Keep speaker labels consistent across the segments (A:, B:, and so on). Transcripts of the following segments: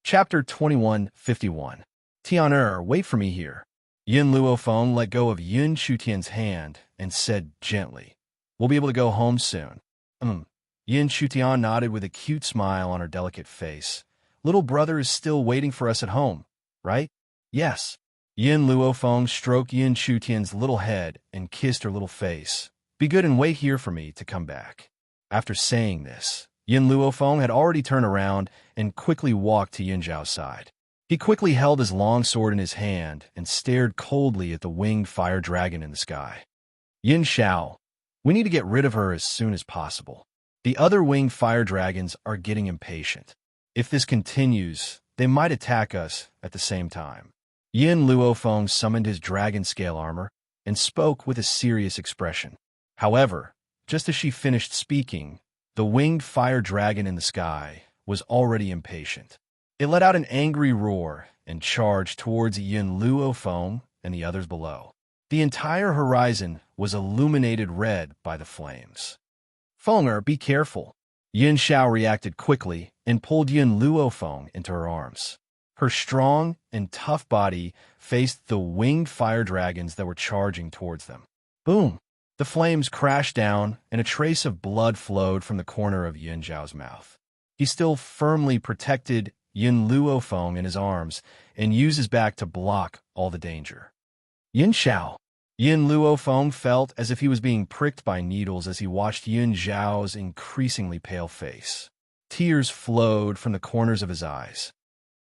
A: Chapter 2151. Tian'er, wait for me here. Yin Luofeng let go of Yun Shutian's hand and said gently, "We'll be able to go home soon." Yin Shutian nodded with a cute smile on her delicate face. "Little brother is still waiting for us at home, right?" "Yes." Yin Luofeng stroked Yin Shutian's little head and kissed her little face. "Be good and wait here for me to come back." After saying this, Yin Luofeng had already turned around and quickly walked to Yin Zhao's side. He quickly held his long sword in his hand and stared coldly at the winged fire dragon in the sky. "Yin Zhao, we need to get rid of her as soon as possible. The other winged fire dragons are getting impatient. If this continues, they might attack us at the same time." Yin Luofeng summoned his dragon scale armor and spoke with a serious expression. However, just as she finished speaking, the winged fire dragon in the sky was already impatient. It let out an angry roar and charged towards Yin Luofeng and the others below. The entire horizon was illuminated red by the flames. "Fenger, be careful." Yin Zhao reacted quickly and pulled Yin Luofeng into her arms. Her strong and tough body faced the winged fire dragons that were charging towards them. Boom! The flames crashed down, and a trace of blood flowed from the corner of Yin Zhao's mouth. He still firmly protected Yin Luofeng in his arms and used his back to block all the danger. "Yin Zhao." Yin Luofeng felt as if he was being pricked by needles as he watched Yin Zhao's increasingly pale face. Tears flowed from the corners of his eyes.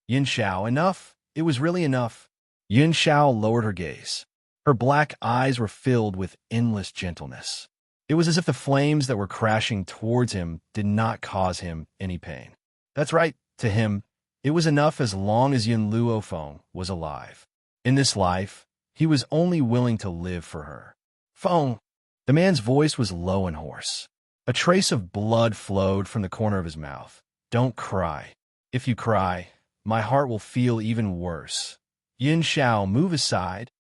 A: "Yin Zhao, enough! It was really enough." Yin Zhao lowered her gaze. Her black eyes were filled with endless gentleness. It was as if the flames that were crashing towards him did not cause him any pain. That's right, to him, it was enough as long as Yin Luofeng was alive. In this life, he was only willing to live for her. "Feng!" The man's voice was low and hoarse. A trace of blood flowed from the corner of his mouth. "Don't cry. If you cry, my heart will feel even worse." "Yin Zhao, move aside."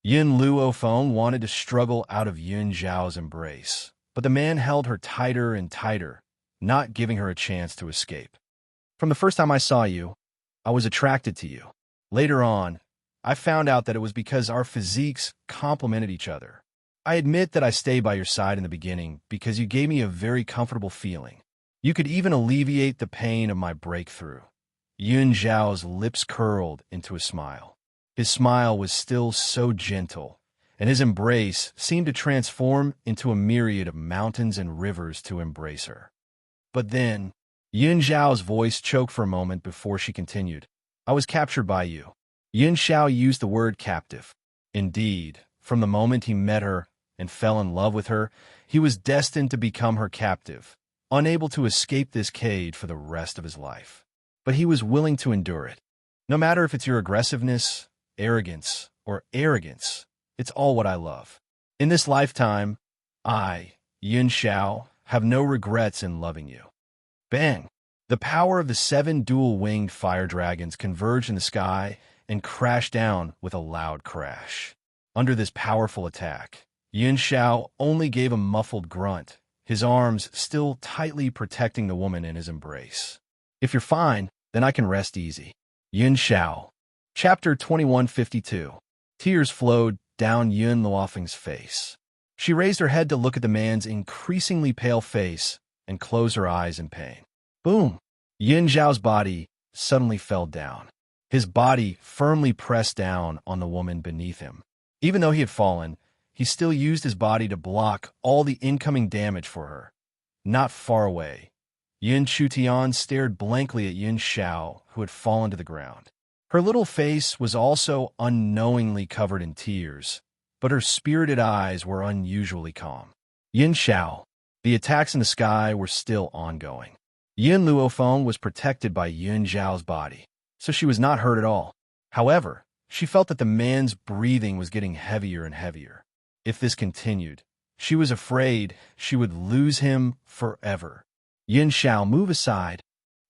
A: Yin Luofeng wanted to struggle out of Yin Zhao's embrace, but the man held her tighter and tighter, not giving her a chance to escape. "From the first time I saw you, I was attracted to you. Later on, I found out that it was because our physiques complemented each other. I admit that I stayed by your side in the beginning because you gave me a very comfortable feeling. You could even alleviate the pain of my breakthrough." Yin Zhao's lips curled into a smile. His smile was still so gentle, and his embrace seemed to transform into a myriad of mountains and rivers to embrace her. But then, Yin Zhao's voice choked for a moment before she continued. "I was captured by you." Yin Zhao used the word captive. Indeed, from the moment he met her and fell in love with her, he was destined to become her captive, unable to escape this cage for the rest of his life. But he was willing to endure it. "No matter if it's your aggressiveness, arrogance, or arrogance, it's all what I love. In this lifetime, I, Yin Zhao, have no regrets in loving you." Bang! The power of the 7 dual-winged fire dragons converged in the sky and crashed down with a loud crash. Under this powerful attack, Yin Zhao only gave a muffled grunt, his arms still tightly protecting the woman in his embrace. "If you're fine, then I can rest easy." Yin Zhao. Chapter 2152. Tears flowed down Yin Luofeng's face. She raised her head to look at the man's increasingly pale face and closed her eyes in pain. Boom! Yin Zhao's body suddenly fell down. His body firmly pressed down on the woman beneath him. Even though he had fallen, he still used his body to block all the incoming damage for her. Not far away, Yin Shutian stared blankly at Yin Zhao, who had fallen to the ground. Her little face was also unknowingly covered in tears, but her spirited eyes were unusually calm. Yin Zhao. The attacks in the sky were still ongoing. Yin Luofeng was protected by Yin Zhao's body, so she was not hurt at all. However, she felt that the man's breathing was getting heavier and heavier. If this continued, she was afraid she would lose him forever. "Yin Zhao, move aside."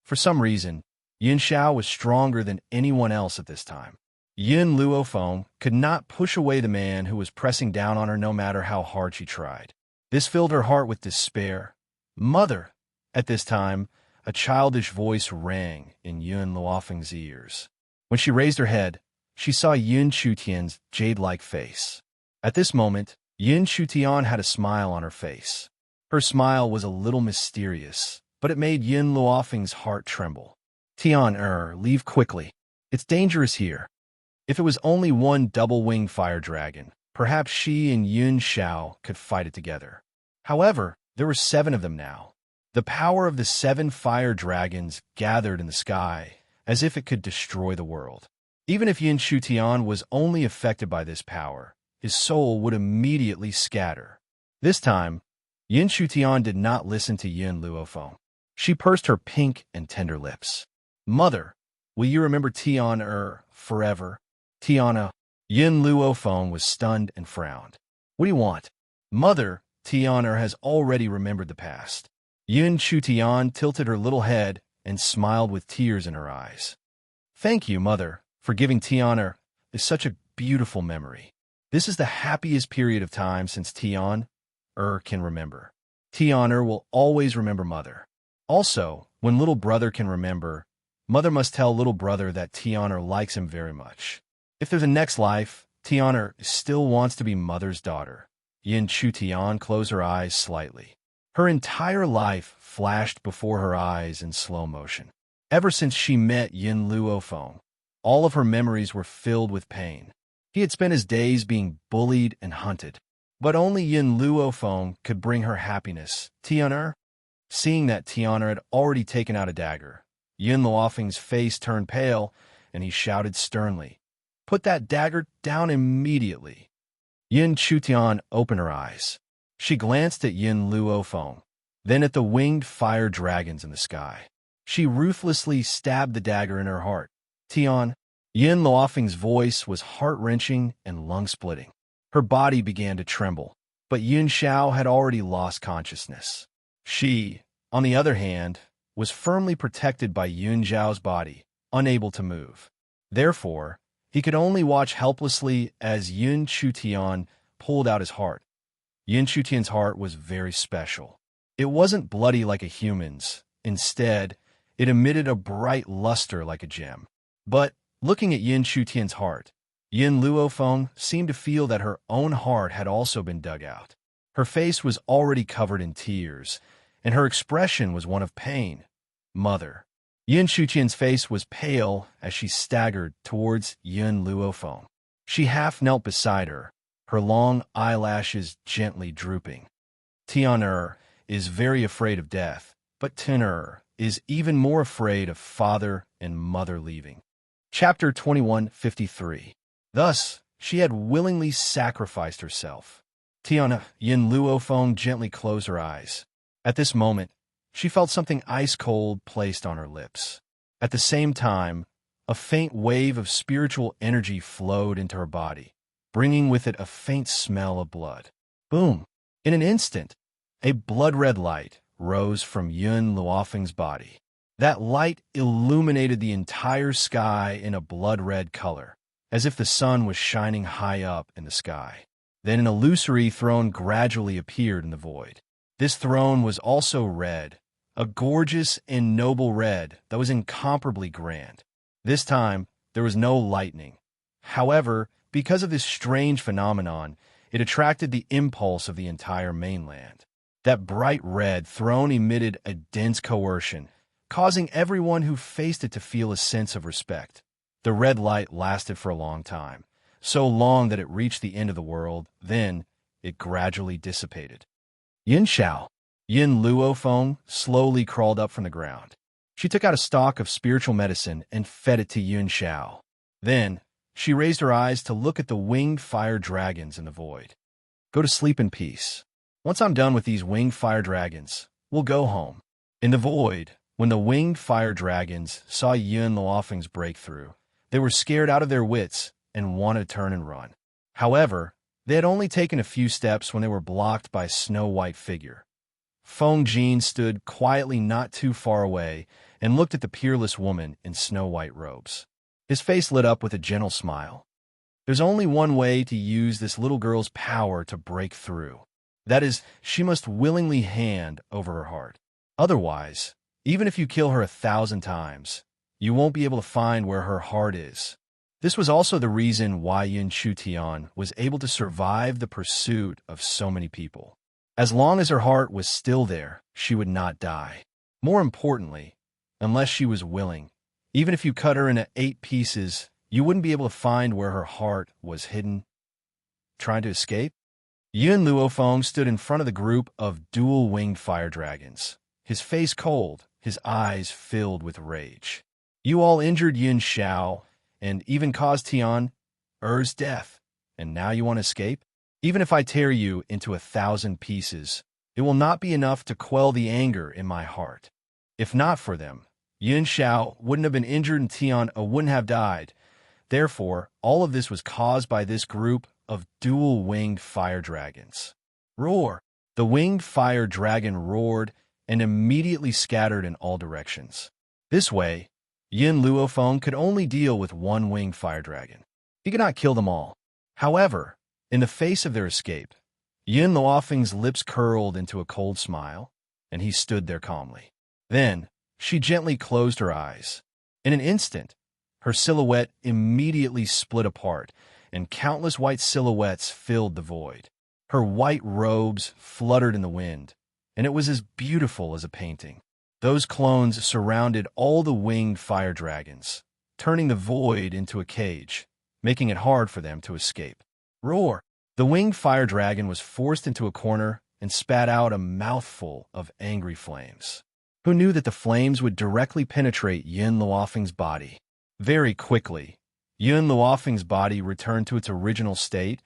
A: For some reason, Yin Zhao was stronger than anyone else at this time. Yin Luofeng could not push away the man who was pressing down on her no matter how hard she tried. This filled her heart with despair. "Mother!" At this time, A childish voice rang in Yun Luofeng's ears. When she raised her head, she saw Yun Shutian's jade-like face. At this moment, Yun Shutian had a smile on her face. Her smile was a little mysterious, but it made Yun Luofeng's heart tremble. Tian, leave quickly. It's dangerous here. If it was only one double-winged fire dragon, perhaps she and Yun Xiao could fight it together. However, there were 7 of them now. The power of the 7 fire dragons gathered in the sky, as if it could destroy the world. Even if Yun Shutian was only affected by this power, his soul would immediately scatter. This time, Yun Shutian did not listen to Yun Luofeng. She pursed her pink and tender lips. Mother, will you remember Tian forever? Tiana. Yun Luofeng was stunned and frowned. What do you want? Mother, Tian has already remembered the past. Yun Shutian tilted her little head and smiled with tears in her eyes. Thank you, Mother, for giving Tian is such a beautiful memory. This is the happiest period of time since Tian can remember. Tian will always remember Mother. Also, when little brother can remember, Mother must tell little brother that Tian likes him very much. If there's a next life, Tian still wants to be Mother's daughter. Yun Shutian closed her eyes slightly. Her entire life flashed before her eyes in slow motion. Ever since she met Yun Luofeng, all of her memories were filled with pain. He had spent his days being bullied and hunted. But only Yun Luofeng could bring her happiness. Tian. Seeing that Tian had already taken out a dagger, Yun Luofeng's face turned pale, and he shouted sternly, "Put that dagger down immediately." Yun Shutian opened her eyes. She glanced at Yun Luofeng, then at the winged fire dragons in the sky. She ruthlessly stabbed the dagger in her heart. Tian. Yun Luofeng's voice was heart-wrenching and lung-splitting. Her body began to tremble, but Yun Xiao had already lost consciousness. She, on the other hand, was firmly protected by Yun Xiao's body, unable to move. Therefore, he could only watch helplessly as Yun Shutian pulled out his heart. Yun Shutian's heart was very special. It wasn't bloody like a human's. Instead, it emitted a bright luster like a gem. But, looking at Yun Shutian's heart, Yun Luofeng seemed to feel that her own heart had also been dug out. Her face was already covered in tears, and her expression was one of pain. Mother. Yun Shutian's face was pale as she staggered towards Yun Luofeng. She half knelt beside her, her long eyelashes gently drooping. Tian is very afraid of death, but Tian is even more afraid of father and mother leaving. Chapter 21:53. Thus, she had willingly sacrificed herself. Tian. Yun Luofeng gently closed her eyes. At this moment, she felt something ice-cold placed on her lips. At the same time, a faint wave of spiritual energy flowed into her body, bringing with it a faint smell of blood. Boom! In an instant, a blood-red light rose from Yun Luofeng's body. That light illuminated the entire sky in a blood-red color, as if the sun was shining high up in the sky. Then an illusory throne gradually appeared in the void. This throne was also red, a gorgeous and noble red that was incomparably grand. This time, there was no lightning. However, because of this strange phenomenon, it attracted the impulse of the entire mainland. That bright red throne emitted a dense coercion, causing everyone who faced it to feel a sense of respect. The red light lasted for a long time, so long that it reached the end of the world, then it gradually dissipated. Yun Luofeng slowly crawled up from the ground. She took out a stalk of spiritual medicine and fed it to Yun Xiao. Then, she raised her eyes to look at the winged fire dragons in the void. Go to sleep in peace. Once I'm done with these winged fire dragons, we'll go home. In the void, when the winged fire dragons saw Yun Luofeng's breakthrough, they were scared out of their wits and wanted to turn and run. However, they had only taken a few steps when they were blocked by a snow-white figure. Feng Jin stood quietly not too far away and looked at the peerless woman in snow-white robes. His face lit up with a gentle smile. There's only one way to use this little girl's power to break through. That is, she must willingly hand over her heart. Otherwise, Even if you kill her 1,000 times, you won't be able to find where her heart is. This was also the reason why Yin Shutian was able to survive the pursuit of so many people. As long as her heart was still there, she would not die. More importantly, unless she was willing, even if you cut her into 8 pieces, you wouldn't be able to find where her heart was hidden. Trying to escape? Yun Luofeng stood in front of the group of dual-winged fire dragons, his face cold, his eyes filled with rage. You all injured Yun Xiao, and even caused Tian Er's death, and now you want to escape? Even if I tear you into 1,000 pieces, it will not be enough to quell the anger in my heart. If not for them, Yun Xiao wouldn't have been injured and Tian wouldn't have died. Therefore, all of this was caused by this group of dual-winged fire dragons. Roar! The winged fire dragon roared and immediately scattered in all directions. This way, Yin Luofeng could only deal with one winged fire dragon. He could not kill them all. However, in the face of their escape, Yin Luofeng's lips curled into a cold smile, and he stood there calmly. Then, she gently closed her eyes. In an instant, her silhouette immediately split apart, and countless white silhouettes filled the void. Her white robes fluttered in the wind, and it was as beautiful as a painting. Those clones surrounded all the winged fire dragons, turning the void into a cage, making it hard for them to escape. Roar! The winged fire dragon was forced into a corner and spat out a mouthful of angry flames. Who knew that the flames would directly penetrate Yin Luofeng's body? Very quickly, Yun Luofeng's body returned to its original state.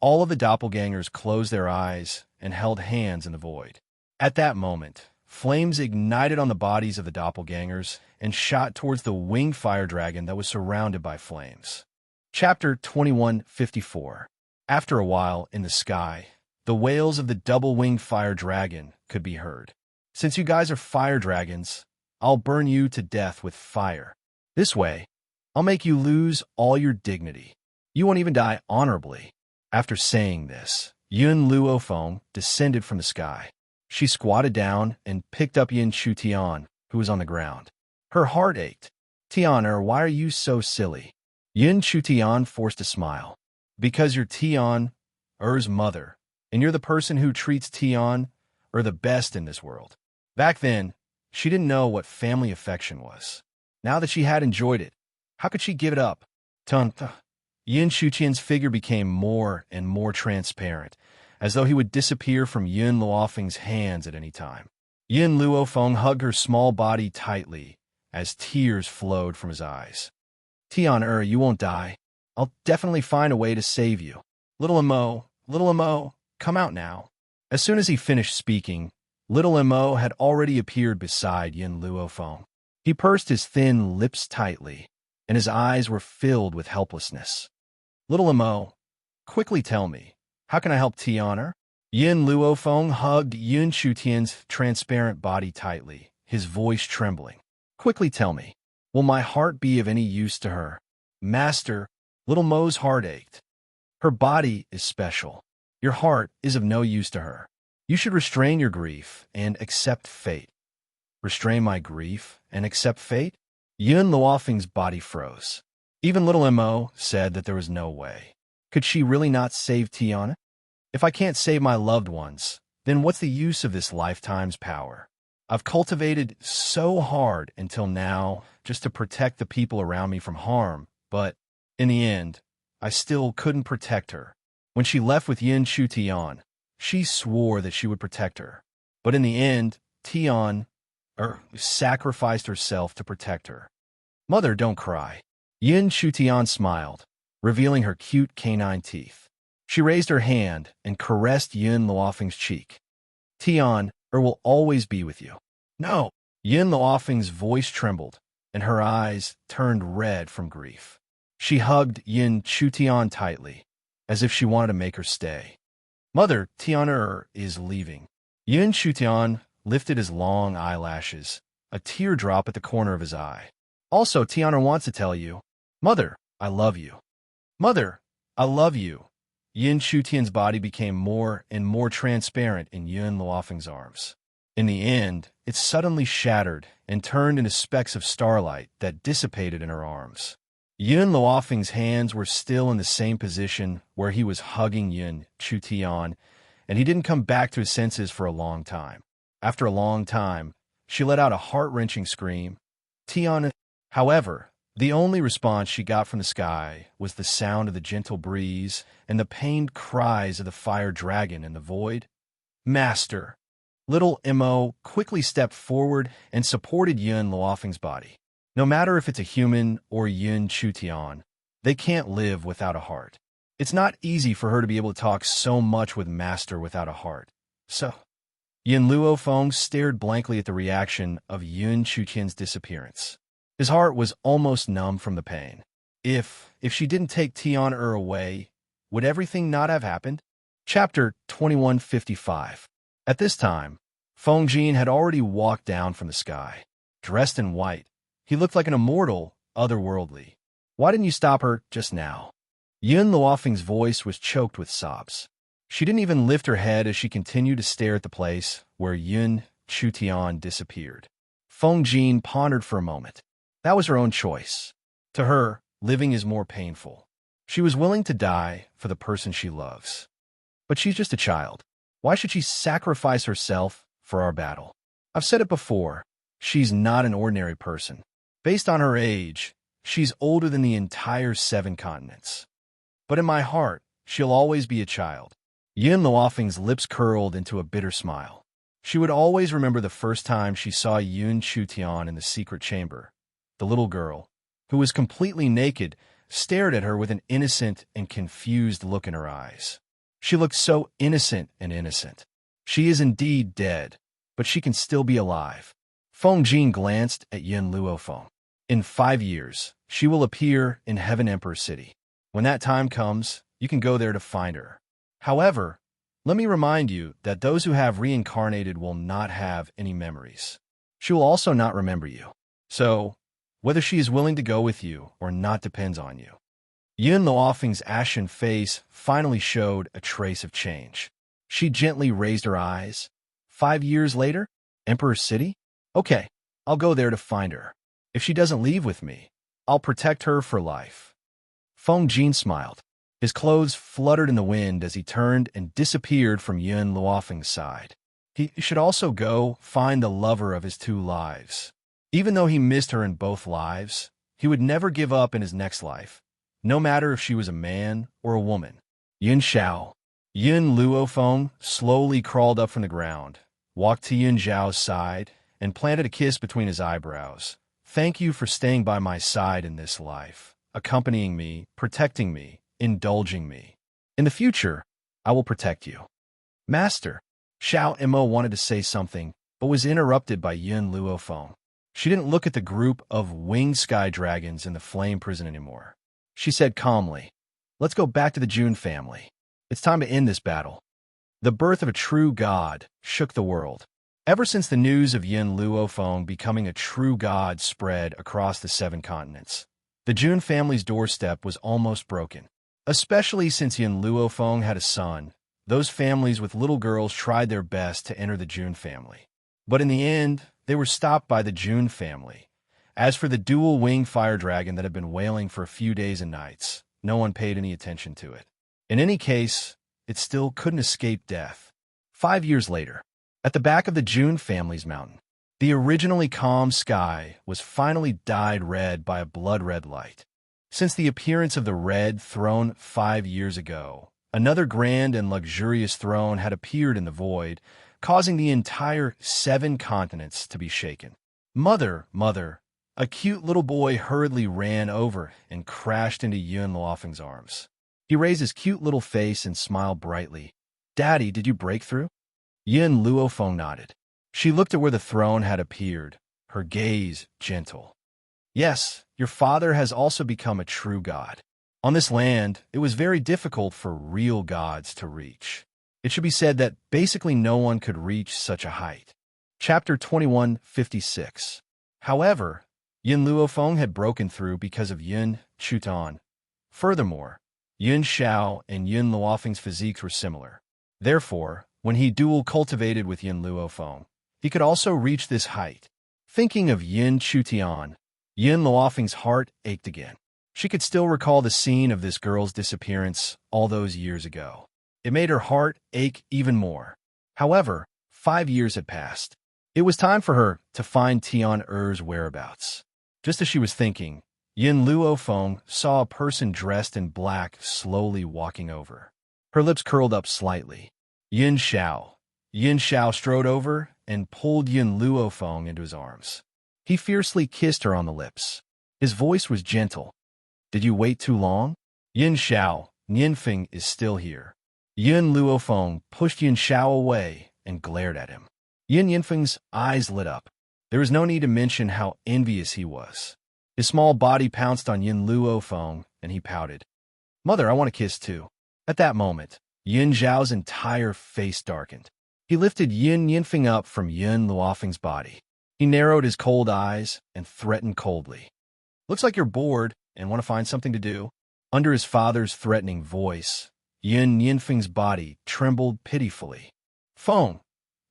A: All of the doppelgangers closed their eyes and held hands in the void. At that moment, flames ignited on the bodies of the doppelgangers and shot towards the winged fire dragon that was surrounded by flames. Chapter 2154. After a while, in the sky, the wails of the double-winged fire dragon could be heard. Since you guys are fire dragons, I'll burn you to death with fire. This way, I'll make you lose all your dignity. You won't even die honorably. After saying this, Yun Luofeng descended from the sky. She squatted down and picked up Yin Shutian, who was on the ground. Her heart ached. Tian, why are you so silly? Yin Shutian forced a smile. Because you're Tian Er's mother, and you're the person who treats Tian Er the best in this world. Back then, she didn't know what family affection was. Now that she had enjoyed it, how could she give it up? Yin Shutian's figure became more and more transparent, as though he would disappear from Yun Luofeng's hands at any time. Yin Luofeng hugged her small body tightly as tears flowed from his eyes. Tian you won't die. I'll definitely find a way to save you. Little Mo, come out now. As soon as he finished speaking, Little Mo had already appeared beside Yin Luofeng. He pursed his thin lips tightly, and his eyes were filled with helplessness. Little Mo, quickly tell me, how can I help Tian? Yin Luofeng hugged Yun Shutian's transparent body tightly, his voice trembling. Quickly tell me, will my heart be of any use to her? Master, Little Mo's heart ached. Her body is special. Your heart is of no use to her. You should restrain your grief and accept fate. Restrain my grief and accept fate? Yun Luofeng's body froze. Even Little Mo said that there was no way. Could she really not save Tian? If I can't save my loved ones, then what's the use of this lifetime's power? I've cultivated so hard until now just to protect the people around me from harm, but in the end, I still couldn't protect her. When she left with Yin Shutian, she swore that she would protect her. But in the end, Tian sacrificed herself to protect her. Mother, don't cry. Yin Shutian smiled, revealing her cute canine teeth. She raised her hand and caressed Yin Luofeng's cheek. Tian will always be with you. No! Yin Luofeng's voice trembled, and her eyes turned red from grief. She hugged Yin Shutian tightly, as if she wanted to make her stay. Mother, Tian is leaving. Yin Shutian lifted his long eyelashes, a teardrop at the corner of his eye. Also, Tian wants to tell you, Mother, I love you. Mother, I love you. Yin Shutian's body became more and more transparent in Yun Luofeng's arms. In the end, it suddenly shattered and turned into specks of starlight that dissipated in her arms. Yun Luofeng's hands were still in the same position where he was hugging Yun Chutian, and he didn't come back to his senses for a long time. After a long time, she let out a heart-wrenching scream. Tian, however, the only response she got from the sky was the sound of the gentle breeze and the pained cries of the fire dragon in the void. Master! Little Mo quickly stepped forward and supported Yun Luofeng's body. No matter if it's a human or Yun Chutian, they can't live without a heart. It's not easy for her to be able to talk so much with Master without a heart. So, Yun Luofeng stared blankly at the reaction of Yun Chutian's disappearance. His heart was almost numb from the pain. If she didn't take Tian away, would everything not have happened? Chapter 2155. At this time, Feng Jin had already walked down from the sky. Dressed in white, he looked like an immortal, otherworldly. Why didn't you stop her just now? Yun Luofeng's voice was choked with sobs. She didn't even lift her head as she continued to stare at the place where Yun Chutian disappeared. Feng Jin pondered for a moment. That was her own choice. To her, living is more painful. She was willing to die for the person she loves. But she's just a child. Why should she sacrifice herself for our battle? I've said it before, she's not an ordinary person. Based on her age, she's older than the entire 7 continents. But in my heart, she'll always be a child. Yun Luofeng's lips curled into a bitter smile. She would always remember the first time she saw Yun Chutian in the secret chamber. The little girl, who was completely naked, stared at her with an innocent and confused look in her eyes. She looked so innocent and innocent. She is indeed dead, but she can still be alive. Feng Jin glanced at Yun Luofeng. In 5 years, she will appear in Heaven Emperor City. When that time comes, you can go there to find her. However, let me remind you that those who have reincarnated will not have any memories. She will also not remember you. So, whether she is willing to go with you or not depends on you. Yun Luofeng's ashen face finally showed a trace of change. She gently raised her eyes. 5 years later? Emperor City? Okay, I'll go there to find her. If she doesn't leave with me, I'll protect her for life. Feng Jin smiled. His clothes fluttered in the wind as he turned and disappeared from Yun Luofeng's side. He should also go find the lover of his 2 lives. Even though he missed her in both lives, he would never give up in his next life, no matter if she was a man or a woman. Yun Xiao. Yun Luofeng slowly crawled up from the ground, walked to Yun Xiao's side, and planted a kiss between his eyebrows. Thank you for staying by my side in this life, accompanying me, protecting me, indulging me. In the future, I will protect you. Master. Xiao Mo wanted to say something, but was interrupted by Yun Luofeng. She didn't look at the group of winged sky dragons in the flame prison anymore. She said calmly, "Let's go back to the Jun family. It's time to end this battle." The birth of a true god shook the world. Ever since the news of Yun Luofeng becoming a true god spread across the 7 continents, the Jun family's doorstep was almost broken. Especially since Yun Luofeng had a son, those families with little girls tried their best to enter the Jun family. But in the end, they were stopped by the Jun family. As for the dual-winged fire dragon that had been wailing for a few days and nights, no one paid any attention to it. In any case, it still couldn't escape death. 5 years later, at the back of the Jun family's mountain, the originally calm sky was finally dyed red by a blood-red light. Since the appearance of the Red Throne 5 years ago, another grand and luxurious throne had appeared in the void, causing the entire 7 continents to be shaken. Mother, mother, a cute little boy hurriedly ran over and crashed into Yun Luofeng's arms. He raised his cute little face and smiled brightly. Daddy, did you break through? Yun Luofeng nodded. She looked at where the throne had appeared, her gaze gentle. Yes, your father has also become a true god. On this land, it was very difficult for real gods to reach. It should be said that basically no one could reach such a height. Chapter 2156. However, Yun Luofeng had broken through because of Yun Chutian. Furthermore, Yun Xiao and Yun Luofeng's physiques were similar. Therefore, when he dual cultivated with Yun Luofeng, he could also reach this height. Thinking of Yin Chutian, Yin Luofeng's heart ached again. She could still recall the scene of this girl's disappearance all those years ago. It made her heart ache even more. However, 5 years had passed. It was time for her to find Tian Er's whereabouts. Just as she was thinking, Yin Luofeng saw a person dressed in black slowly walking over. Her lips curled up slightly. Yin Xiao. Yin Xiao strode over and pulled Yin Luofeng into his arms. He fiercely kissed her on the lips. His voice was gentle. Did you wait too long? Yin Xiao, Nianfeng is still here. Yin Luofeng pushed Yin Xiao away and glared at him. Yin Yanfeng's eyes lit up. There was no need to mention how envious he was. His small body pounced on Yin Luofeng, and he pouted. Mother, I want to kiss too. At that moment, Yin Zhao's entire face darkened. He lifted Yin Yanfeng up from Yin Luofeng's body. He narrowed his cold eyes and threatened coldly. Looks like you're bored and want to find something to do. Under his father's threatening voice, Yin Yanfeng's body trembled pitifully. Feng,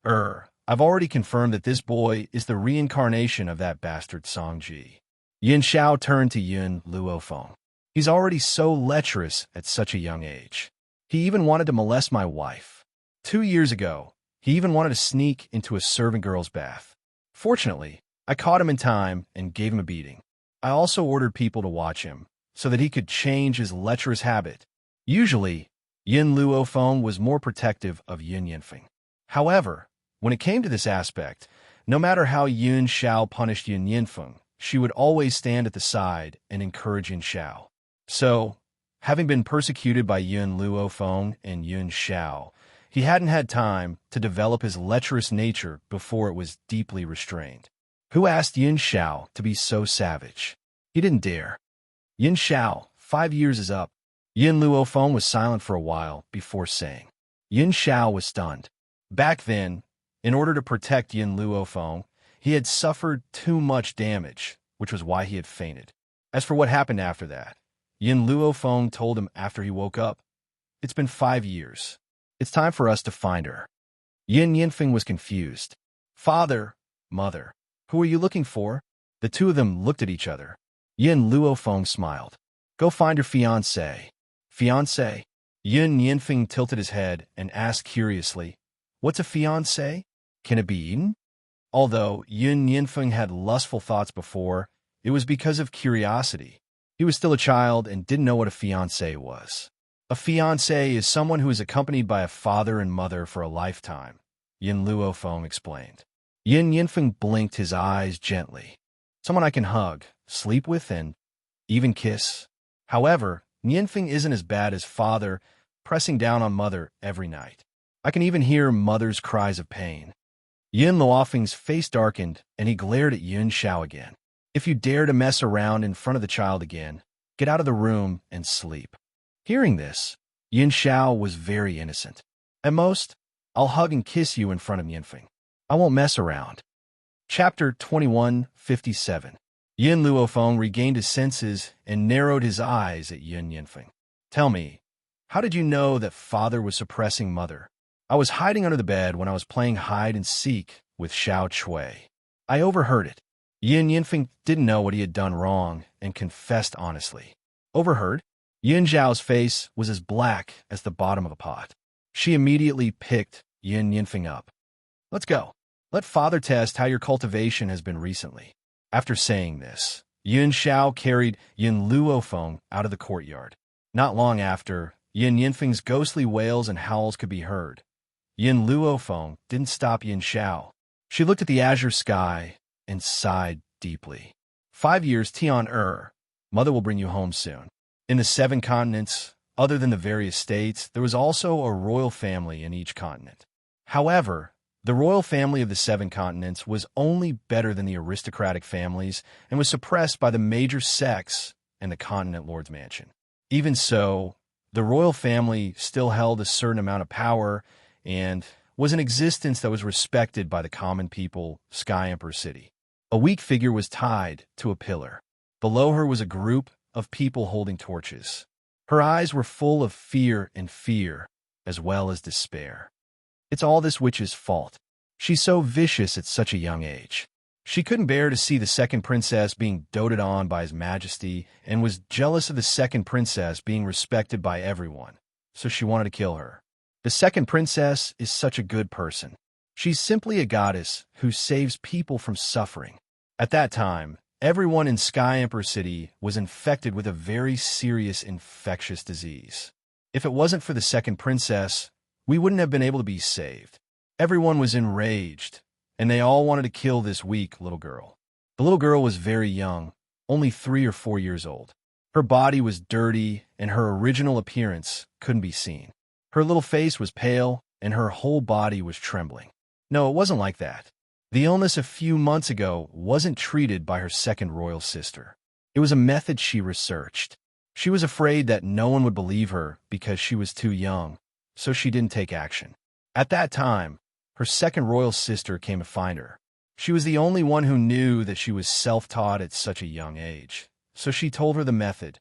A: I've already confirmed that this boy is the reincarnation of that bastard Songji. Yin Xiao turned to Yin Luofeng. He's already so lecherous at such a young age. He even wanted to molest my wife. 2 years ago, he even wanted to sneak into a servant girl's bath. Fortunately, I caught him in time and gave him a beating. I also ordered people to watch him, so that he could change his lecherous habit. Usually, Yin Luofeng was more protective of Yin Yanfeng. However, when it came to this aspect, no matter how Yin Xiao punished Yin Yanfeng, she would always stand at the side and encourage Yin Xiao. So, having been persecuted by Yin Luofeng and Yin Xiao, he hadn't had time to develop his lecherous nature before it was deeply restrained. Who asked Yin Xiao to be so savage? He didn't dare. Yin Xiao, 5 years is up. Yin Luofeng was silent for a while before saying. Yin Xiao was stunned. Back then, in order to protect Yin Luofeng, he had suffered too much damage, which was why he had fainted. As for what happened after that, Yin Luofeng told him after he woke up, It's been 5 years. It's time for us to find her. Yin Yanfeng was confused. Father, mother, who are you looking for? The two of them looked at each other. Yin Luofeng smiled. Go find her fiancé. Fiancé? Yin Yanfeng tilted his head and asked curiously, What's a fiancé? Can it be eaten? Although Yin Yanfeng had lustful thoughts before, it was because of curiosity. He was still a child and didn't know what a fiancé was. A fiancé is someone who is accompanied by a father and mother for a lifetime, Yin Luofeng explained. Yin Yanfeng blinked his eyes gently. Someone I can hug, sleep with, and even kiss. However, Yanfeng isn't as bad as father, pressing down on mother every night. I can even hear mother's cries of pain. Yin Luofeng's face darkened, and he glared at Yin Xiao again. If you dare to mess around in front of the child again, get out of the room and sleep. Hearing this, Yin Xiao was very innocent. At most, I'll hug and kiss you in front of Yanfeng. I won't mess around. Chapter 2157. Yin Luofeng regained his senses and narrowed his eyes at Yin Yanfeng. Tell me, how did you know that father was suppressing mother? I was hiding under the bed when I was playing hide and seek with Xiao Chui. I overheard it. Yin Yanfeng didn't know what he had done wrong and confessed honestly. Overheard? Yin Zhao's face was as black as the bottom of a pot. She immediately picked Yin Yanfeng up. Let's go. Let father test how your cultivation has been recently. After saying this, Yin Xiao carried Yin Luofeng out of the courtyard. Not long after, Yin Yanfeng's ghostly wails and howls could be heard. Yin Luofeng didn't stop Yin Xiao. She looked at the azure sky and sighed deeply. 5 years, Tian Mother will bring you home soon. In the 7 continents, other than the various states, there was also a royal family in each continent. However, the royal family of the 7 continents was only better than the aristocratic families and was suppressed by the major sects and the continent lord's mansion. Even so, the royal family still held a certain amount of power and was an existence that was respected by the common people, Sky Emperor City. A weak figure was tied to a pillar. Below her was a group of people holding torches. Her eyes were full of fear, as well as despair. It's all this witch's fault. She's so vicious at such a young age. She couldn't bear to see the second princess being doted on by His Majesty and was jealous of the second princess being respected by everyone, so she wanted to kill her. The second princess is such a good person. She's simply a goddess who saves people from suffering. At that time, everyone in Sky Emperor City was infected with a very serious infectious disease. If it wasn't for the second princess, we wouldn't have been able to be saved. Everyone was enraged, and they all wanted to kill this weak little girl. The little girl was very young, only 3 or 4 years old. Her body was dirty, and her original appearance couldn't be seen. Her little face was pale, and her whole body was trembling. No, it wasn't like that. The illness a few months ago wasn't treated by her second royal sister. It was a method she researched. She was afraid that no one would believe her because she was too young, so she didn't take action. At that time, her second royal sister came to find her. She was the only one who knew that she was self-taught at such a young age, so she told her the method.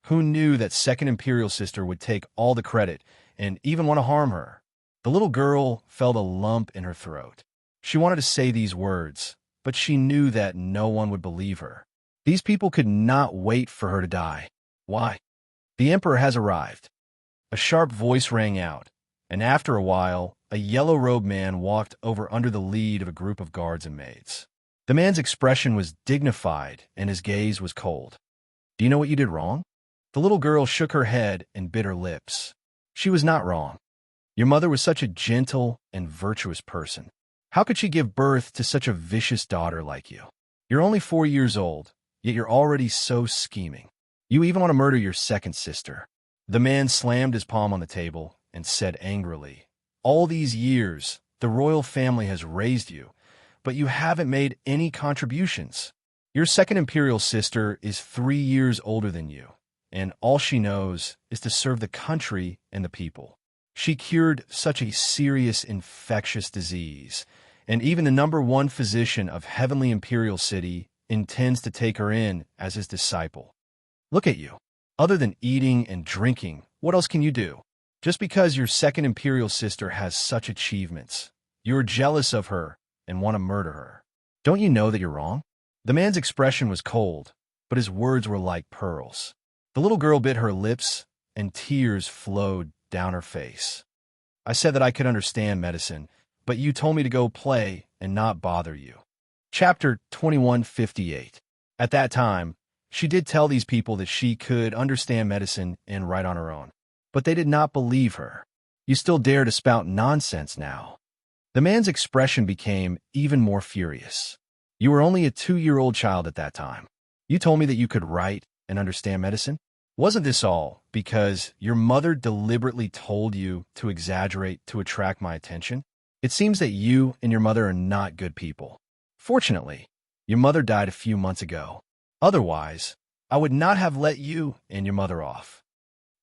A: Who knew that second imperial sister would take all the credit and even want to harm her? The little girl felt a lump in her throat. She wanted to say these words, but she knew that no one would believe her. These people could not wait for her to die. Why? The emperor has arrived. A sharp voice rang out, and after a while, a yellow-robed man walked over under the lead of a group of guards and maids. The man's expression was dignified, and his gaze was cold. Do you know what you did wrong? The little girl shook her head and bit her lips. She was not wrong. Your mother was such a gentle and virtuous person. How could she give birth to such a vicious daughter like you? You're only 4 years old, yet you're already so scheming. You even want to murder your second sister. The man slammed his palm on the table and said angrily, all these years, the royal family has raised you, but you haven't made any contributions. Your second imperial sister is 3 years older than you, and all she knows is to serve the country and the people. She cured such a serious infectious disease, and even the #1 physician of Heavenly Imperial City intends to take her in as his disciple. Look at you. Other than eating and drinking, what else can you do? Just because your second imperial sister has such achievements, you're jealous of her and want to murder her. Don't you know that you're wrong? The man's expression was cold, but his words were like pearls. The little girl bit her lips, and tears flowed down her face. I said that I could understand medicine, but you told me to go play and not bother you. Chapter 2158. At that time, she did tell these people that she could understand medicine and write on her own, but they did not believe her. You still dare to spout nonsense now. The man's expression became even more furious. You were only a 2-year-old child at that time. You told me that you could write and understand medicine? Wasn't this all because your mother deliberately told you to exaggerate to attract my attention? It seems that you and your mother are not good people. Fortunately, your mother died a few months ago. Otherwise, I would not have let you and your mother off.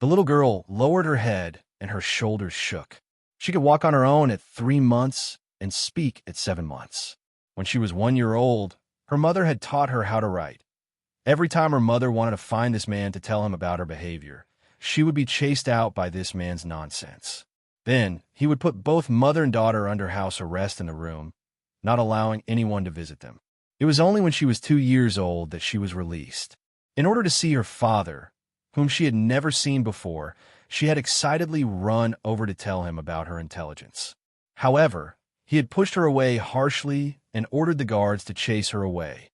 A: The little girl lowered her head and her shoulders shook. She could walk on her own at 3 months and speak at 7 months. When she was 1 year old, her mother had taught her how to write. Every time her mother wanted to find this man to tell him about her behavior, she would be chased out by this man's nonsense. Then, he would put both mother and daughter under house arrest in the room, not allowing anyone to visit them. It was only when she was 2 years old that she was released. In order to see her father, whom she had never seen before, she had excitedly run over to tell him about her intelligence. However, he had pushed her away harshly and ordered the guards to chase her away.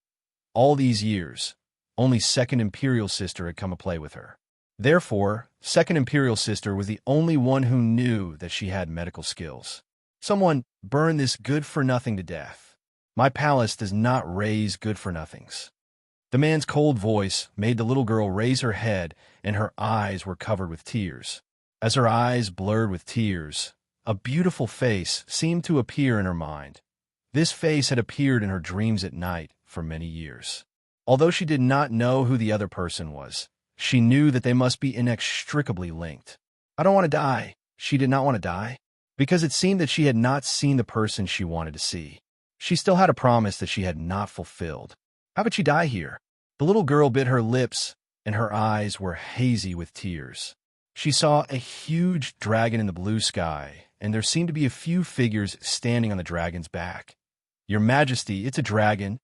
A: All these years, only second imperial sister had come to play with her. Therefore, second imperial sister was the only one who knew that she had medical skills. Someone burned this good-for-nothing to death. My palace does not raise good-for-nothings. The man's cold voice made the little girl raise her head, and her eyes were covered with tears. As her eyes blurred with tears, a beautiful face seemed to appear in her mind. This face had appeared in her dreams at night for many years. Although she did not know who the other person was, she knew that they must be inextricably linked. I don't want to die. She did not want to die, because it seemed that she had not seen the person she wanted to see. She still had a promise that she had not fulfilled. How could she die here? The little girl bit her lips, and her eyes were hazy with tears. She saw a huge dragon in the blue sky, and there seemed to be a few figures standing on the dragon's back. Your Majesty, it's a dragon,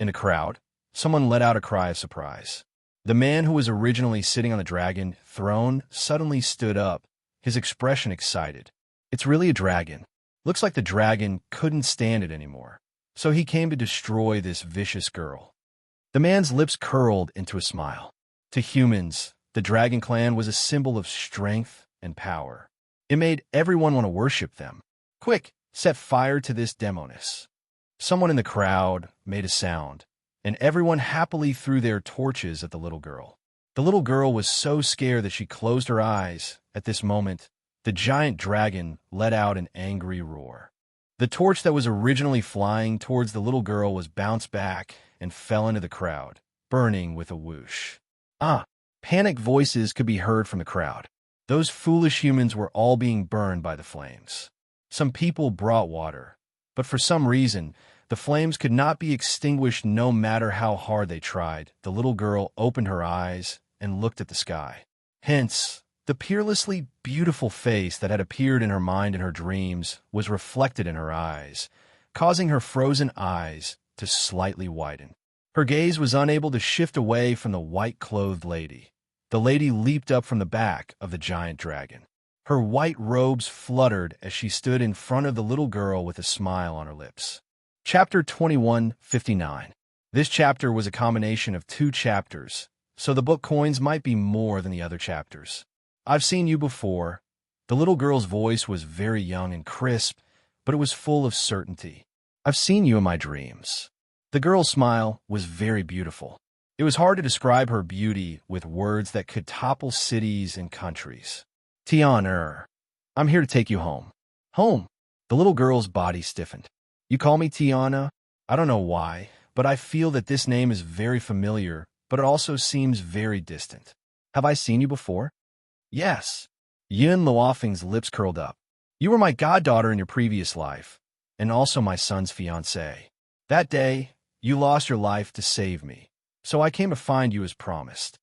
A: In the crowd, someone let out a cry of surprise. The man who was originally sitting on the dragon throne suddenly stood up, his expression excited. It's really a dragon. Looks like the dragon couldn't stand it anymore, so he came to destroy this vicious girl. The man's lips curled into a smile. To humans, the Dragon Clan was a symbol of strength and power. It made everyone want to worship them. Quick, set fire to this demoness. Someone in the crowd made a sound, and everyone happily threw their torches at the little girl. The little girl was so scared that she closed her eyes. At this moment, the giant dragon let out an angry roar. The torch that was originally flying towards the little girl was bounced back and fell into the crowd, burning with a whoosh. Panicked voices could be heard from the crowd. Those foolish humans were all being burned by the flames. Some people brought water, but for some reason, the flames could not be extinguished no matter how hard they tried. The little girl opened her eyes and looked at the sky. Hence, the peerlessly beautiful face that had appeared in her mind in her dreams was reflected in her eyes, causing her frozen eyes to slightly widen. Her gaze was unable to shift away from the white-clothed lady. The lady leaped up from the back of the giant dragon. Her white robes fluttered as she stood in front of the little girl with a smile on her lips. Chapter 2159. This chapter was a combination of 2 chapters, so the book coins might be more than the other chapters. I've seen you before. The little girl's voice was very young and crisp, but it was full of certainty. I've seen you in my dreams. The girl's smile was very beautiful. It was hard to describe her beauty with words that could topple cities and countries. Tian, I'm here to take you home. Home? The little girl's body stiffened. You call me Tiana? I don't know why, but I feel that this name is very familiar, but it also seems very distant. Have I seen you before? Yes. Yun Luofeng's lips curled up. You were my goddaughter in your previous life, and also my son's fiancée. That day, you lost your life to save me, so I came to find you as promised.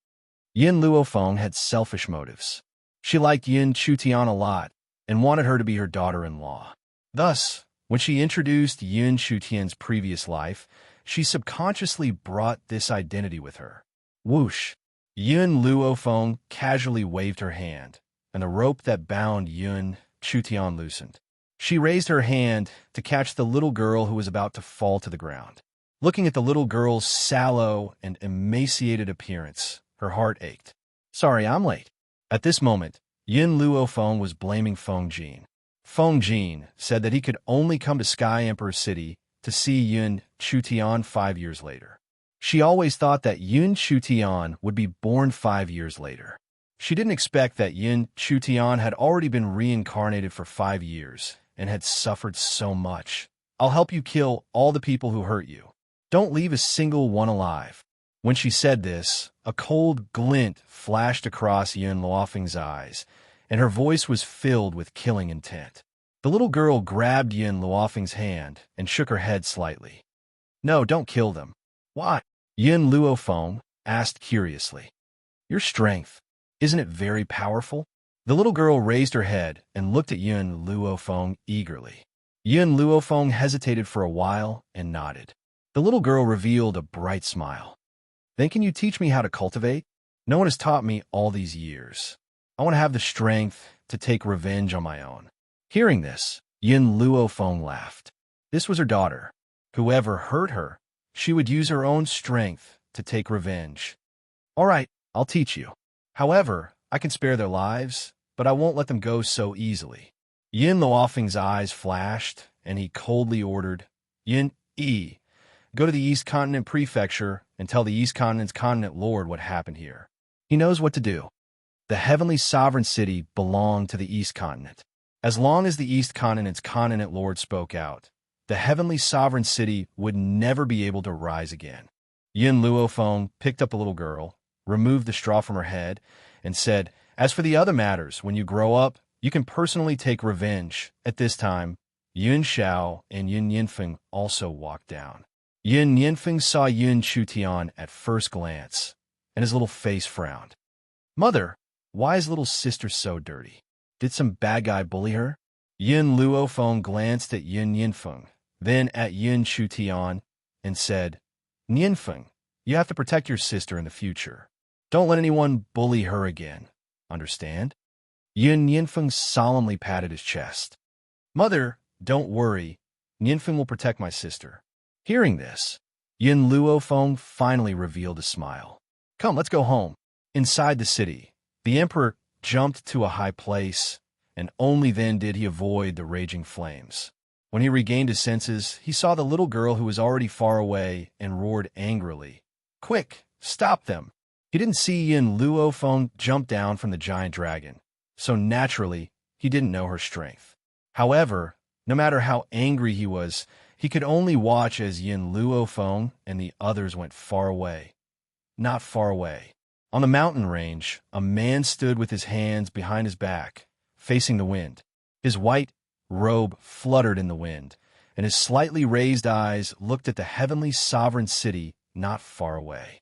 A: Yin Luofeng had selfish motives. She liked Yin Chutian a lot and wanted her to be her daughter-in-law. Thus, when she introduced Yin Chutian's previous life, she subconsciously brought this identity with her. Whoosh! Yin Luofeng casually waved her hand, and the rope that bound Yin Chutian loosened. She raised her hand to catch the little girl who was about to fall to the ground. Looking at the little girl's sallow and emaciated appearance, her heart ached. Sorry, I'm late. At this moment, Yin Luofeng was blaming Feng Jin. Feng Jin said that he could only come to Sky Emperor City to see Yun Chutian 5 years later. She always thought that Yun Chutian would be born 5 years later. She didn't expect that Yun Chutian had already been reincarnated for 5 years and had suffered so much. I'll help you kill all the people who hurt you. Don't leave a single one alive. When she said this, a cold glint flashed across Yun Luofeng's eyes, and her voice was filled with killing intent. The little girl grabbed Yin Luofeng's hand and shook her head slightly. No, don't kill them. Why? Yin Luofeng asked curiously. Your strength, isn't it very powerful? The little girl raised her head and looked at Yin Luofeng eagerly. Yin Luofeng hesitated for a while and nodded. The little girl revealed a bright smile. Then can you teach me how to cultivate? No one has taught me all these years. I want to have the strength to take revenge on my own. Hearing this, Yin Luofeng laughed. This was her daughter. Whoever hurt her, she would use her own strength to take revenge. All right, I'll teach you. However, I can spare their lives, but I won't let them go so easily. Yin Luofeng's eyes flashed, and he coldly ordered, Yin Yi, go to the East Continent Prefecture and tell the East Continent's Continent Lord what happened here. He knows what to do. The Heavenly Sovereign City belonged to the East Continent. As long as the East Continent's Continent Lord spoke out, the Heavenly Sovereign City would never be able to rise again. Yin Luofeng picked up the little girl, removed the straw from her head, and said, As for the other matters, when you grow up, you can personally take revenge. At this time, Yun Xiao and Yun Yinfeng also walked down. Yun Yinfeng saw Yun Chutian at first glance, and his little face frowned. Mother, why is little sister so dirty? Did some bad guy bully her? Yin Luofeng glanced at Yun Yinfeng, then at Yun Chutian, and said, Nianfeng, you have to protect your sister in the future. Don't let anyone bully her again. Understand? Nianfeng solemnly patted his chest. Mother, don't worry. Nianfeng will protect my sister. Hearing this, Yin Luofeng finally revealed a smile. Come, let's go home. Inside the city, the emperor jumped to a high place, and only then did he avoid the raging flames. When he regained his senses, he saw the little girl who was already far away and roared angrily. Quick, stop them! He didn't see Yin Luofeng jump down from the giant dragon, so naturally, he didn't know her strength. However, no matter how angry he was, he could only watch as Yin Luofeng and the others went far away. Not far away. On the mountain range, a man stood with his hands behind his back, facing the wind. His white robe fluttered in the wind, and his slightly raised eyes looked at the heavenly sovereign city not far away.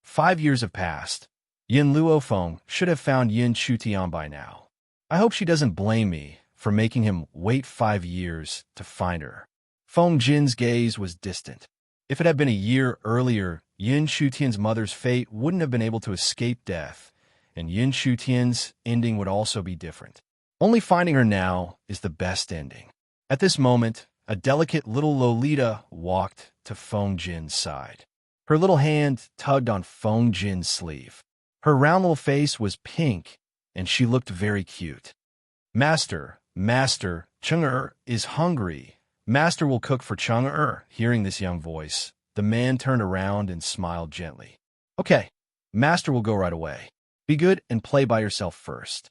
A: 5 years have passed. Yin Luofeng should have found Yin Chutian by now. I hope she doesn't blame me for making him wait 5 years to find her. Feng Jin's gaze was distant. If it had been a year earlier, Yin Chutian's mother's fate wouldn't have been able to escape death, and Yin Chutian's ending would also be different. Only finding her now is the best ending. At this moment, a delicate little Lolita walked to Feng Jin's side. Her little hand tugged on Feng Jin's sleeve. Her round little face was pink, and she looked very cute. Master, Chang'er is hungry. Master will cook for Chang'er. Hearing this young voice, the man turned around and smiled gently. Okay, Master will go right away. Be good and play by yourself first.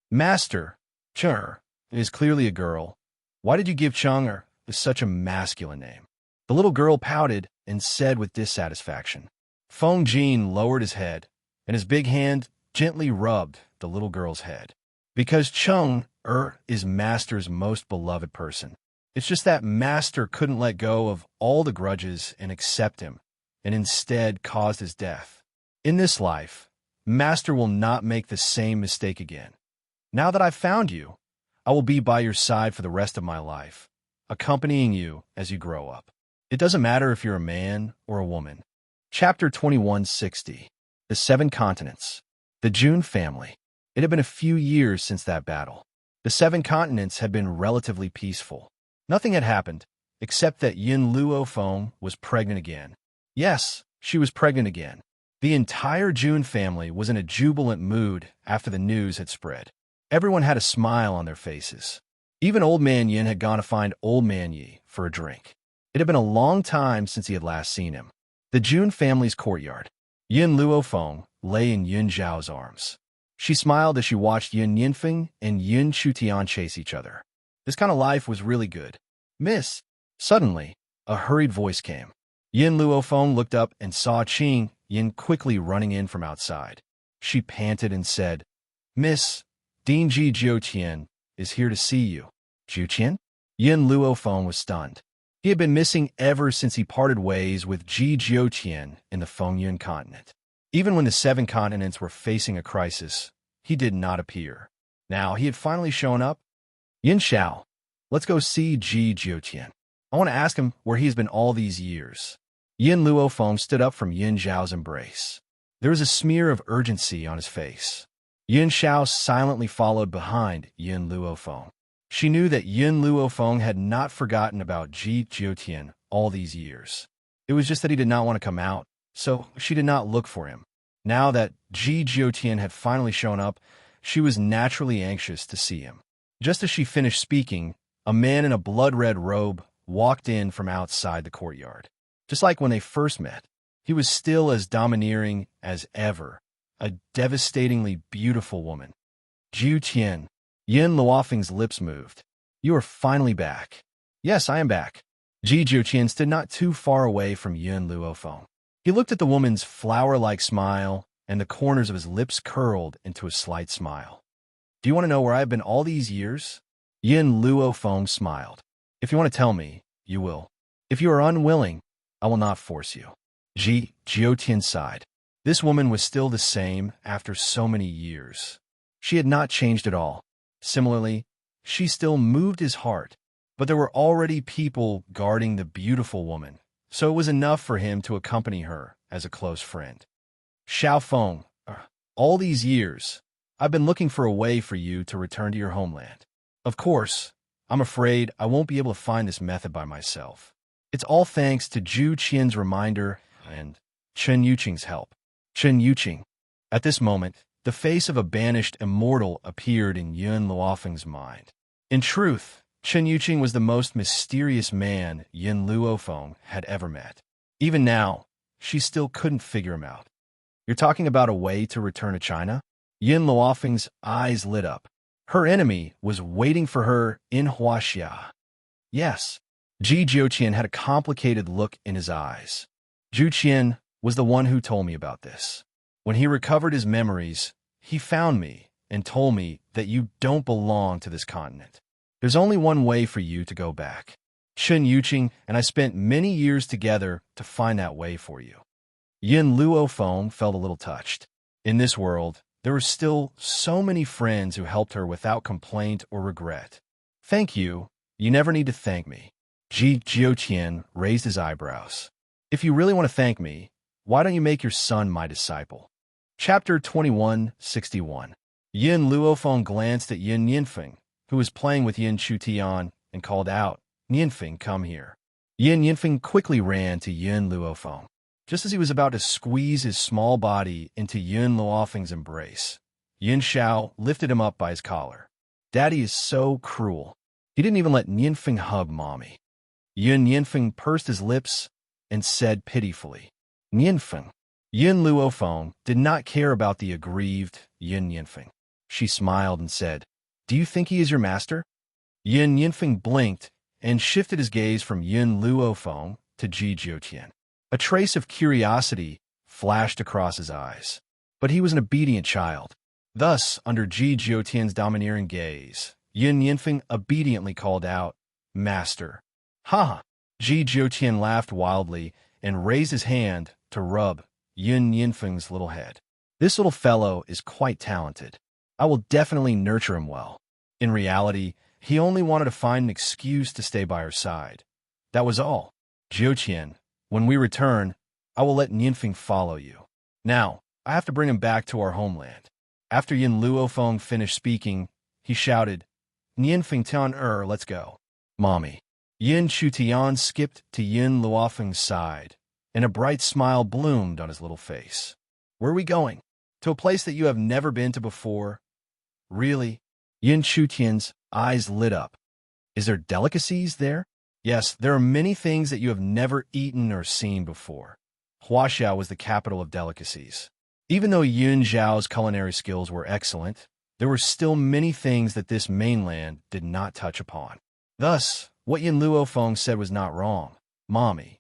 A: Master, Chang'er is clearly a girl. Why did you give Chang'er such a masculine name? The little girl pouted and said with dissatisfaction. Feng Jin lowered his head, and his big hand gently rubbed the little girl's head. Because Chang'er is Master's most beloved person. It's just that Master couldn't let go of all the grudges and accept him, and instead caused his death. In this life, Master will not make the same mistake again. Now that I've found you, I will be by your side for the rest of my life, accompanying you as you grow up. It doesn't matter if you're a man or a woman. Chapter 2160. The 7 Continents. The Jun family. It had been a few years since that battle. The 7 continents had been relatively peaceful. Nothing had happened, except that Yin Luofeng was pregnant again. Yes, she was pregnant again. The entire Jun family was in a jubilant mood after the news had spread. Everyone had a smile on their faces. Even Old Man Yin had gone to find Old Man Yi for a drink. It had been a long time since he had last seen him. The Jun family's courtyard. Yin Luofeng lay in Yun Zhao's arms. She smiled as she watched Yin Nianfeng and Yin Chutian chase each other. This kind of life was really good. Miss. Suddenly, a hurried voice came. Yin Luofeng looked up and saw Qing Yin quickly running in from outside. She panted and said, Miss, Dean Ji Jiutian is here to see you. Jiutian? Yin Luofeng was stunned. He had been missing ever since he parted ways with Ji Jiutian in the Fengyun continent. Even when the 7 continents were facing a crisis, he did not appear. Now he had finally shown up. Yin Xiao, let's go see Ji Jiutian. I want to ask him where he's been all these years. Yin Luofeng stood up from Yin Zhao's embrace. There was a smear of urgency on his face. Yin Xiao silently followed behind Yin Luofeng. She knew that Yin Luofeng had not forgotten about Ji Jiutian all these years. It was just that he did not want to come out, so she did not look for him. Now that Ji Jiutian had finally shown up, she was naturally anxious to see him. Just as she finished speaking, a man in a blood-red robe walked in from outside the courtyard. Just like when they first met, he was still as domineering as ever, a devastatingly beautiful woman. Jiutian. Yin Luofeng's lips moved. You are finally back. Yes, I am back. Ji Jiutian stood not too far away from Yin Luofeng. He looked at the woman's flower-like smile, and the corners of his lips curled into a slight smile. Do you want to know where I have been all these years? Yin Luofeng smiled. If you want to tell me, you will. If you are unwilling, I will not force you. Ji Jiutian sighed. This woman was still the same after so many years. She had not changed at all. Similarly, she still moved his heart, but there were already people guarding the beautiful woman, so it was enough for him to accompany her as a close friend. Xiao Feng, all these years, I've been looking for a way for you to return to your homeland. Of course, I'm afraid I won't be able to find this method by myself. It's all thanks to Zhu Qian's reminder and Chen Yuqing's help. Chen Yuqing. At this moment, the face of a banished immortal appeared in Yun Luofeng's mind. In truth, Chen Yuqing was the most mysterious man Yin Luofeng had ever met. Even now, she still couldn't figure him out. You're talking about a way to return to China? Yin Luofeng's eyes lit up. Her enemy was waiting for her in Huaxia. Yes, Ji Jiuqian had a complicated look in his eyes. Zhu Qian was the one who told me about this. When he recovered his memories, he found me and told me that you don't belong to this continent. There's only one way for you to go back. Chen Yuqing and I spent many years together to find that way for you. Yin Luofeng felt a little touched. In this world, there were still so many friends who helped her without complaint or regret. Thank you. You never need to thank me. Ji Jiuqian raised his eyebrows. If you really want to thank me, why don't you make your son my disciple? Chapter 2161. Yin Luofeng glanced at Yin Yinfeng, who was playing with Yin Chutian, and called out, Yinfeng, come here. Yin Yinfeng quickly ran to Yin Luofeng. Just as he was about to squeeze his small body into Yin Luofeng's embrace, Yin Xiao lifted him up by his collar. Daddy is so cruel. He didn't even let Yinfeng hug Mommy. Yin Yinfeng pursed his lips and said pitifully, Yinfeng. Yin Luofeng did not care about the aggrieved Yin Yinfeng. She smiled and said, Do you think he is your master? Yin Yinfeng blinked and shifted his gaze from Yin Luofeng to Ji Jiuqian. A trace of curiosity flashed across his eyes, but he was an obedient child. Thus, under Ji Jiuqian's domineering gaze, Yin Yinfeng obediently called out, Master. Ha ha! Ji Jiuqian laughed wildly and raised his hand to rub Yin Yinfeng's little head. This little fellow is quite talented. I will definitely nurture him well. In reality, he only wanted to find an excuse to stay by her side. That was all. Jiuqian, when we return, I will let Yinfeng follow you. Now, I have to bring him back to our homeland. After Yin Luofeng finished speaking, he shouted, Yinfeng Tian let's go. Mommy. Yin Chutian skipped to Yin Luofeng's side, and a bright smile bloomed on his little face. Where are we going? To a place that you have never been to before? Really? Yin Chutian's eyes lit up. Is there delicacies there? Yes, there are many things that you have never eaten or seen before. Huaxia was the capital of delicacies. Even though Yun Zhao's culinary skills were excellent, there were still many things that this mainland did not touch upon. Thus, what Yin Luofeng said was not wrong. Mommy.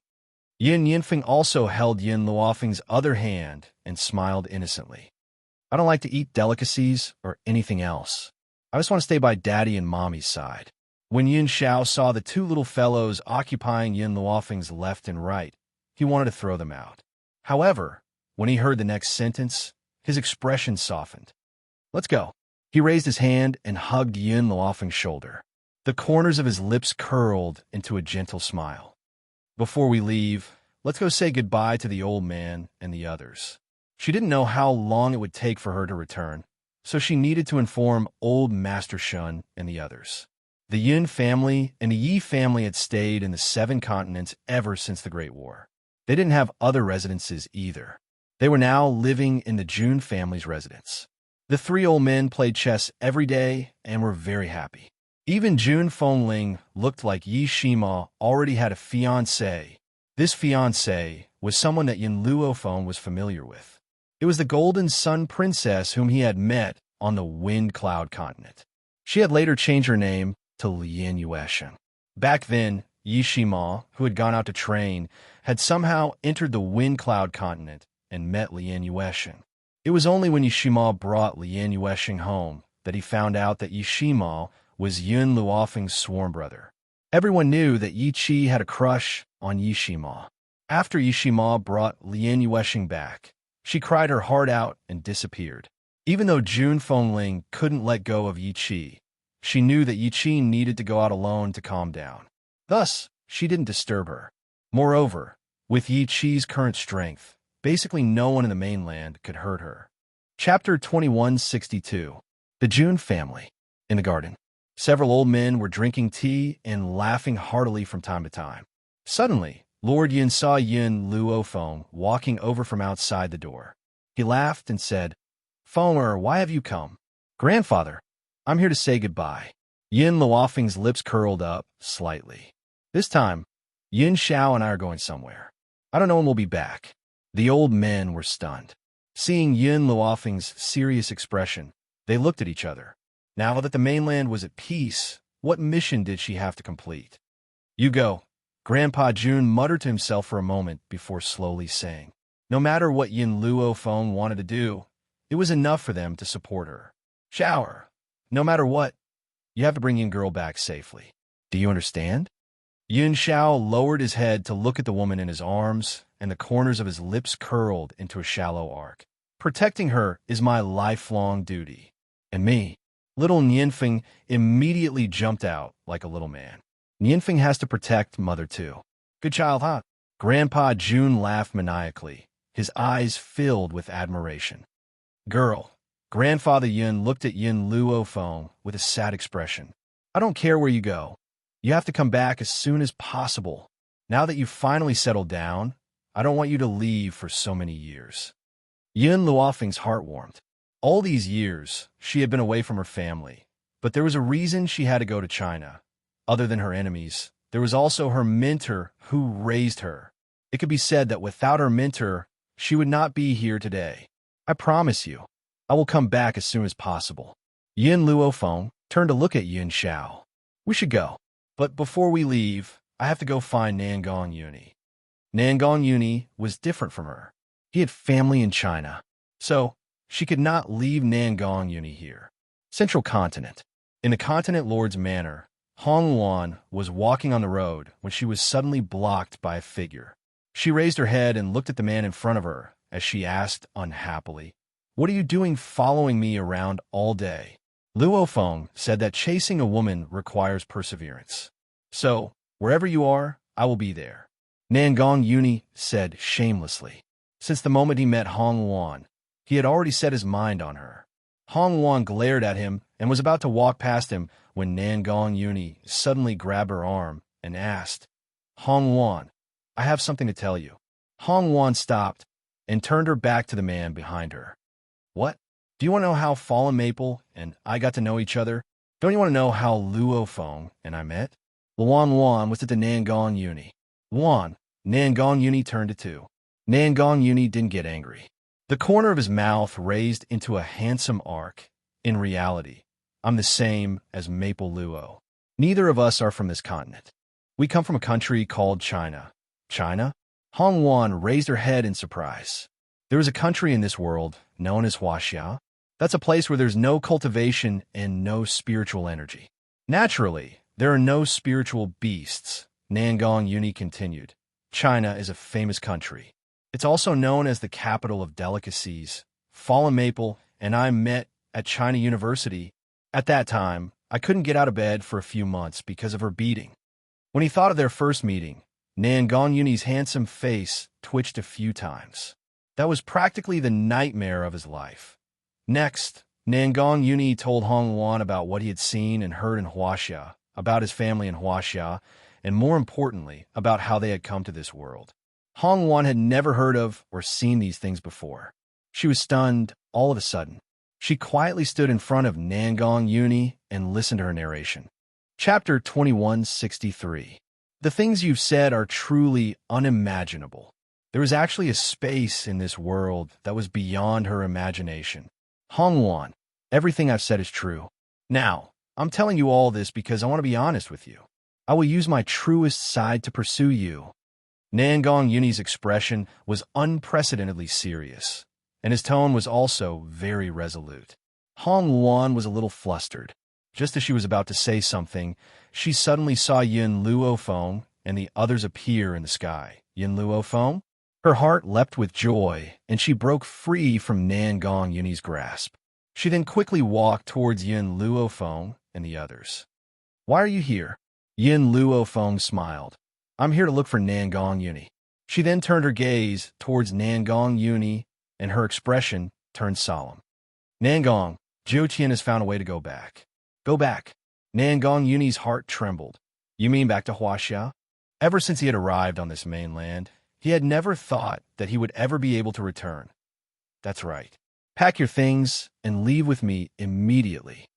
A: Yin Yinfeng also held Yin Luofeng's other hand and smiled innocently. I don't like to eat delicacies or anything else. I just want to stay by Daddy and Mommy's side. When Yin Xiao saw the two little fellows occupying Yin Luofeng's left and right, he wanted to throw them out. However, when he heard the next sentence, his expression softened. Let's go. He raised his hand and hugged Yin Luofeng's shoulder. The corners of his lips curled into a gentle smile. Before we leave, let's go say goodbye to the old man and the others. She didn't know how long it would take for her to return, so she needed to inform old Master Shun and the others. The Yin family and the Yi family had stayed in the 7 continents ever since the Great War. They didn't have other residences either. They were now living in the Jun family's residence. The 3 old men played chess every day and were very happy. Even Jun Fengling looked like Yi Shima already had a fiancé. This fiancé was someone that Yin Luofeng was familiar with. It was the Golden Sun Princess whom he had met on the Wind Cloud continent. She had later changed her name to Lian Yuesheng. Back then, Yi Shima, who had gone out to train, had somehow entered the Wind Cloud continent and met Lian Yuesheng. It was only when Yi Shima brought Lian Yuesheng home that he found out that Yi Shima was Yun Luofeng's sworn brother. Everyone knew that Yi Qi had a crush on Yi Shima. After Yi Shima brought Lian Yuesheng back, she cried her heart out and disappeared. Even though Jun Fengling couldn't let go of Yi Qi, she knew that Yi Qi needed to go out alone to calm down. Thus, she didn't disturb her. Moreover, With Yi Qi's current strength, basically no one in the mainland could hurt her. Chapter 2162. The Jun Family. In the garden, several old men were drinking tea and laughing heartily from time to time. Suddenly, Lord Yin saw Yin Luofeng walking over from outside the door. He laughed and said, "Fenger, why have you come?" "Grandfather, I'm here to say goodbye." Yin Luofeng's lips curled up slightly. "This time, Yin Xiao and I are going somewhere. I don't know when we'll be back." The old men were stunned. Seeing Yin Luofeng's serious expression, they looked at each other. Now that the mainland was at peace, what mission did she have to complete? "You go," Grandpa Jun muttered to himself for a moment before slowly saying. No matter what Yin Luofeng wanted to do, it was enough for them to support her. "Shower. No matter what, you have to bring Yin girl back safely. Do you understand?" Yin Xiao lowered his head to look at the woman in his arms, and the corners of his lips curled into a shallow arc. "Protecting her is my lifelong duty. And me." Little Nianfeng immediately jumped out like a little man. "Nianfeng has to protect Mother too." "Good child, huh?" Grandpa Jun laughed maniacally, his eyes filled with admiration. "Girl." Grandfather Yin looked at Yin Luofeng with a sad expression. "I don't care where you go. You have to come back as soon as possible. Now that you've finally settled down, I don't want you to leave for so many years." Yin Luofeng's heart warmed. All these years, she had been away from her family, but there was a reason she had to go to China. Other than her enemies, there was also her mentor who raised her. It could be said that without her mentor, she would not be here today. "I promise you, I will come back as soon as possible." Yin Luofeng turned to look at Yin Xiao. "We should go. But before we leave, I have to go find Nangong Yuni." Nangong Yuni was different from her. He had family in China, so she could not leave Nangong Yuni here. Central Continent. In the Continent Lord's manor, Hong Luan was walking on the road when she was suddenly blocked by a figure. She raised her head and looked at the man in front of her as she asked unhappily, "What are you doing following me around all day?" Luofeng said that chasing a woman requires perseverance. "So, wherever you are, I will be there," Nangong Yuni said shamelessly. Since the moment he met Hong Luan, he had already set his mind on her. Hong Luan glared at him and was about to walk past him when Nangong Yuni suddenly grabbed her arm and asked, "Hong Luan, I have something to tell you." Hong Luan stopped and turned her back to the man behind her. "What? Do you want to know how Fallen Maple and I got to know each other? Don't you want to know how Luofeng and I met?" Luan Luan was at the Nangong Yuni. "Luan," Nangong Yuni turned to two. Nangong Yuni didn't get angry. The corner of his mouth raised into a handsome arc. "In reality, I'm the same as Maple Luo. Neither of us are from this continent. We come from a country called China." "China?" Hong Luan raised her head in surprise. "There is a country in this world known as Huaxia. That's a place where there's no cultivation and no spiritual energy. Naturally, there are no spiritual beasts," Nangong Yuni continued. "China is a famous country. It's also known as the capital of delicacies. Fallen Maple and I met at China University. At that time, I couldn't get out of bed for a few months because of her beating." When he thought of their first meeting, Nangong Yuni's handsome face twitched a few times. That was practically the nightmare of his life. Next, Nangong Yuni told Hong Luan about what he had seen and heard in Huaxia, about his family in Huaxia, and more importantly, about how they had come to this world. Hong Luan had never heard of or seen these things before. She was stunned all of a sudden. She quietly stood in front of Nangong Yuni and listened to her narration. Chapter 2163. The things you've said are truly unimaginable. There was actually a space in this world that was beyond her imagination. Hong Luan, everything I've said is true. Now, I'm telling you all this because I want to be honest with you. I will use my truest side to pursue you." Nangong Yuni's expression was unprecedentedly serious, and his tone was also very resolute. Hong Luan was a little flustered. Just as she was about to say something, she suddenly saw Yin Luofeng and the others appear in the sky. "Yin Luofeng?" Her heart leapt with joy, and she broke free from Nangong Yuni's grasp. She then quickly walked towards Yin Luofeng and the others. "Why are you here?" Yin Luofeng smiled. "I'm here to look for Nangong Yuni." She then turned her gaze towards Nangong Yuni, and her expression turned solemn. Nangong, Zhou Qian has found a way to go back. Go back. Nangong Yuni's heart trembled. You mean back to Huaxia? Ever since he had arrived on this mainland, he had never thought that he would ever be able to return. That's right. Pack your things and leave with me immediately.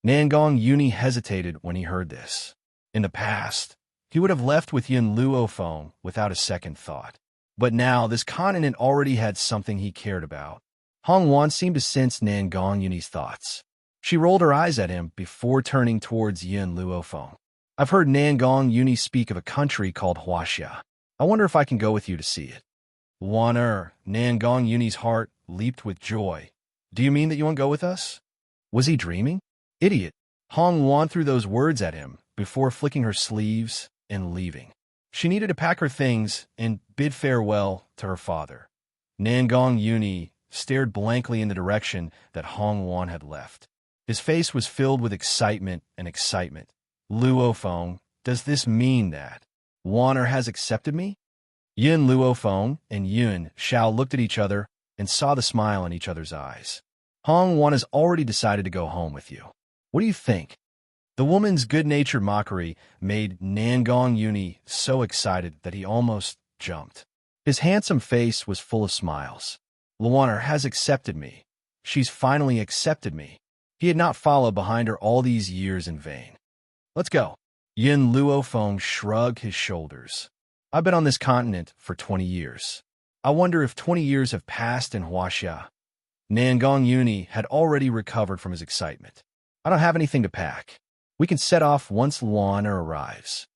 A: Nangong Yuni hesitated when he heard this. In the past, he would have left with Yin Luofeng without a second thought. But now this continent already had something he cared about. Hong Wan seemed to sense Nangong Yuni's thoughts. She rolled her eyes at him before turning towards Yin Luofeng. I've heard Nangong Yuni speak of a country called Huaxia. I wonder if I can go with you to see it. Nangong Yuni's heart leaped with joy. Do you mean that you won't go with us? Was he dreaming? Idiot. Hong Wan threw those words at him before flicking her sleeves and leaving. She needed to pack her things and bid farewell to her father. Nangong Yuni stared blankly in the direction that Hong Wan had left. His face was filled with excitement and excitement. Luofeng, does this mean that Wanner has accepted me? Yin Luofeng and Yun Xiao looked at each other and saw the smile in each other's eyes. Hong Wan has already decided to go home with you. What do you think? The woman's good-natured mockery made Nangong Yuni so excited that he almost jumped. His handsome face was full of smiles. Luoner has accepted me. She's finally accepted me. He had not followed behind her all these years in vain. Let's go. Yin Luofeng shrugged his shoulders. I've been on this continent for 20 years. I wonder if 20 years have passed in Huaxia. Nangong Yuni had already recovered from his excitement. I don't have anything to pack. We can set off once Luoner arrives.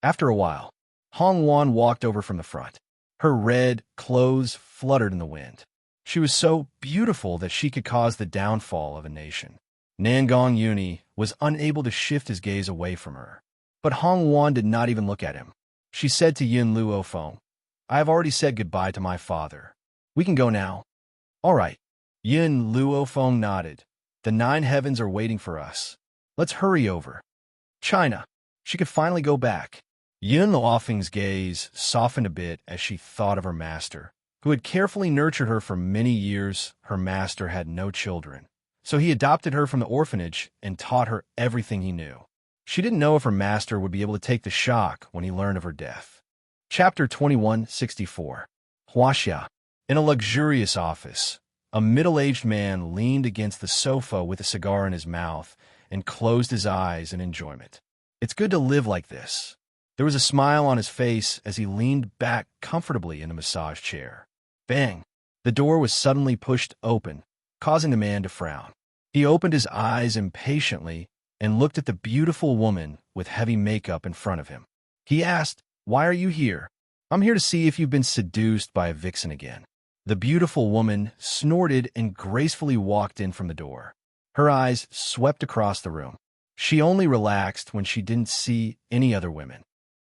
A: After a while, Hong Wan walked over from the front. Her red clothes fluttered in the wind. She was so beautiful that she could cause the downfall of a nation. Nangong Yuni was unable to shift his gaze away from her. But Hong Wan did not even look at him. She said to Yin Luofeng, I have already said goodbye to my father. We can go now. All right. Yin Luofeng nodded. The 9 heavens are waiting for us. Let's hurry over. China. She could finally go back. Yin Luofeng's gaze softened a bit as she thought of her master, who had carefully nurtured her for many years. Her master had no children, so he adopted her from the orphanage and taught her everything he knew. She didn't know if her master would be able to take the shock when he learned of her death. Chapter 2164. Huaxia. In a luxurious office, a middle-aged man leaned against the sofa with a cigar in his mouth and closed his eyes in enjoyment. It's good to live like this. There was a smile on his face as he leaned back comfortably in a massage chair. Bang! The door was suddenly pushed open, causing the man to frown. He opened his eyes impatiently and looked at the beautiful woman with heavy makeup in front of him. He asked, Why are you here? I'm here to see if you've been seduced by a vixen again. The beautiful woman snorted and gracefully walked in from the door. Her eyes swept across the room. She only relaxed when she didn't see any other women.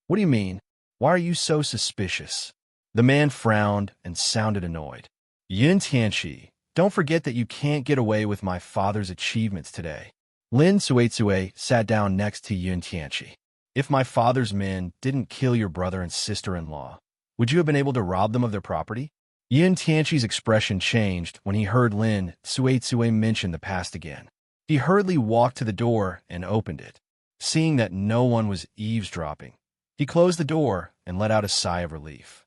A: What do you mean? Why are you so suspicious? The man frowned and sounded annoyed. Yin Tianqi, don't forget that you can't get away with my father's achievements today. Lin Suizue sat down next to Yin Tianqi. If my father's men didn't kill your brother and sister-in-law, would you have been able to rob them of their property? Yin Tianqi's expression changed when he heard Lin Suizue mention the past again. He hurriedly walked to the door and opened it. Seeing that no one was eavesdropping, he closed the door and let out a sigh of relief.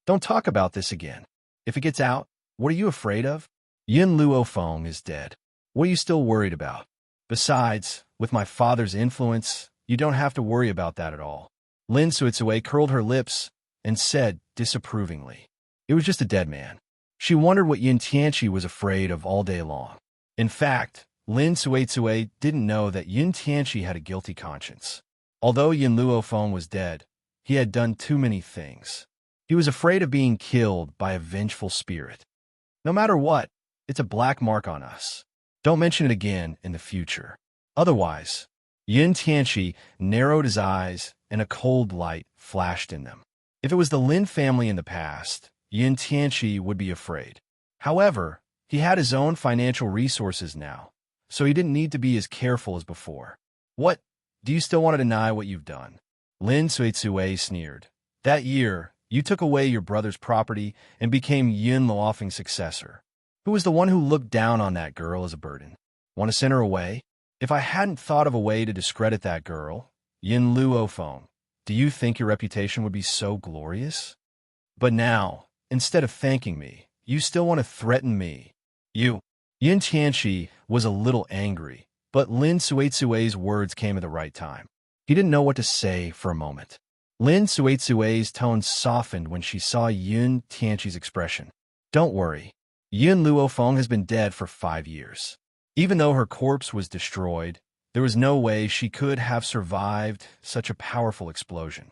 A: Don't talk about this again. If it gets out, what are you afraid of? Yin Luofeng is dead. What are you still worried about? Besides, with my father's influence, you don't have to worry about that at all. Lin Suizue curled her lips and said disapprovingly, It was just a dead man. She wondered what Yin Tianqi was afraid of all day long. In fact, Lin Suizue didn't know that Yin Tianqi had a guilty conscience. Although Yin Luofeng was dead, he had done too many things. He was afraid of being killed by a vengeful spirit. No matter what, it's a black mark on us. Don't mention it again in the future. Otherwise, Yin Tianqi narrowed his eyes and a cold light flashed in them. If it was the Lin family in the past, Yin Tianqi would be afraid. However, he had his own financial resources now, so he didn't need to be as careful as before. What? Do you still want to deny what you've done? Lin Suizue sneered. That year, You took away your brother's property and became Yin Luofeng's successor. Who was the one who looked down on that girl as a burden? Want to send her away? If I hadn't thought of a way to discredit that girl, Yin Luofeng, do you think your reputation would be so glorious? But now, instead of thanking me, you still want to threaten me. Yin Tianqi was a little angry, but Lin Suetsue's words came at the right time. He didn't know what to say for a moment. Lin Suetsue's tone softened when she saw Yin Tianqi's expression. Don't worry. Yin Luofeng has been dead for 5 years. Even though her corpse was destroyed, there was no way she could have survived such a powerful explosion.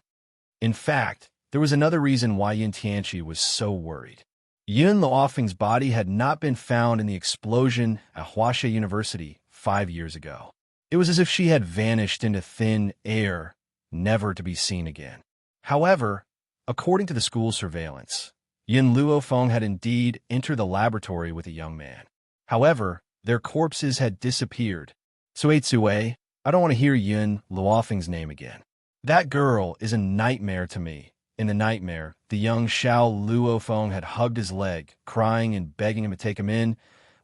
A: In fact, there was another reason why Yin Tianqi was so worried. Yin Luofeng's body had not been found in the explosion at Huaxia University 5 years ago. It was as if she had vanished into thin air, never to be seen again. However, according to the school surveillance, Yin Luofeng had indeed entered the laboratory with a young man. However, their corpses had disappeared. Suetsue, I don't want to hear Yin Luofeng's name again. That girl is a nightmare to me. In the nightmare, the young Xiao Luofeng had hugged his leg, crying and begging him to take him in,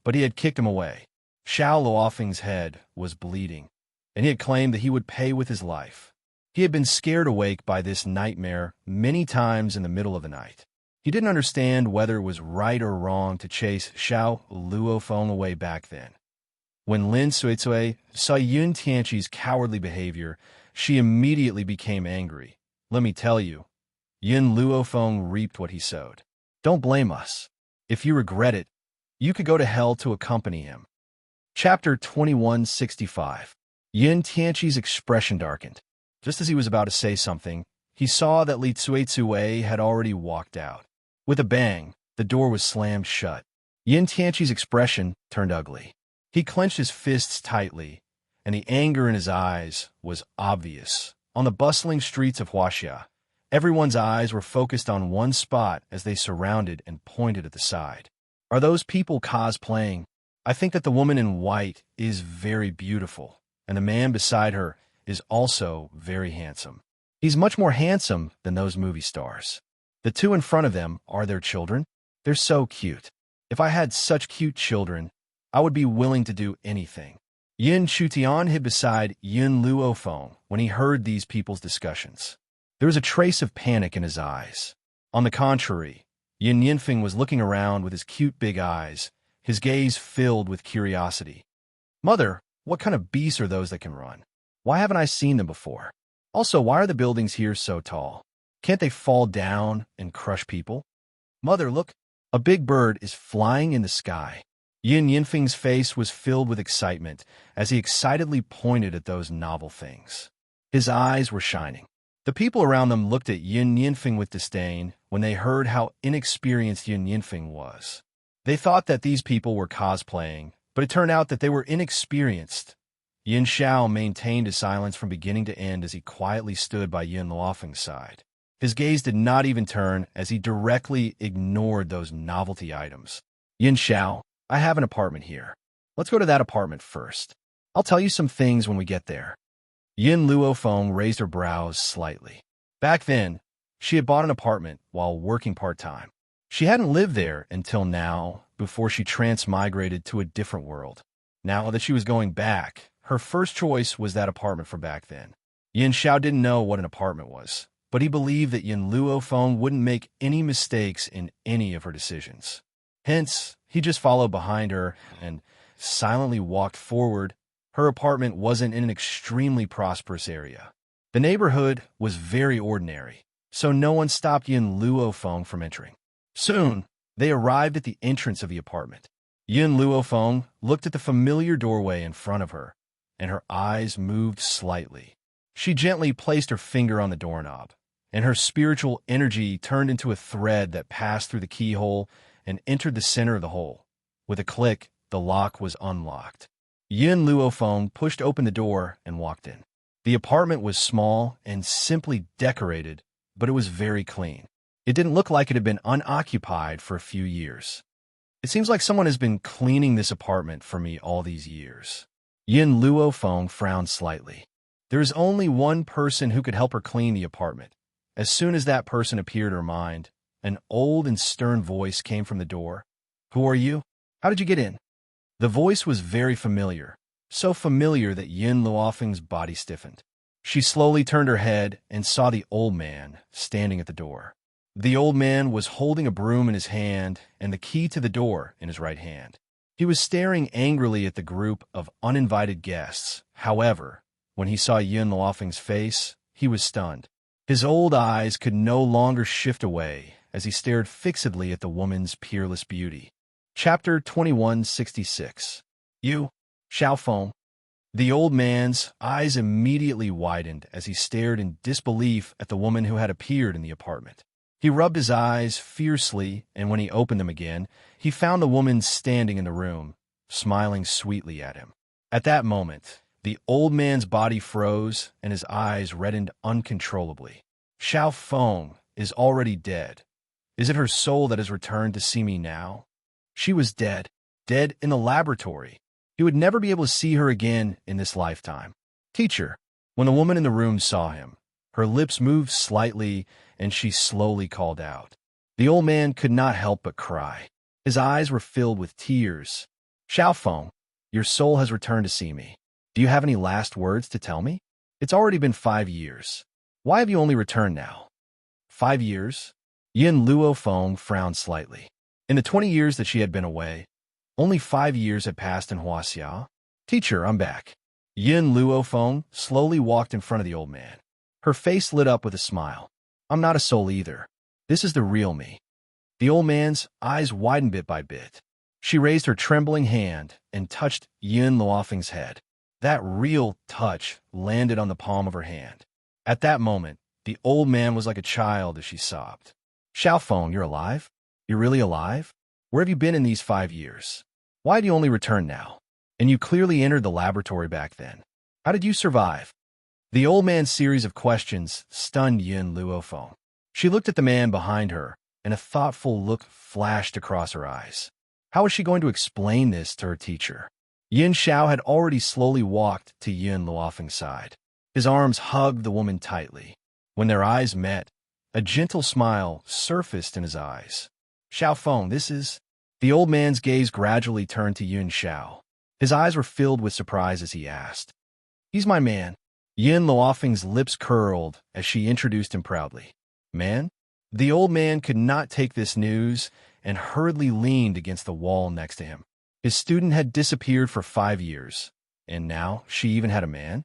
A: but he had kicked him away. Xiao Luofeng's head was bleeding, and he had claimed that he would pay with his life. He had been scared awake by this nightmare many times in the middle of the night. He didn't understand whether it was right or wrong to chase Xiao Luofeng away back then. When Lin Suetsue saw Yin Tianqi's cowardly behavior, she immediately became angry. Let me tell you, Yin Luofeng reaped what he sowed. Don't blame us. If you regret it, you could go to hell to accompany him. Chapter 2165. Yin Tianqi's expression darkened. Just as he was about to say something, he saw that Li Suetsue had already walked out. With a bang, the door was slammed shut. Yin Tianqi's expression turned ugly. He clenched his fists tightly, and the anger in his eyes was obvious. On the bustling streets of Huaxia, everyone's eyes were focused on one spot as they surrounded and pointed at the side. Are those people cosplaying? I think that the woman in white is very beautiful, and the man beside her is also very handsome. He's much more handsome than those movie stars. The two in front of them are their children. They're so cute. If I had such cute children, I would be willing to do anything. Yin Shutian hid beside Yin Luofeng when he heard these people's discussions. There was a trace of panic in his eyes. On the contrary, Yin Yinfeng was looking around with his cute big eyes, his gaze filled with curiosity. Mother, what kind of beasts are those that can run? Why haven't I seen them before? Also, why are the buildings here so tall? Can't they fall down and crush people? Mother, look, a big bird is flying in the sky. Yin Yinfeng's face was filled with excitement as he excitedly pointed at those novel things. His eyes were shining. The people around them looked at Yin Yinfeng with disdain when they heard how inexperienced Yin Yinfeng was. They thought that these people were cosplaying, but it turned out that they were inexperienced. Yin Xiao maintained his silence from beginning to end as he quietly stood by Yin Luofeng's side. His gaze did not even turn as he directly ignored those novelty items. Yin Xiao, I have an apartment here. Let's go to that apartment first. I'll tell you some things when we get there. Yin Luofeng raised her brows slightly. Back then, she had bought an apartment while working part-time. She hadn't lived there until now, before she transmigrated to a different world. Now that she was going back, her first choice was that apartment from back then. Yin Xiao didn't know what an apartment was, but he believed that Yin Luofeng wouldn't make any mistakes in any of her decisions. Hence, he just followed behind her and silently walked forward. Her apartment wasn't in an extremely prosperous area. The neighborhood was very ordinary, so no one stopped Yin Luofeng from entering. Soon, they arrived at the entrance of the apartment. Yin Luofeng looked at the familiar doorway in front of her, and her eyes moved slightly. She gently placed her finger on the doorknob, and her spiritual energy turned into a thread that passed through the keyhole and entered the center of the hole. With a click, the lock was unlocked. Yin Luofeng pushed open the door and walked in. The apartment was small and simply decorated, but it was very clean. It didn't look like it had been unoccupied for a few years. It seems like someone has been cleaning this apartment for me all these years. Yin Luofeng frowned slightly. There is only one person who could help her clean the apartment, As soon as that person appeared in her mind, an old and stern voice came from the door. Who are you? How did you get in? The voice was very familiar, so familiar that Yin Luofeng's body stiffened. She slowly turned her head and saw the old man standing at the door. The old man was holding a broom in his hand and the key to the door in his right hand. He was staring angrily at the group of uninvited guests. However, when he saw Yin Luofeng's face, he was stunned. His old eyes could no longer shift away as he stared fixedly at the woman's peerless beauty. Chapter 2166. You, Xiao Feng. The old man's eyes immediately widened as he stared in disbelief at the woman who had appeared in the apartment. He rubbed his eyes fiercely, and when he opened them again, he found the woman standing in the room, smiling sweetly at him. At that moment, the old man's body froze and his eyes reddened uncontrollably. Xiao Feng is already dead. Is it her soul that has returned to see me now? She was dead, dead in the laboratory. He would never be able to see her again in this lifetime. Teacher, when the woman in the room saw him, her lips moved slightly and she slowly called out. The old man could not help but cry. His eyes were filled with tears. Xiao Feng, your soul has returned to see me. Do you have any last words to tell me? It's already been 5 years. Why have you only returned now? 5 years? Yin Luofeng frowned slightly. In the 20 years that she had been away, only 5 years had passed in Huaxia. Teacher, I'm back. Yin Luofeng slowly walked in front of the old man. Her face lit up with a smile. I'm not a soul either. This is the real me. The old man's eyes widened bit by bit. She raised her trembling hand and touched Yin Luofeng's head. That real touch landed on the palm of her hand. At that moment, the old man was like a child as she sobbed. Xiao Feng, you're alive? You're really alive? Where have you been in these 5 years? Why do you only return now? And you clearly entered the laboratory back then. How did you survive? The old man's series of questions stunned Yin Luofeng. She looked at the man behind her, and a thoughtful look flashed across her eyes. How was she going to explain this to her teacher? Yin Xiao had already slowly walked to Yin Luofeng's side. His arms hugged the woman tightly. When their eyes met, a gentle smile surfaced in his eyes. Xiao Feng, this is... The old man's gaze gradually turned to Yin Xiao. His eyes were filled with surprise as he asked. He's my man. Yin Luofeng's lips curled as she introduced him proudly. Man? The old man could not take this news and hurriedly leaned against the wall next to him. His student had disappeared for 5 years, and now she even had a man?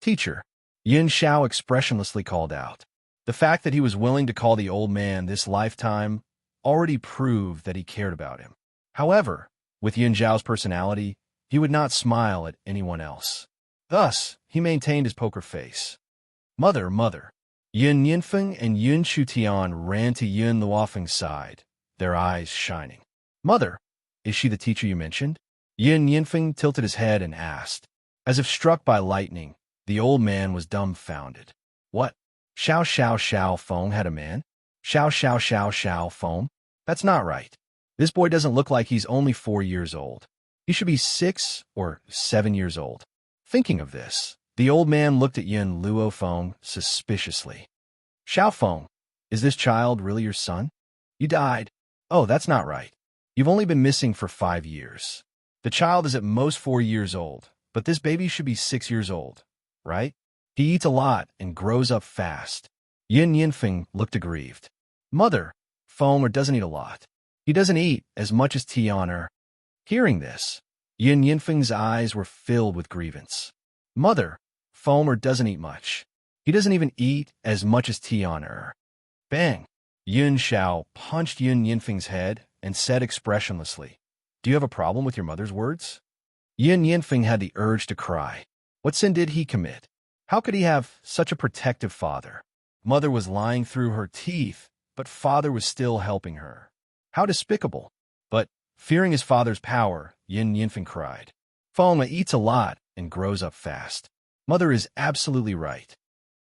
A: Teacher, Yin Xiao expressionlessly called out. The fact that he was willing to call the old man this lifetime already proved that he cared about him. However, with Yin Xiao's personality, he would not smile at anyone else. Thus, he maintained his poker face. Mother, mother. Yin Yinfeng and Yin Shutian ran to Yin Luofeng's side, their eyes shining. Mother, is she the teacher you mentioned? Yin Yinfeng tilted his head and asked. As if struck by lightning, the old man was dumbfounded. What? Xiao Feng had a man? Xiao Feng? That's not right. This boy doesn't look like he's only 4 years old. He should be 6 or 7 years old. Thinking of this, the old man looked at Yin Luofeng suspiciously. Xiao Feng, is this child really your son? You died. Oh, that's not right. You've only been missing for 5 years. The child is at most 4 years old, but this baby should be 6 years old, right? He eats a lot and grows up fast. Yin Yinfeng looked aggrieved. Mother, Feng doesn't eat a lot. He doesn't eat as much as Tian. Hearing this, Yin Yinfeng's eyes were filled with grievance. Mother, Feng doesn't eat much. He doesn't even eat as much as Tian. Bang! Yin Xiao punched Yin Yinfeng's head and said expressionlessly, Do you have a problem with your mother's words? Yin Yinfeng had the urge to cry. What sin did he commit? How could he have such a protective father? Mother was lying through her teeth, but father was still helping her. How despicable! But, fearing his father's power, Yin Yinfeng cried. Feng eats a lot and grows up fast. Mother is absolutely right.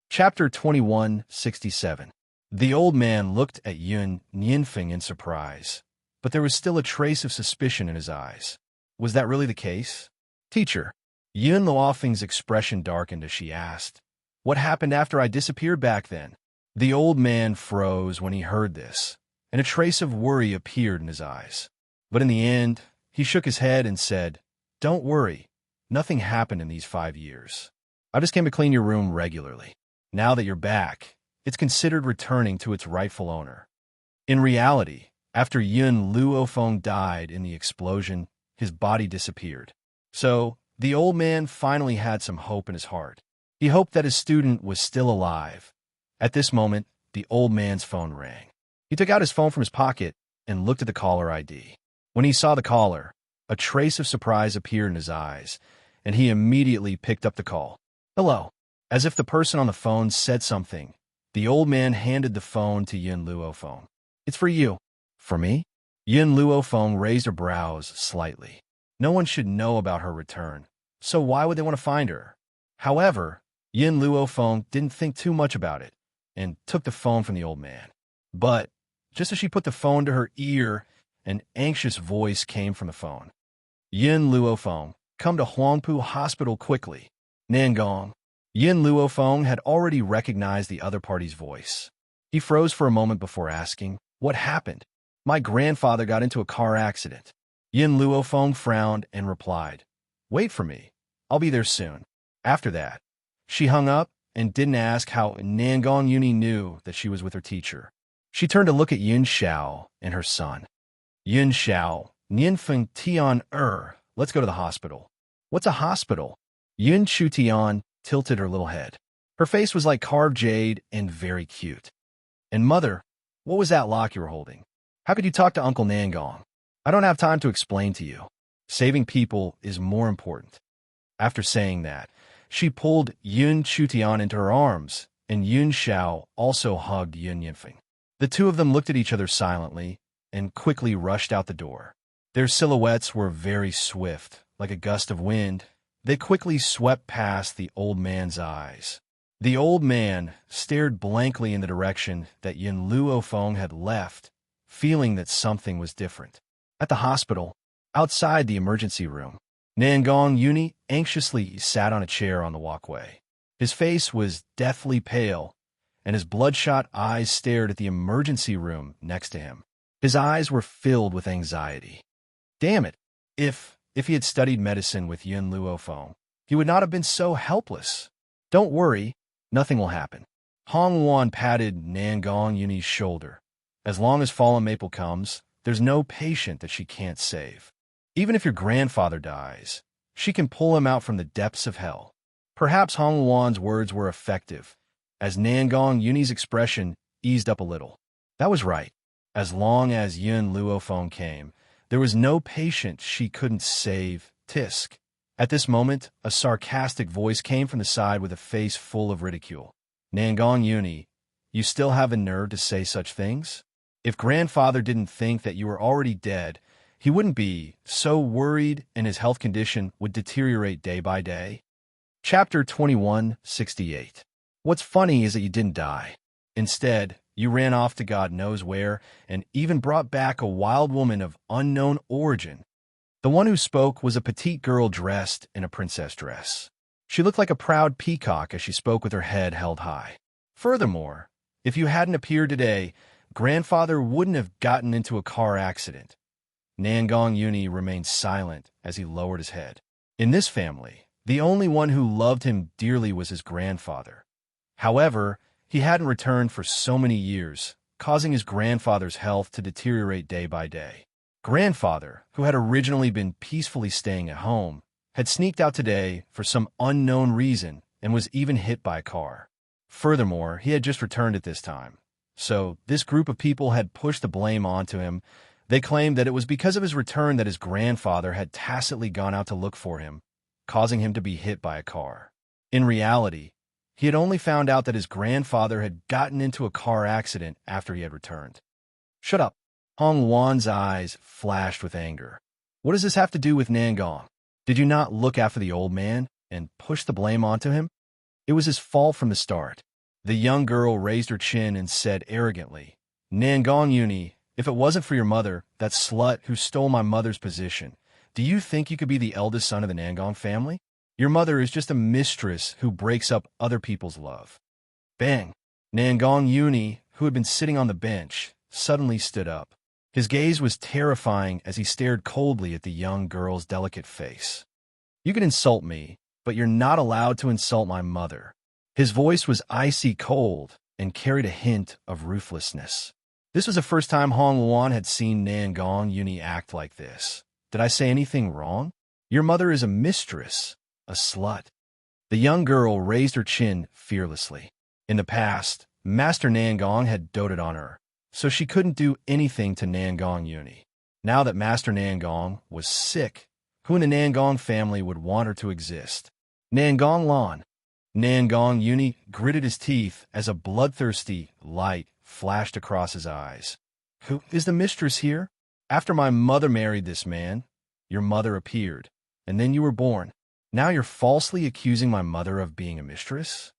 A: Chapter 2167. The old man looked at Yin Yinfeng in surprise, but there was still a trace of suspicion in his eyes. Was that really the case? Teacher, Yin Luofeng's expression darkened as she asked, What happened after I disappeared back then? The old man froze when he heard this, and a trace of worry appeared in his eyes. But in the end, he shook his head and said, "Don't worry. Nothing happened in these 5 years. I just came to clean your room regularly. Now that you're back, it's considered returning to its rightful owner." In reality, after Yun Luofeng died in the explosion, his body disappeared. So, the old man finally had some hope in his heart. He hoped that his student was still alive. At this moment, the old man's phone rang. He took out his phone from his pocket and looked at the caller ID. When he saw the caller, a trace of surprise appeared in his eyes, and he immediately picked up the call. "Hello." As if the person on the phone said something, the old man handed the phone to Yun Luofeng. "It's for you." "For me?" Yun Luofeng raised her brows slightly. No one should know about her return, so why would they want to find her? However, Yun Luofeng didn't think too much about it and took the phone from the old man. But just as she put the phone to her ear, an anxious voice came from the phone. "Yun Luofeng, come to Huangpu Hospital quickly." "Nangong." Yun Luofeng had already recognized the other party's voice. He froze for a moment before asking, "What happened?" "My grandfather got into a car accident." Yun Luofeng frowned and replied, "Wait for me. I'll be there soon." After that, she hung up and didn't ask how Nangong Yuni knew that she was with her teacher. She turned to look at Yun Xiao and her son. "Yun Xiao, Nianfeng Tian let's go to the hospital." "What's a hospital?" Yun Tian tilted her little head. Her face was like carved jade and very cute. "And mother, what was that lock you were holding? How could you talk to Uncle Nangong?" "I don't have time to explain to you. Saving people is more important." After saying that, she pulled Yun Tian into her arms, and Yun Xiao also hugged Yun Yinfeng. The two of them looked at each other silently and quickly rushed out the door. Their silhouettes were very swift, like a gust of wind. They quickly swept past the old man's eyes. The old man stared blankly in the direction that Yun Luofeng had left, feeling that something was different. At the hospital, outside the emergency room, Nangong Yuni anxiously sat on a chair on the walkway. His face was deathly pale, and his bloodshot eyes stared at the emergency room next to him. His eyes were filled with anxiety. Damn it! If he had studied medicine with Yun Luofeng, he would not have been so helpless. "Don't worry, nothing will happen." Hong Wan patted Nangong Yuni's shoulder. "As long as Fallen Maple comes, there's no patient that she can't save. Even if your grandfather dies, she can pull him out from the depths of hell." Perhaps Hong Wan's words were effective, as Nangong Yuni's expression eased up a little. That was right. As long as Yun Luofeng came, there was no patient she couldn't save. Tisk. At this moment, a sarcastic voice came from the side with a face full of ridicule. "Nangong Yuni, you still have the nerve to say such things? If grandfather didn't think that you were already dead, he wouldn't be so worried and his health condition would deteriorate day by day." Chapter 2168. What's funny is that you didn't die. Instead, you ran off to God knows where and even brought back a wild woman of unknown origin. The one who spoke was a petite girl dressed in a princess dress. She looked like a proud peacock as she spoke with her head held high. Furthermore, if you hadn't appeared today, grandfather wouldn't have gotten into a car accident. Nangong Yuni remained silent as he lowered his head. In this family, the only one who loved him dearly was his grandfather. However, he hadn't returned for so many years, causing his grandfather's health to deteriorate day by day. Grandfather, who had originally been peacefully staying at home, had sneaked out today for some unknown reason and was even hit by a car. Furthermore, he had just returned at this time. So, this group of people had pushed the blame onto him. They claimed that it was because of his return that his grandfather had tacitly gone out to look for him, causing him to be hit by a car. In reality, he had only found out that his grandfather had gotten into a car accident after he had returned. "Shut up." Hong Wan's eyes flashed with anger. "What does this have to do with Nangong? Did you not look after the old man and push the blame onto him? It was his fault from the start." The young girl raised her chin and said arrogantly, "Nangong Yuni, if it wasn't for your mother, that slut who stole my mother's position, do you think you could be the eldest son of the Nangong family? Your mother is just a mistress who breaks up other people's love." Bang! Nangong Yuni, who had been sitting on the bench, suddenly stood up. His gaze was terrifying as he stared coldly at the young girl's delicate face. "You can insult me, but you're not allowed to insult my mother." His voice was icy cold and carried a hint of ruthlessness. This was the first time Hong Luan had seen Nangong Yuni act like this. "Did I say anything wrong? Your mother is a mistress, a slut." The young girl raised her chin fearlessly. In the past, Master Nangong had doted on her, so she couldn't do anything to Nangong Yuni. Now that Master Nangong was sick, who in the Nangong family would want her to exist? Nangong Lan. Nangong Yuni gritted his teeth as a bloodthirsty light flashed across his eyes. "Who is the mistress here? After my mother married this man, your mother appeared, and then you were born. Now you're falsely accusing my mother of being a mistress?"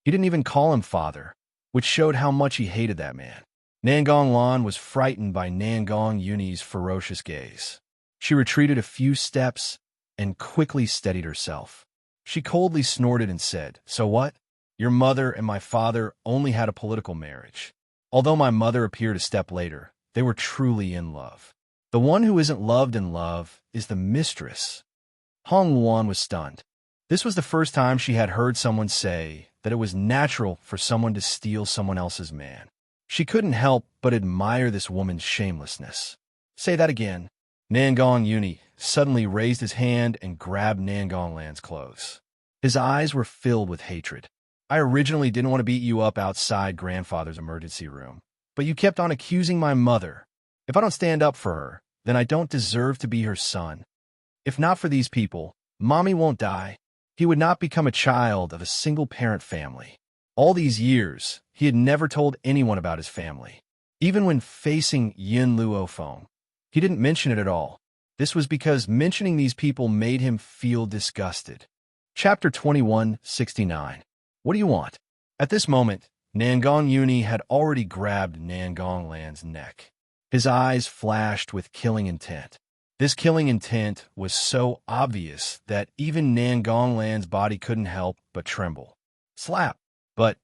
A: He didn't even call him father, which showed how much he hated that man. Nangong Lan was frightened by Nangong Yuni's ferocious gaze. She retreated a few steps and quickly steadied herself. She coldly snorted and said, "So what? Your mother and my father only had a political marriage. Although my mother appeared a step later, they were truly in love. The one who isn't loved in love is the mistress." Hong Luan was stunned. This was the first time she had heard someone say that it was natural for someone to steal someone else's man. She couldn't help but admire this woman's shamelessness. "Say that again." Nangong Yuni suddenly raised his hand and grabbed Nangong Lan's clothes. His eyes were filled with hatred. "I originally didn't want to beat you up outside grandfather's emergency room, but you kept on accusing my mother. If I don't stand up for her, then I don't deserve to be her son. If not for these people, Mommy won't die. He would not become a child of a single-parent family." All these years, he had never told anyone about his family. Even when facing Yin Luofeng, he didn't mention it at all. This was because mentioning these people made him feel disgusted. Chapter 2169. What do you want? At this moment, Nangong Yuni had already grabbed Nangong Lan's neck. His eyes flashed with killing intent. This killing intent was so obvious that even Nangong Lan's body couldn't help but tremble. Slap! But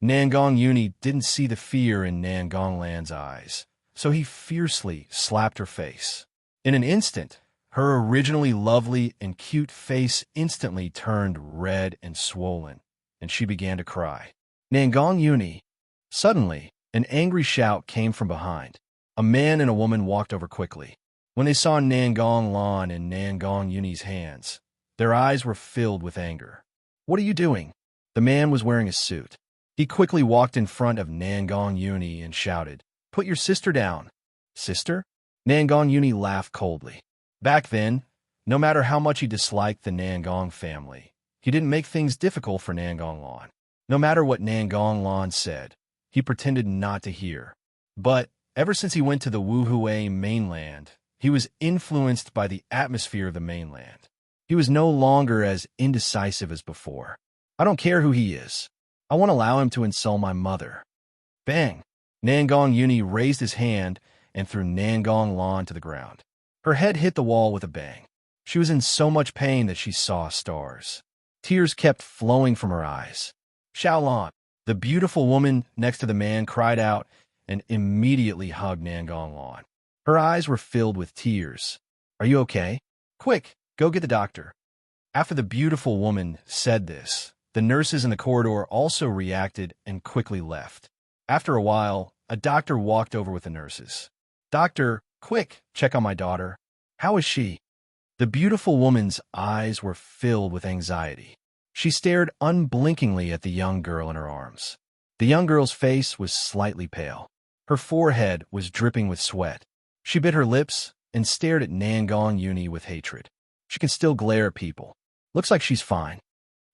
A: Nangong Yuni didn't see the fear in Nangong Lan's eyes, so he fiercely slapped her face. In an instant, her originally lovely and cute face instantly turned red and swollen, and she began to cry. "Nangong Yuni!" Suddenly, an angry shout came from behind. A man and a woman walked over quickly. When they saw Nangong Lan in Nangong Yuni's hands, their eyes were filled with anger. "What are you doing?" The man was wearing a suit. He quickly walked in front of Nangong Yuni and shouted, "Put your sister down." "Sister?" Nangong Yuni laughed coldly. Back then, no matter how much he disliked the Nangong family, he didn't make things difficult for Nangong Lan. No matter what Nangong Lan said, he pretended not to hear. But ever since he went to the Wuhui mainland, he was influenced by the atmosphere of the mainland. He was no longer as indecisive as before. "I don't care who he is. I won't allow him to insult my mother." Bang! Nangong Yuni raised his hand and threw Nangong Lan to the ground. Her head hit the wall with a bang. She was in so much pain that she saw stars. Tears kept flowing from her eyes. "Xiaolan!" The beautiful woman next to the man cried out and immediately hugged Nangong Lan. Her eyes were filled with tears. "Are you okay? Quick, go get the doctor." After the beautiful woman said this, the nurses in the corridor also reacted and quickly left. After a while, a doctor walked over with the nurses. "Doctor, quick, check on my daughter. How is she?" The beautiful woman's eyes were filled with anxiety. She stared unblinkingly at the young girl in her arms. The young girl's face was slightly pale. Her forehead was dripping with sweat. She bit her lips and stared at Nangong Yuni with hatred. She can still glare at people. "Looks like she's fine."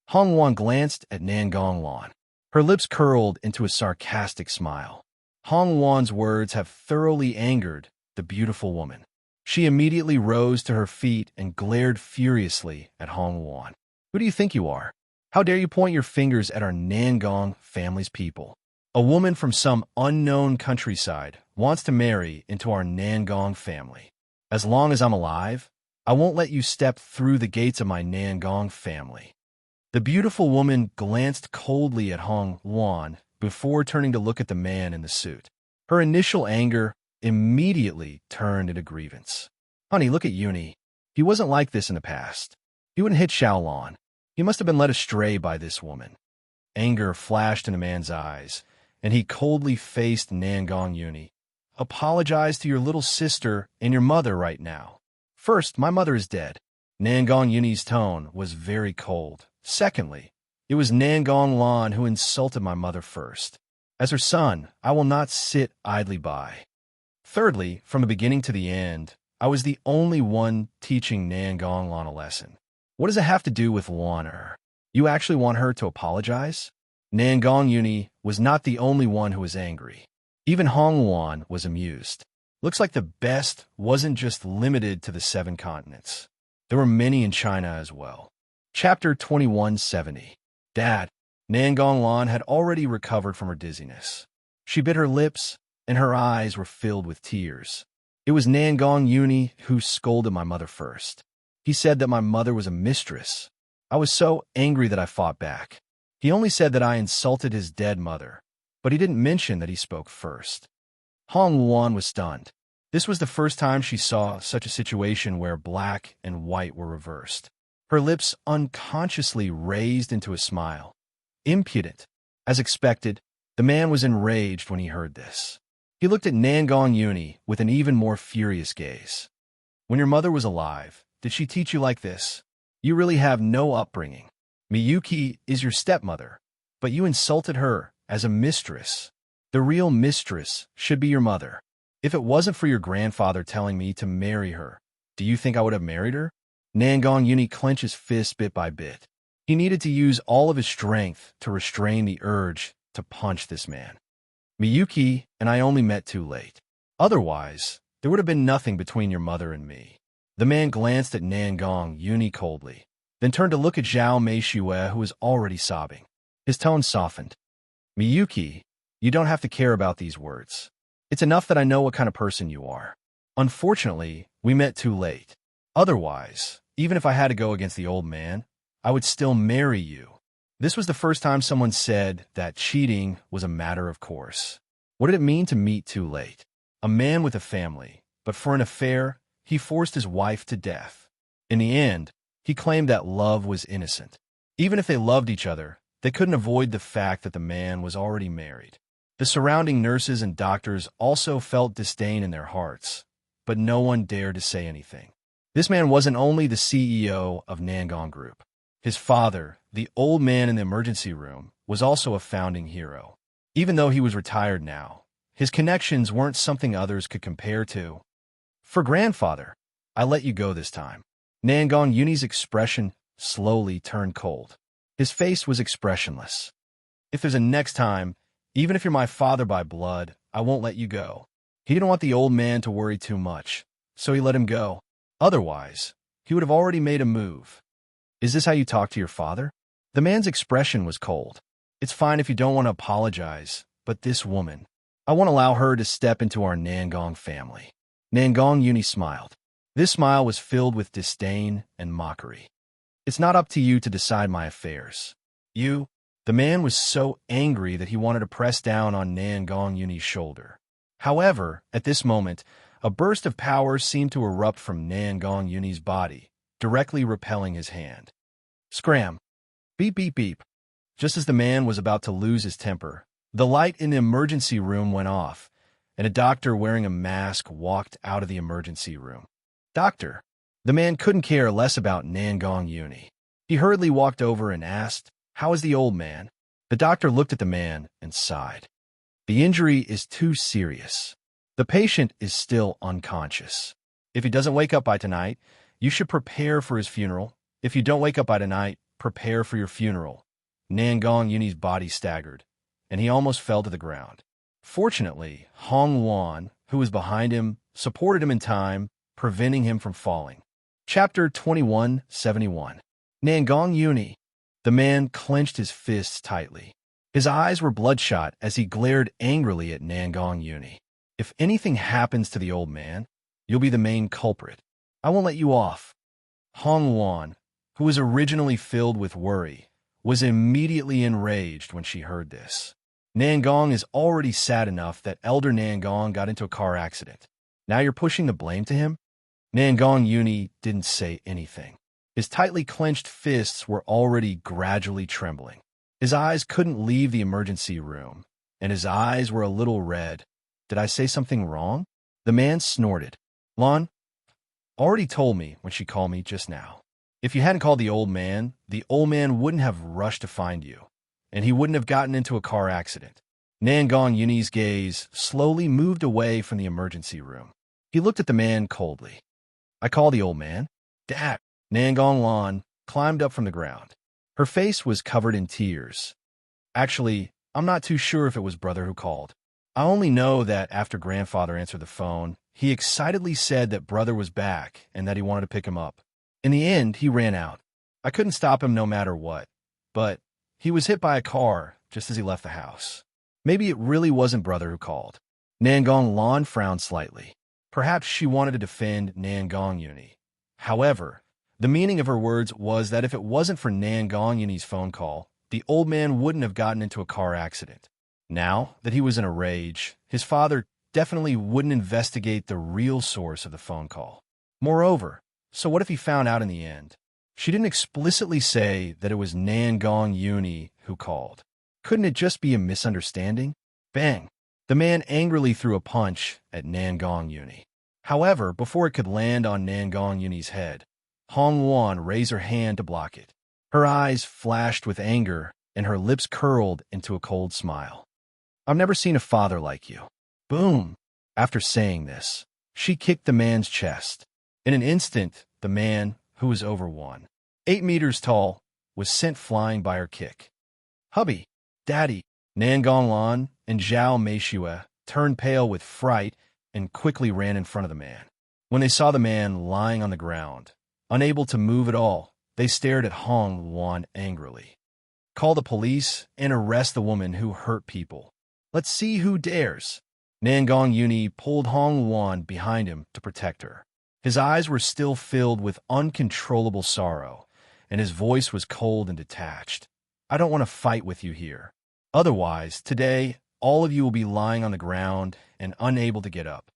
A: Hong Luan glanced at Nangong Lan. Her lips curled into a sarcastic smile. Hong Luan's words have thoroughly angered the beautiful woman. She immediately rose to her feet and glared furiously at Hong Luan. "Who do you think you are? How dare you point your fingers at our Nangong family's people? A woman from some unknown countryside wants to marry into our Nangong family. As long as I'm alive, I won't let you step through the gates of my Nangong family." The beautiful woman glanced coldly at Hong Luan before turning to look at the man in the suit. Her initial anger immediately turned into grievance. Honey, look at Yuni. He wasn't like this in the past. He wouldn't hit Xiaolon. He must have been led astray by this woman. Anger flashed in the man's eyes, and he coldly faced Nangong Yuni. Apologize to your little sister and your mother right now. First, my mother is dead. Nangong Yuni's tone was very cold. Secondly, it was Nangong Lan who insulted my mother first. As her son, I will not sit idly by. Thirdly, from the beginning to the end, I was the only one teaching Nangong Lan a lesson. What does it have to do with Lan? You actually want her to apologize? Nangong Yuni was not the only one who was angry. Even Hong Wan was amused. Looks like the best wasn't just limited to the 7 continents. There were many in China as well. Chapter 2170. Dad, Nangong Lan had already recovered from her dizziness. She bit her lips, and her eyes were filled with tears. It was Nangong Yuni who scolded my mother first. He said that my mother was a mistress. I was so angry that I fought back. He only said that I insulted his dead mother, but he didn't mention that he spoke first. Hong Wan was stunned. This was the first time she saw such a situation where black and white were reversed. Her lips unconsciously raised into a smile. Impudent. As expected, the man was enraged when he heard this. He looked at Nangong Yuni with an even more furious gaze. When your mother was alive, did she teach you like this? You really have no upbringing. Miyuki is your stepmother, but you insulted her as a mistress. The real mistress should be your mother. If it wasn't for your grandfather telling me to marry her, do you think I would have married her? Nangong Yuni clenched his fist bit by bit. He needed to use all of his strength to restrain the urge to punch this man. Miyuki and I only met too late. Otherwise, there would have been nothing between your mother and me. The man glanced at Nangong Yuni coldly, then turned to look at Zhao Meishue, who was already sobbing. His tone softened. Miyuki, you don't have to care about these words. It's enough that I know what kind of person you are. Unfortunately, we met too late. Otherwise, even if I had to go against the old man, I would still marry you. This was the first time someone said that cheating was a matter of course. What did it mean to meet too late? A man with a family, but for an affair, he forced his wife to death. In the end, he claimed that love was innocent. Even if they loved each other, they couldn't avoid the fact that the man was already married. The surrounding nurses and doctors also felt disdain in their hearts, but no one dared to say anything. This man wasn't only the CEO of Nangong Group. His father, the old man in the emergency room, was also a founding hero. Even though he was retired now, his connections weren't something others could compare to. For grandfather, I let you go this time. Nangong Yuni's expression slowly turned cold. His face was expressionless. If there's a next time, even if you're my father by blood, I won't let you go. He didn't want the old man to worry too much, so he let him go. Otherwise, he would have already made a move. Is this how you talk to your father? The man's expression was cold. It's fine if you don't want to apologize, but this woman, I won't allow her to step into our Nangong family. Nangong Yuni smiled. This smile was filled with disdain and mockery. It's not up to you to decide my affairs. The man was so angry that he wanted to press down on Nangong Yuni's shoulder. However, at this moment, a burst of power seemed to erupt from Nangong Yuni's body, directly repelling his hand. Scram! Beep, beep, beep. Just as the man was about to lose his temper, the light in the emergency room went off, and a doctor wearing a mask walked out of the emergency room. Doctor! The man couldn't care less about Nangong Yuni. He hurriedly walked over and asked, "How is the old man?" The doctor looked at the man and sighed. The injury is too serious. The patient is still unconscious. If he doesn't wake up by tonight, you should prepare for his funeral. If you don't wake up by tonight, prepare for your funeral. Nangong Yuni's body staggered, and he almost fell to the ground. Fortunately, Hong Wan, who was behind him, supported him in time, preventing him from falling. Chapter 2171. Nangong Yuni. The man clenched his fists tightly. His eyes were bloodshot as he glared angrily at Nangong Yuni. If anything happens to the old man, you'll be the main culprit. I won't let you off. Hong Wan, who was originally filled with worry, was immediately enraged when she heard this. Nangong is already sad enough that Elder Nangong got into a car accident. Now you're pushing the blame to him? Nangong Uni didn't say anything. His tightly clenched fists were already gradually trembling. His eyes couldn't leave the emergency room, and his eyes were a little red. Did I say something wrong? The man snorted. Lon already told me when she called me just now. If you hadn't called the old man wouldn't have rushed to find you, and he wouldn't have gotten into a car accident. Nangong Uni's gaze slowly moved away from the emergency room. He looked at the man coldly. I call the old man. Dad. Nangong Lon climbed up from the ground. Her face was covered in tears. Actually, I'm not too sure if it was brother who called. I only know that after grandfather answered the phone, he excitedly said that brother was back and that he wanted to pick him up. In the end, he ran out. I couldn't stop him no matter what, but he was hit by a car just as he left the house. Maybe it really wasn't brother who called. Nangong Lon frowned slightly. Perhaps she wanted to defend Nangong Uni. However, the meaning of her words was that if it wasn't for Nangong Uni's phone call, the old man wouldn't have gotten into a car accident. Now that he was in a rage, his father definitely wouldn't investigate the real source of the phone call. Moreover, so what if he found out in the end? She didn't explicitly say that it was Nangong Uni who called. Couldn't it just be a misunderstanding? Bang! The man angrily threw a punch at Nangong Uni. However, before it could land on Nangong Uni's head, Hong Wan raised her hand to block it. Her eyes flashed with anger, and her lips curled into a cold smile. I've never seen a father like you. Boom! After saying this, she kicked the man's chest. In an instant, the man, who was over 8 meters tall, was sent flying by her kick. Hubby, Daddy, Nangong Lan and Zhao Meishue turned pale with fright and quickly ran in front of the man. When they saw the man lying on the ground, unable to move at all, they stared at Hong Wan angrily. Call the police and arrest the woman who hurt people. Let's see who dares. Nangong Uni pulled Hong Wan behind him to protect her. His eyes were still filled with uncontrollable sorrow, and his voice was cold and detached. I don't want to fight with you here. Otherwise, today, all of you will be lying on the ground and unable to get up.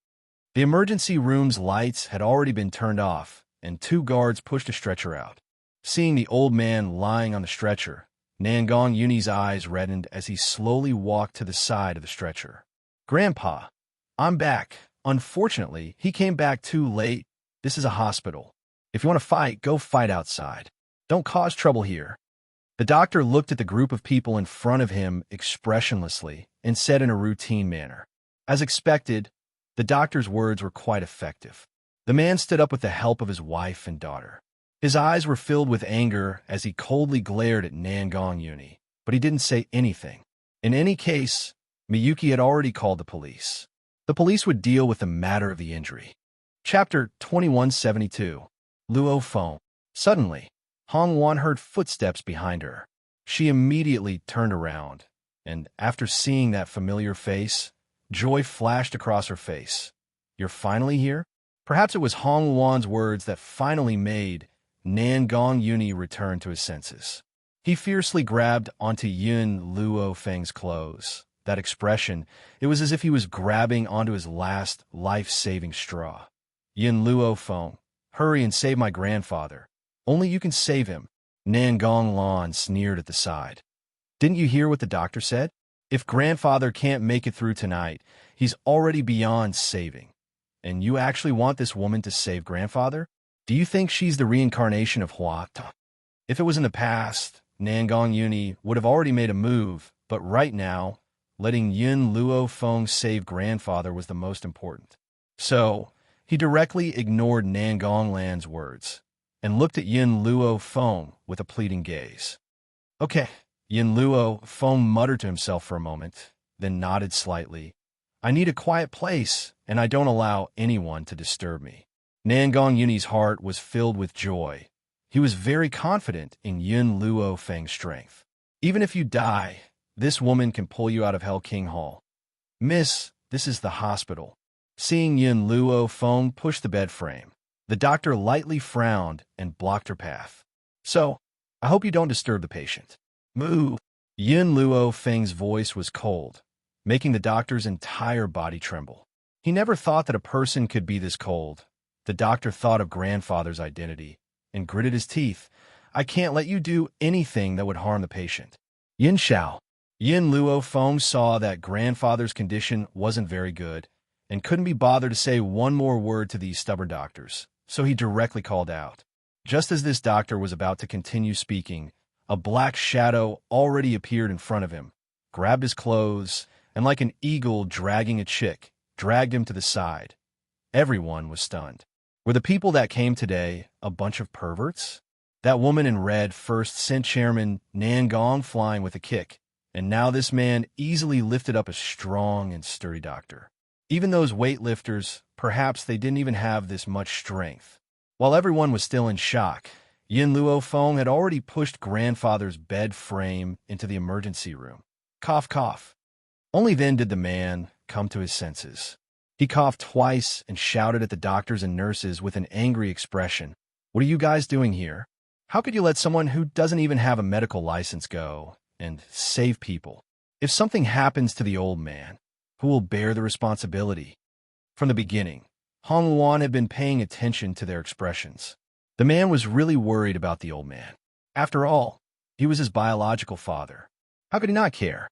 A: The emergency room's lights had already been turned off, and 2 guards pushed a stretcher out. Seeing the old man lying on the stretcher, Nangong Uni's eyes reddened as he slowly walked to the side of the stretcher. Grandpa, I'm back. Unfortunately, he came back too late. This is a hospital. If you want to fight, go fight outside. Don't cause trouble here. The doctor looked at the group of people in front of him expressionlessly and said in a routine manner. As expected, the doctor's words were quite effective. The man stood up with the help of his wife and daughter. His eyes were filled with anger as he coldly glared at Nangong Uni, but he didn't say anything. In any case, Miyuki had already called the police. The police would deal with the matter of the injury. Chapter 2172. Luo Feng. Suddenly, Hong Wan heard footsteps behind her. She immediately turned around, and after seeing that familiar face, joy flashed across her face. You're finally here? Perhaps it was Hong Wan's words that finally made Nangong Uni return to his senses. He fiercely grabbed onto Yun Luo Feng's clothes. That expression, it was as if he was grabbing onto his last life-saving straw. Yun Luo Feng, hurry and save my grandfather. Only you can save him. Nangong Lan sneered at the side. Didn't you hear what the doctor said? If grandfather can't make it through tonight, he's already beyond saving. And you actually want this woman to save grandfather? Do you think she's the reincarnation of Hua? If it was in the past, Nangong Uni would have already made a move, but right now, letting Yun Luo Feng save grandfather was the most important. So, he directly ignored Nangong Lan's words and looked at Yun Luo Feng with a pleading gaze. Okay, Yun Luo Feng muttered to himself for a moment, then nodded slightly. I need a quiet place, and I don't allow anyone to disturb me. Nangong Uni's heart was filled with joy. He was very confident in Yun Luo Feng's strength. Even if you die, this woman can pull you out of Hell King Hall. Miss, this is the hospital. Seeing Yun Luo Feng push the bed frame, the doctor lightly frowned and blocked her path. So, I hope you don't disturb the patient. Move. Yin Luo Feng's voice was cold, making the doctor's entire body tremble. He never thought that a person could be this cold. The doctor thought of grandfather's identity and gritted his teeth. I can't let you do anything that would harm the patient. Yin Xiao. Yin Luo Feng saw that grandfather's condition wasn't very good and couldn't be bothered to say one more word to these stubborn doctors, so he directly called out. Just as this doctor was about to continue speaking, a black shadow already appeared in front of him, grabbed his clothes, and like an eagle dragging a chick, dragged him to the side. Everyone was stunned. Were the people that came today a bunch of perverts? That woman in red first sent Chairman Nangong flying with a kick, and now this man easily lifted up a strong and sturdy doctor. Even those weightlifters, perhaps they didn't even have this much strength. While everyone was still in shock, Yin Luo Feng had already pushed grandfather's bed frame into the emergency room. Cough, cough. Only then did the man come to his senses. He coughed twice and shouted at the doctors and nurses with an angry expression. What are you guys doing here? How could you let someone who doesn't even have a medical license go and save people? If something happens to the old man, who will bear the responsibility? From the beginning, Hong Luan had been paying attention to their expressions. The man was really worried about the old man. After all, he was his biological father. How could he not care?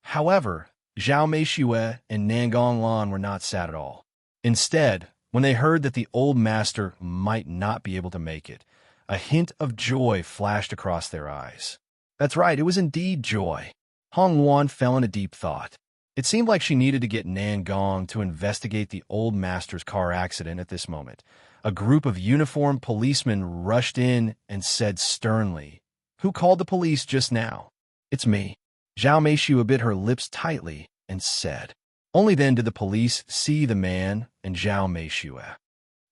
A: However, Zhao Meishue and Nangong Lan were not sad at all. Instead, when they heard that the old master might not be able to make it, a hint of joy flashed across their eyes. That's right, it was indeed joy. Hong Luan fell into deep thought. It seemed like she needed to get Nangong to investigate the old master's car accident at this moment. A group of uniformed policemen rushed in and said sternly, "Who called the police just now?" "It's me." Zhao Meishue bit her lips tightly and said. Only then did the police see the man and Zhao Meishue.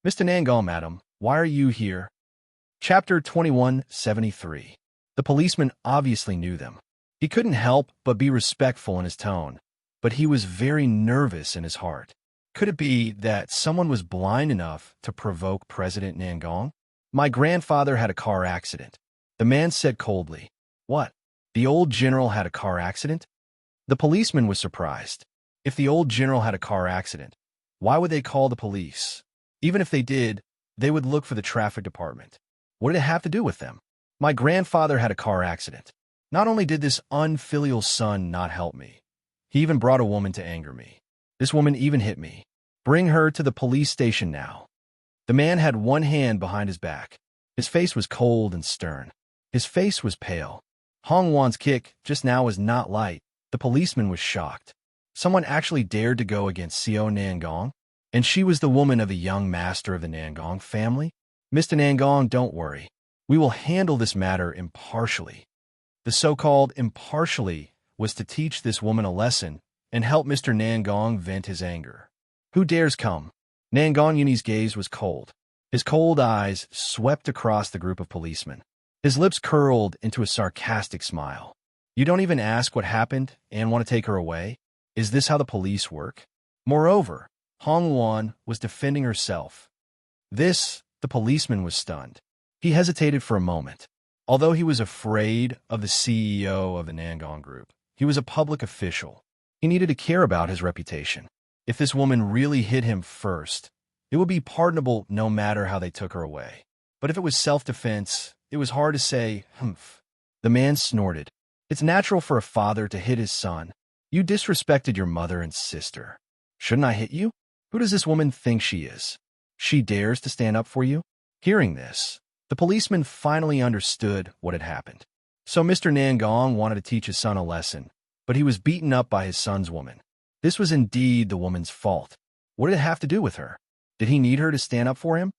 A: "Mr. Nangong, madam, why are you here?" Chapter 2173. The policeman obviously knew them. He couldn't help but be respectful in his tone, but he was very nervous in his heart. Could it be that someone was blind enough to provoke President Nangong? "My grandfather had a car accident," the man said coldly. "What? The old general had a car accident?" The policeman was surprised. If the old general had a car accident, why would they call the police? Even if they did, they would look for the traffic department. What did it have to do with them? "My grandfather had a car accident. Not only did this unfilial son not help me, he even brought a woman to anger me. This woman even hit me. Bring her to the police station now." The man had one hand behind his back. His face was cold and stern. His face was pale. Hong Wan's kick just now was not light. The policeman was shocked. Someone actually dared to go against Xiao Nangong, and she was the woman of the young master of the Nangong family? "Mr. Nangong, don't worry. We will handle this matter impartially." The so-called impartially was to teach this woman a lesson and help Mr. Nangong vent his anger. "Who dares come?" Nangong Yuni's gaze was cold. His cold eyes swept across the group of policemen. His lips curled into a sarcastic smile. "You don't even ask what happened and want to take her away? Is this how the police work?" Moreover, Hong Luan was defending herself. The policeman was stunned. He hesitated for a moment. Although he was afraid of the CEO of the Nangong Group, he was a public official. He needed to care about his reputation. If this woman really hit him first, it would be pardonable no matter how they took her away. But if it was self-defense, it was hard to say, humph. The man snorted. "It's natural for a father to hit his son. You disrespected your mother and sister. Shouldn't I hit you? Who does this woman think she is? She dares to stand up for you?" Hearing this, the policeman finally understood what had happened. So Mr. Nangong wanted to teach his son a lesson, but he was beaten up by his son's woman. This was indeed the woman's fault. What did it have to do with her? Did he need her to stand up for him?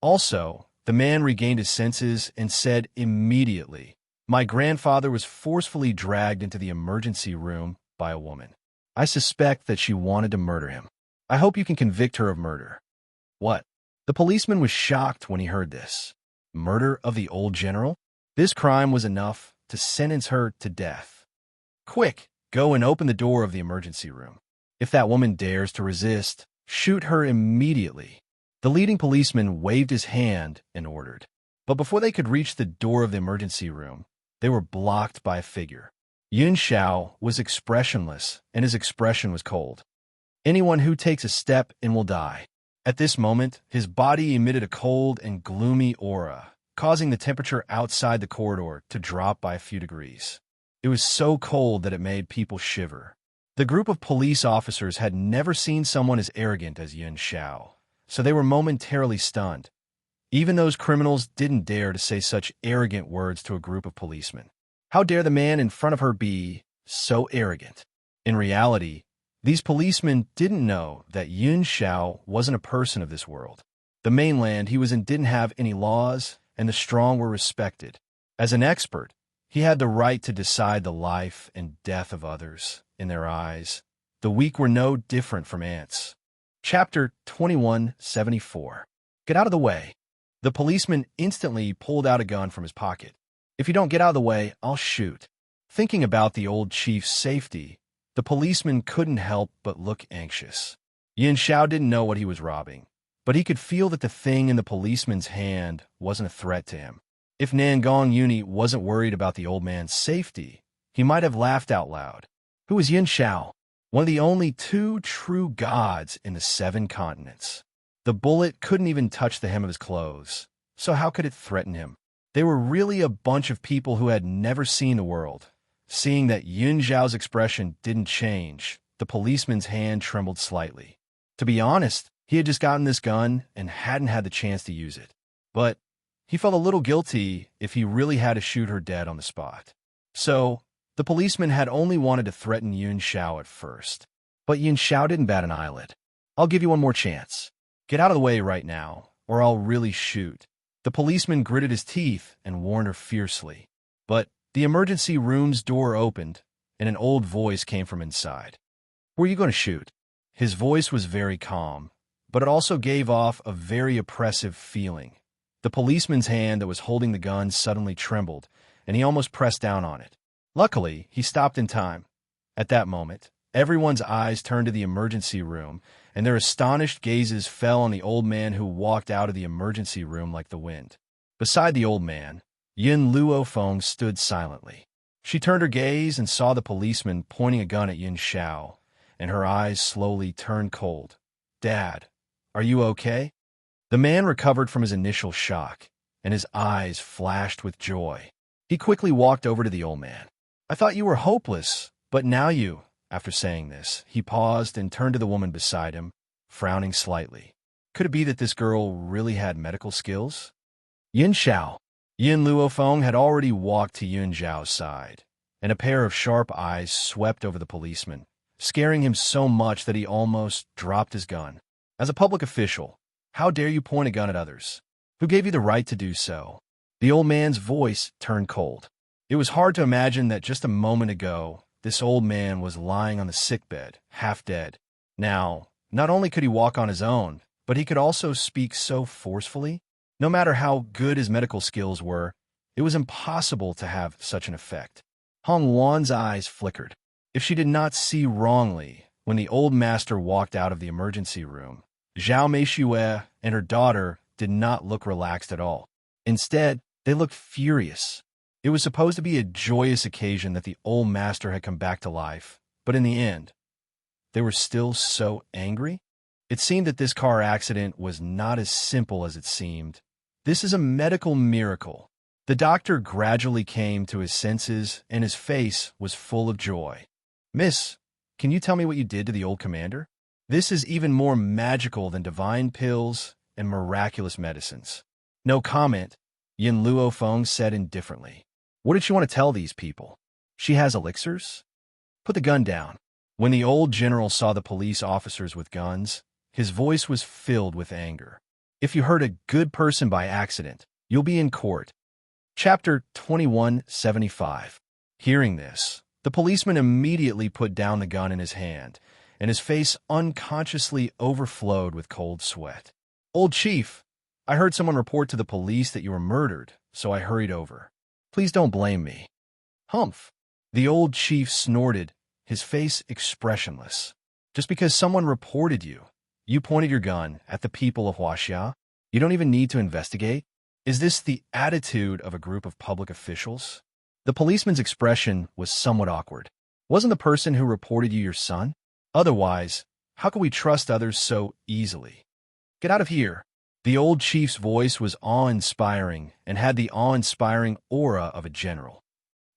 A: Also, the man regained his senses and said immediately, "My grandfather was forcefully dragged into the emergency room by a woman. I suspect that she wanted to murder him. I hope you can convict her of murder." "What?" The policeman was shocked when he heard this. Murder of the old general? This crime was enough to sentence her to death. "Quick, go and open the door of the emergency room. If that woman dares to resist, shoot her immediately." The leading policeman waved his hand and ordered. But before they could reach the door of the emergency room, they were blocked by a figure. Yun Xiao was expressionless, and his expression was cold. Anyone who takes a step in will die. At this moment, his body emitted a cold and gloomy aura, causing the temperature outside the corridor to drop by a few degrees. It was so cold that it made people shiver. The group of police officers had never seen someone as arrogant as Yun Xiao, so they were momentarily stunned. Even those criminals didn't dare to say such arrogant words to a group of policemen. How dare the man in front of her be so arrogant? In reality, these policemen didn't know that Yun Xiao wasn't a person of this world. The mainland he was in didn't have any laws, and the strong were respected. As an expert, he had the right to decide the life and death of others. In their eyes, the weak were no different from ants. Chapter 2174. Get out of the way. The policeman instantly pulled out a gun from his pocket. If you don't get out of the way, I'll shoot. Thinking about the old chief's safety, the policeman couldn't help but look anxious. Yin Xiao didn't know what he was robbing, but he could feel that the thing in the policeman's hand wasn't a threat to him. If Nangong Yuni wasn't worried about the old man's safety, he might have laughed out loud. Who was Yin Xiao? One of the only two true gods in the 7 continents. The bullet couldn't even touch the hem of his clothes, so how could it threaten him? They were really a bunch of people who had never seen the world. Seeing that Yun Xiao's expression didn't change, the policeman's hand trembled slightly. To be honest, he had just gotten this gun and hadn't had the chance to use it. But he felt a little guilty if he really had to shoot her dead on the spot. So, the policeman had only wanted to threaten Yun Xiao at first. But Yun Xiao didn't bat an eyelid. I'll give you one more chance. Get out of the way right now, or I'll really shoot. The policeman gritted his teeth and warned her fiercely. But the emergency room's door opened, and an old voice came from inside. Where are you going to shoot? His voice was very calm, but it also gave off a very oppressive feeling. The policeman's hand that was holding the gun suddenly trembled, and he almost pressed down on it. Luckily, he stopped in time. At that moment, everyone's eyes turned to the emergency room, and their astonished gazes fell on the old man who walked out of the emergency room like the wind. Beside the old man, Yin Luofeng stood silently. She turned her gaze and saw the policeman pointing a gun at Yin Xiao, and her eyes slowly turned cold. Dad, are you okay? The man recovered from his initial shock, and his eyes flashed with joy. He quickly walked over to the old man. I thought you were hopeless, but now you... After saying this, he paused and turned to the woman beside him, frowning slightly. Could it be that this girl really had medical skills? Yin Xiao. Yin Luofeng had already walked to Yun Xiao's side, and a pair of sharp eyes swept over the policeman, scaring him so much that he almost dropped his gun. As a public official, how dare you point a gun at others? Who gave you the right to do so? The old man's voice turned cold. It was hard to imagine that just a moment ago, this old man was lying on the sickbed, half dead. Now, not only could he walk on his own, but he could also speak so forcefully. No matter how good his medical skills were, it was impossible to have such an effect. Hong Wan's eyes flickered. If she did not see wrongly, when the old master walked out of the emergency room, Zhao Meishue and her daughter did not look relaxed at all. Instead, they looked furious. It was supposed to be a joyous occasion that the old master had come back to life, but in the end, they were still so angry. It seemed that this car accident was not as simple as it seemed. This is a medical miracle. The doctor gradually came to his senses, and his face was full of joy. Miss, can you tell me what you did to the old commander? This is even more magical than divine pills and miraculous medicines. No comment, Yin Luofeng said indifferently. What did she want to tell these people? She has elixirs? Put the gun down. When the old general saw the police officers with guns, his voice was filled with anger. If you hurt a good person by accident, you'll be in court. Chapter 2175. Hearing this, the policeman immediately put down the gun in his hand, and his face unconsciously overflowed with cold sweat. Old Chief, I heard someone report to the police that you were murdered, so I hurried over. Please don't blame me. Humph. The old chief snorted, his face expressionless. Just because someone reported you, you pointed your gun at the people of Huaxia? You don't even need to investigate? Is this the attitude of a group of public officials? The policeman's expression was somewhat awkward. Wasn't the person who reported you your son? Otherwise, how could we trust others so easily? Get out of here. The old chief's voice was awe-inspiring and had the awe-inspiring aura of a general.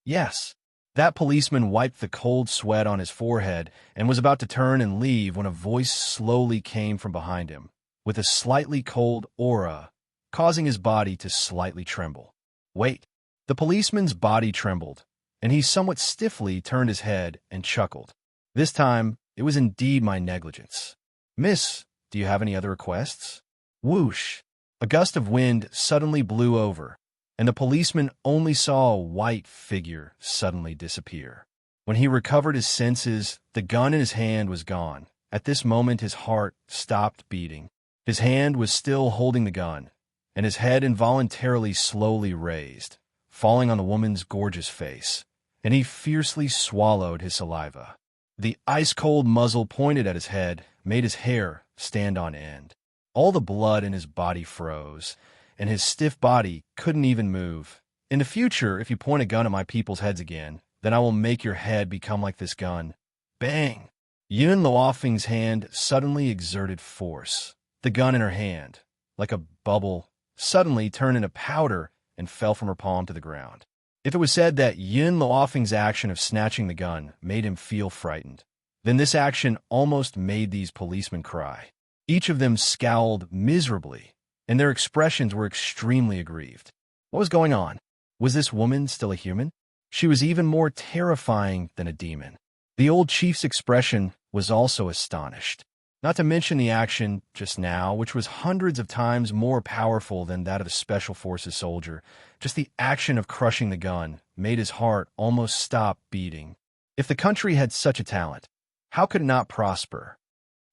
A: Yes. That policeman wiped the cold sweat on his forehead and was about to turn and leave when a voice slowly came from behind him, with a slightly cold aura, causing his body to slightly tremble. Wait. The policeman's body trembled, and he somewhat stiffly turned his head and chuckled. This time, it was indeed my negligence. Miss, do you have any other requests? Whoosh! A gust of wind suddenly blew over, and the policeman only saw a white figure suddenly disappear. When he recovered his senses, the gun in his hand was gone. At this moment, his heart stopped beating. His hand was still holding the gun, and his head involuntarily slowly raised, falling on the woman's gorgeous face, and he fiercely swallowed his saliva. The ice-cold muzzle pointed at his head made his hair stand on end. All the blood in his body froze, and his stiff body couldn't even move. In the future, if you point a gun at my people's heads again, then I will make your head become like this gun. Bang! Yun Luofeng's hand suddenly exerted force. The gun in her hand, like a bubble, suddenly turned into powder and fell from her palm to the ground. If it was said that Yun Luofeng's action of snatching the gun made him feel frightened, then this action almost made these policemen cry. Each of them scowled miserably, and their expressions were extremely aggrieved. What was going on? Was this woman still a human? She was even more terrifying than a demon. The old chief's expression was also astonished. Not to mention the action just now, which was hundreds of times more powerful than that of a Special Forces soldier. Just the action of crushing the gun made his heart almost stop beating. If the country had such a talent, how could it not prosper?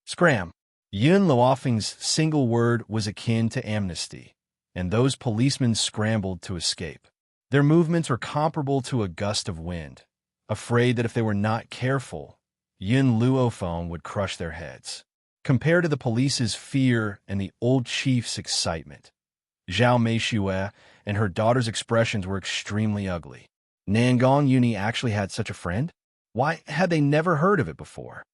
A: Scram! Yun Luofeng's single word was akin to amnesty, and those policemen scrambled to escape. Their movements were comparable to a gust of wind, afraid that if they were not careful, Yun Luofeng would crush their heads. Compared to the police's fear and the old chief's excitement, Zhao Meishue and her daughter's expressions were extremely ugly. Nangong Yuni actually had such a friend? Why had they never heard of it before?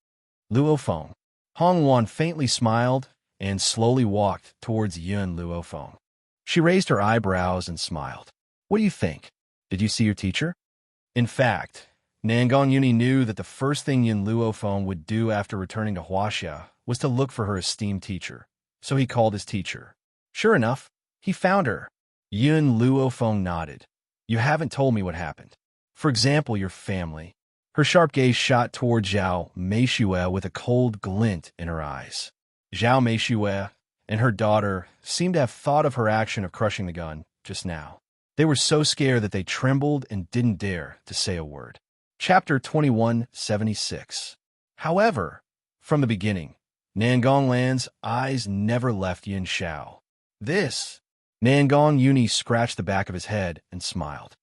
A: Luofeng. Hong Wan faintly smiled and slowly walked towards Yun Luofeng. She raised her eyebrows and smiled. What do you think? Did you see your teacher? In fact, Nangong Yuni knew that the first thing Yun Luofeng would do after returning to Huaxia was to look for her esteemed teacher, so he called his teacher. Sure enough, he found her. Yun Luofeng nodded. You haven't told me what happened. For example, your family. Her sharp gaze shot toward Zhao Meishue with a cold glint in her eyes. Zhao Meishue and her daughter seemed to have thought of her action of crushing the gun just now. They were so scared that they trembled and didn't dare to say a word. Chapter 2176. However, from the beginning, Nangong Lan's eyes never left Yin Shao. Nangong Yuni scratched the back of his head and smiled.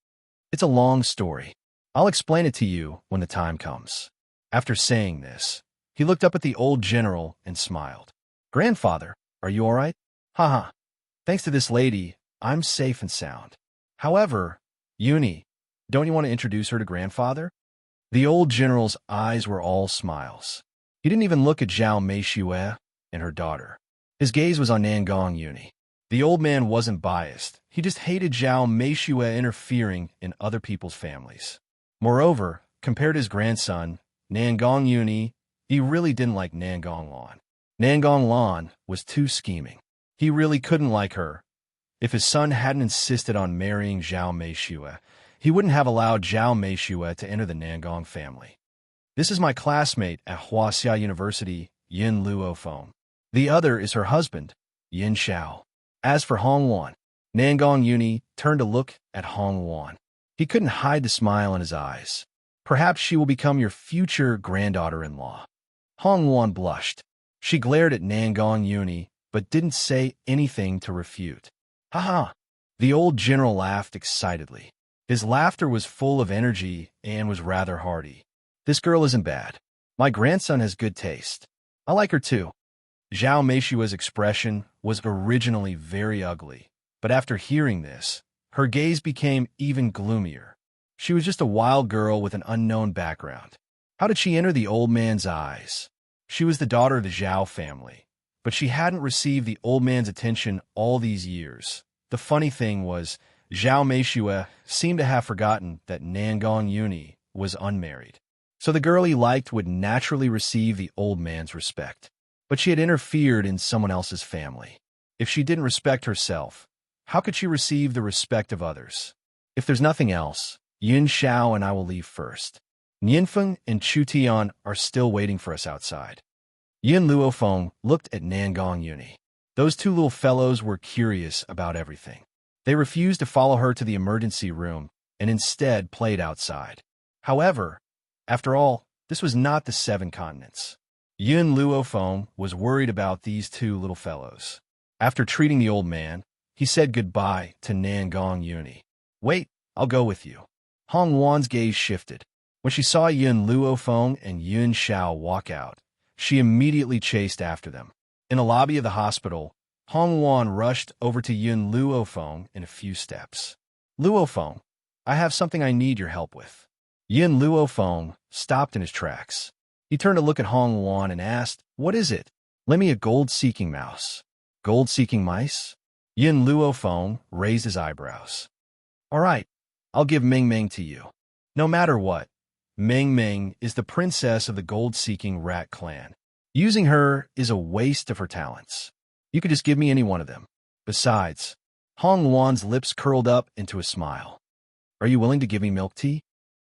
A: It's a long story. I'll explain it to you when the time comes. After saying this, he looked up at the old general and smiled. Grandfather, are you all right? Haha. Thanks to this lady, I'm safe and sound. However, Yuni, don't you want to introduce her to grandfather? The old general's eyes were all smiles. He didn't even look at Zhao Meishue and her daughter. His gaze was on Nangong Yuni. The old man wasn't biased. He just hated Zhao Meishue interfering in other people's families. Moreover, compared to his grandson, Nangong Yuni, he really didn't like Nangong Lan. Nangong Lan was too scheming. He really couldn't like her. If his son hadn't insisted on marrying Zhao Meishue, he wouldn't have allowed Zhao Meishue to enter the Nangong family. This is my classmate at Huaxia University, Yin Luofeng. The other is her husband, Yin Shao. As for Hong Wan, Nangong Yuni turned to look at Hong Wan. He couldn't hide the smile in his eyes. Perhaps she will become your future granddaughter-in-law. Hong Wan blushed. She glared at Nangong Yuni, but didn't say anything to refute. Ha! The old general laughed excitedly. His laughter was full of energy and was rather hearty. This girl isn't bad. My grandson has good taste. I like her too. Zhao Meishua's expression was originally very ugly, but after hearing this, her gaze became even gloomier. She was just a wild girl with an unknown background. How did she enter the old man's eyes? She was the daughter of the Zhao family, but she hadn't received the old man's attention all these years. The funny thing was, Zhao Meishue seemed to have forgotten that Nangong Yuni was unmarried. So the girl he liked would naturally receive the old man's respect. But she had interfered in someone else's family. If she didn't respect herself, how could she receive the respect of others? If there's nothing else, Yin Xiao and I will leave first. Nianfeng and Chu Tian are still waiting for us outside. Yin Luofeng looked at Nangong Yuni. Those two little fellows were curious about everything. They refused to follow her to the emergency room and instead played outside. However, after all, this was not the 7 continents. Yin Luofeng was worried about these two little fellows. After treating the old man, he said goodbye to Nangong Yuni. "Wait, I'll go with you." Hong Wan's gaze shifted. When she saw Yin Luofeng and Yun Xiao walk out, she immediately chased after them. In the lobby of the hospital, Hong Wan rushed over to Yin Luofeng in a few steps. "Luofeng, I have something I need your help with." Yin Luofeng stopped in his tracks. He turned to look at Hong Wan and asked, "What is it?" "Lend me a gold-seeking mouse." "Gold-seeking mice?" Yin Luofeng raised his eyebrows. "All right, I'll give Ming Ming to you. No matter what, Ming Ming is the princess of the gold-seeking rat clan. Using her is a waste of her talents. You could just give me any one of them. Besides," Hong Wan's lips curled up into a smile. "Are you willing to give me milk tea?"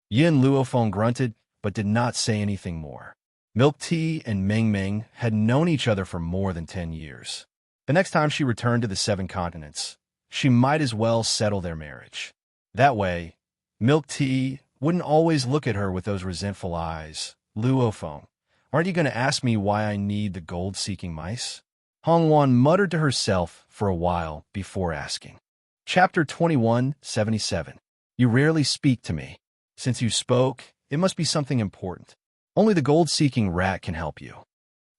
A: Yin Luofeng grunted, but did not say anything more. Milk Tea and Ming Ming had known each other for more than 10 years. The next time she returned to the 7 continents, she might as well settle their marriage. That way, Milk Tea wouldn't always look at her with those resentful eyes. "Luofeng, aren't you going to ask me why I need the gold-seeking mice?" Hong Wan muttered to herself for a while before asking. Chapter 2177. You rarely speak to me. Since you spoke, it must be something important. Only the gold-seeking rat can help you.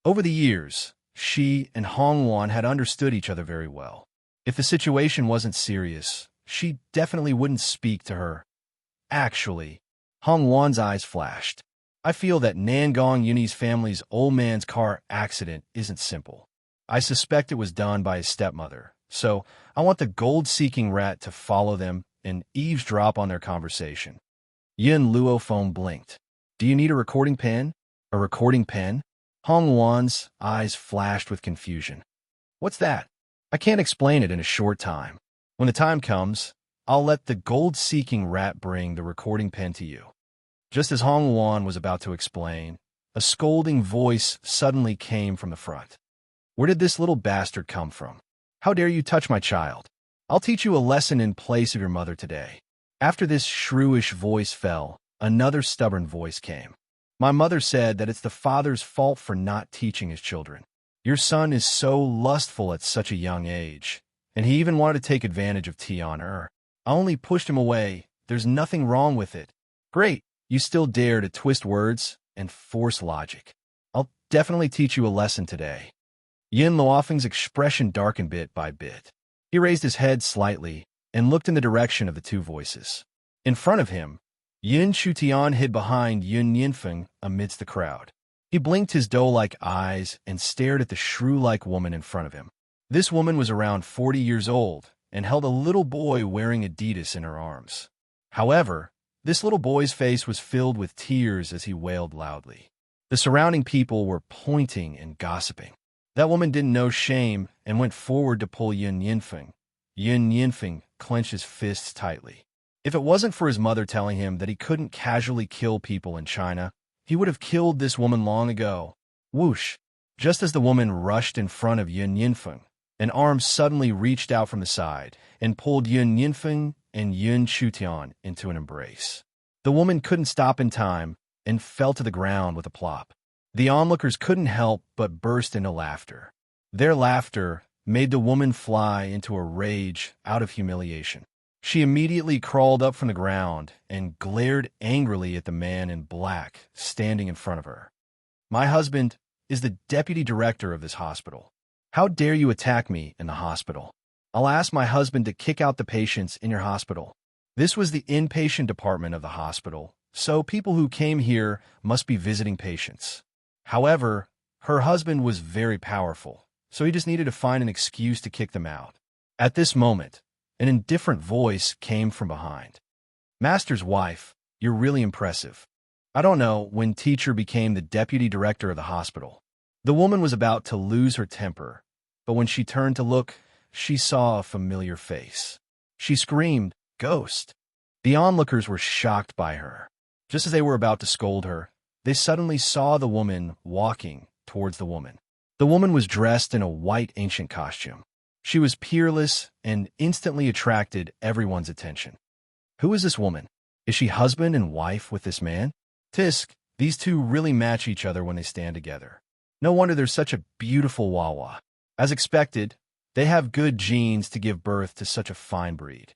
A: Over the years, she and Hong Wan had understood each other very well. If the situation wasn't serious, she definitely wouldn't speak to her. Actually, Hong Wan's eyes flashed. I feel that Nangong Yuni's family's old man's car accident isn't simple. I suspect it was done by his stepmother, so I want the gold-seeking rat to follow them and eavesdrop on their conversation. Yin Luofeng blinked. "Do you need a recording pen?" "A recording pen?" Hong Wan's eyes flashed with confusion. "What's that?" "I can't explain it in a short time. When the time comes, I'll let the gold-seeking rat bring the recording pen to you." Just as Hong Wan was about to explain, a scolding voice suddenly came from the front. "Where did this little bastard come from? How dare you touch my child? I'll teach you a lesson in place of your mother today." After this shrewish voice fell, another stubborn voice came. "My mother said that it's the father's fault for not teaching his children. Your son is so lustful at such a young age, and he even wanted to take advantage of Tian. I only pushed him away. There's nothing wrong with it." "Great, you still dare to twist words and force logic. I'll definitely teach you a lesson today." Yin Luofeng's expression darkened bit by bit. He raised his head slightly and looked in the direction of the two voices. In front of him, Yin Shutian hid behind Yun Nianfeng amidst the crowd. He blinked his doe-like eyes and stared at the shrew-like woman in front of him. This woman was around 40 years old and held a little boy wearing Adidas in her arms. However, this little boy's face was filled with tears as he wailed loudly. The surrounding people were pointing and gossiping. That woman didn't know shame and went forward to pull Yun Nianfeng. Yun Nianfeng clenched his fists tightly. If it wasn't for his mother telling him that he couldn't casually kill people in China, he would have killed this woman long ago. Whoosh! Just as the woman rushed in front of Yun Nianfeng, an arm suddenly reached out from the side and pulled Yun Nianfeng and Yun Shutian into an embrace. The woman couldn't stop in time and fell to the ground with a plop. The onlookers couldn't help but burst into laughter. Their laughter made the woman fly into a rage out of humiliation. She immediately crawled up from the ground and glared angrily at the man in black standing in front of her. "My husband is the deputy director of this hospital. How dare you attack me in the hospital? I'll ask my husband to kick out the patients in your hospital." This was the inpatient department of the hospital, so people who came here must be visiting patients. However, her husband was very powerful, so he just needed to find an excuse to kick them out. At this moment, an indifferent voice came from behind. Master's wife, you're really impressive. I don't know when teacher became the deputy director of the hospital. The woman was about to lose her temper, but when she turned to look, she saw a familiar face. She screamed, "Ghost!" The onlookers were shocked by her. Just as they were about to scold her, they suddenly saw the woman walking towards the woman. The woman was dressed in a white ancient costume. She was peerless and instantly attracted everyone's attention. Who is this woman? Is she husband and wife with this man? Tisk, these two really match each other when they stand together. No wonder they're such a beautiful Wawa. As expected, they have good genes to give birth to such a fine breed.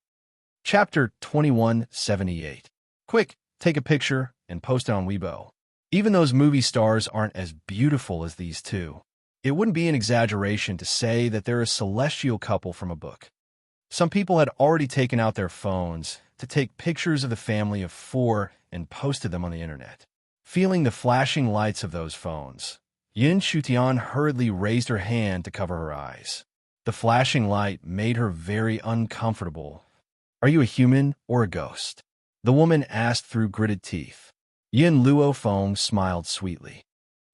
A: Chapter 2178. Quick, take a picture and post it on Weibo. Even those movie stars aren't as beautiful as these two. It wouldn't be an exaggeration to say that they're a celestial couple from a book. Some people had already taken out their phones to take pictures of the family of four and posted them on the internet. Feeling the flashing lights of those phones, Yin Shutian hurriedly raised her hand to cover her eyes. The flashing light made her very uncomfortable. Are you a human or a ghost? The woman asked through gritted teeth. Yin Luofeng smiled sweetly.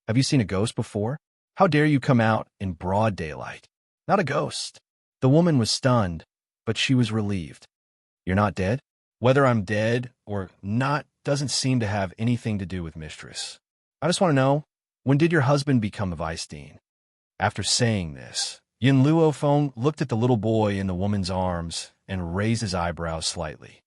A: Have you seen a ghost before? How dare you come out in broad daylight? Not a ghost. The woman was stunned, but she was relieved. You're not dead? Whether I'm dead or not doesn't seem to have anything to do with mistress. I just want to know, when did your husband become a vice dean? After saying this, Yin Luofeng looked at the little boy in the woman's arms and raised his eyebrows slightly.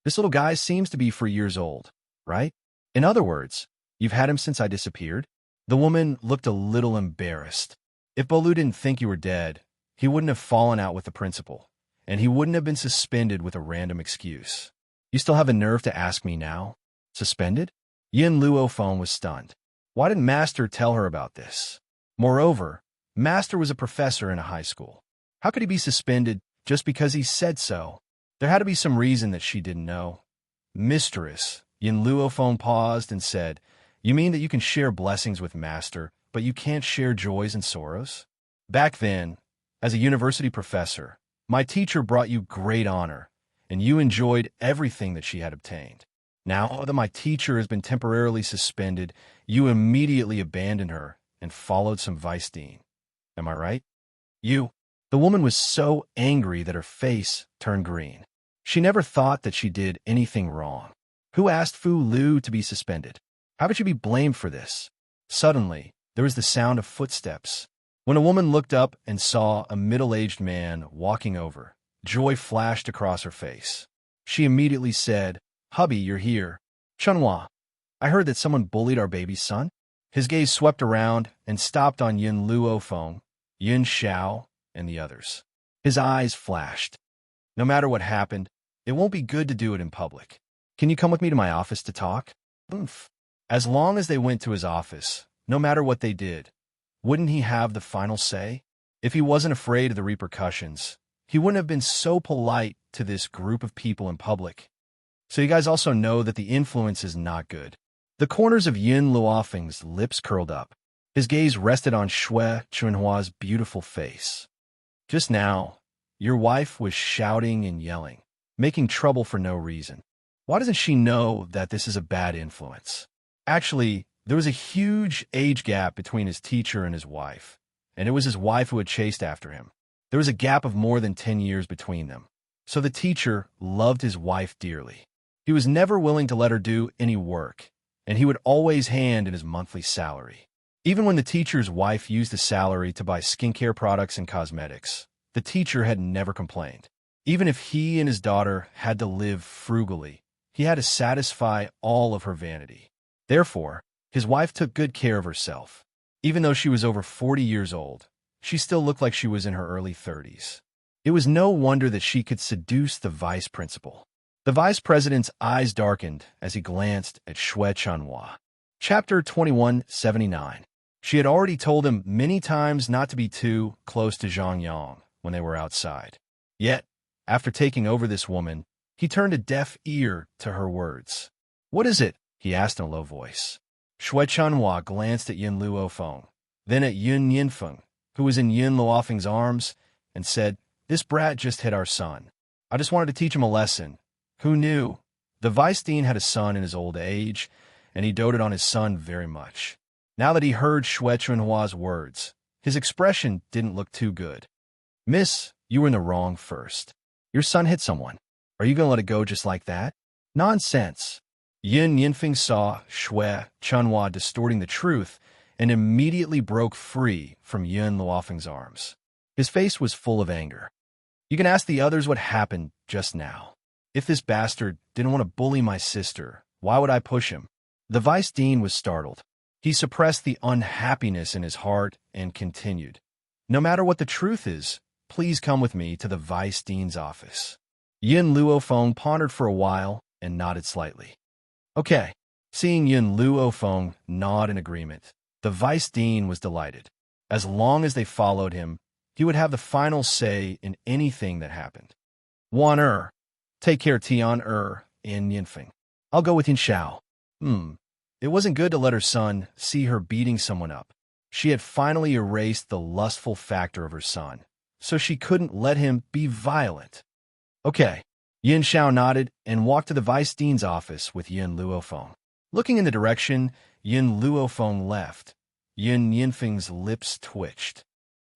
A: This little guy seems to be 4 years old, right? In other words, you've had him since I disappeared? The woman looked a little embarrassed. If Bolu didn't think you were dead, he wouldn't have fallen out with the principal, and he wouldn't have been suspended with a random excuse. You still have the nerve to ask me now? Suspended? Yin Luofeng was stunned. Why didn't Master tell her about this? Moreover, Master was a professor in a high school. How could he be suspended just because he said so? There had to be some reason that she didn't know. Mistress, Yin Luofeng paused and said, you mean that you can share blessings with Master, but you can't share joys and sorrows? Back then, as a university professor, my teacher brought you great honor, and you enjoyed everything that she had obtained. Now that my teacher has been temporarily suspended, you immediately abandoned her and followed some vice dean. Am I right? You. The woman was so angry that her face turned green. She never thought that she did anything wrong. Who asked Fu Lu to be suspended? How could she be blamed for this? Suddenly, there was the sound of footsteps. When a woman looked up and saw a middle-aged man walking over, joy flashed across her face. She immediately said, Hubby, you're here. Chunhua, I heard that someone bullied our baby's son. His gaze swept around and stopped on Yin Luofeng, Yin Xiao, and the others. His eyes flashed. No matter what happened, it won't be good to do it in public. Can you come with me to my office to talk? Oomph. As long as they went to his office, no matter what they did, wouldn't he have the final say? If he wasn't afraid of the repercussions, he wouldn't have been so polite to this group of people in public. So you guys also know that the influence is not good. The corners of Yin Luofeng's lips curled up. His gaze rested on Shui Chunhua's beautiful face. Just now, your wife was shouting and yelling, making trouble for no reason. Why doesn't she know that this is a bad influence? Actually, there was a huge age gap between his teacher and his wife, and it was his wife who had chased after him. There was a gap of more than 10 years between them. So the teacher loved his wife dearly. He was never willing to let her do any work, and he would always hand in his monthly salary. Even when the teacher's wife used the salary to buy skincare products and cosmetics, the teacher had never complained. Even if he and his daughter had to live frugally, he had to satisfy all of her vanity. Therefore, his wife took good care of herself. Even though she was over 40 years old, she still looked like she was in her early 30s. It was no wonder that she could seduce the vice principal. The vice president's eyes darkened as he glanced at Shui Chunhua. Chapter 2179. She had already told him many times not to be too close to Zhang Yang when they were outside. Yet, after taking over this woman, He turned a deaf ear to her words. "What is it?" he asked in a low voice. Shui Chunhua glanced at Yin Luofeng, then at Yun Yinfeng, who was in Yin Luofeng's arms, and said, "This brat just hit our son. I just wanted to teach him a lesson. Who knew?" The vice dean had a son in his old age, and he doted on his son very much. Now that he heard Shui Chunhua's words, his expression didn't look too good. "Miss, you were in the wrong first. Your son hit someone. Are you going to let it go just like that?" "Nonsense." Yin Yinfeng saw Shui Chunhua distorting the truth and immediately broke free from Yin Luofeng's arms. His face was full of anger. "You can ask the others what happened just now. If this bastard didn't want to bully my sister, why would I push him?" The vice dean was startled. He suppressed the unhappiness in his heart and continued, "No matter what the truth is, please come with me to the vice dean's office." Yin Luofeng pondered for a while and nodded slightly. "Okay." Seeing Yin Luofeng nod in agreement, the vice dean was delighted. As long as they followed him, he would have the final say in anything that happened. "Wan take care Tian and Yinfeng. I'll go with Yin Shao." It wasn't good to let her son see her beating someone up. She had finally erased the lustful factor of her son, so she couldn't let him be violent. "Okay." Yin Shao nodded and walked to the vice dean's office with Yin Luofeng. Looking in the direction Yin Luofeng left, Yin Yinfeng's lips twitched.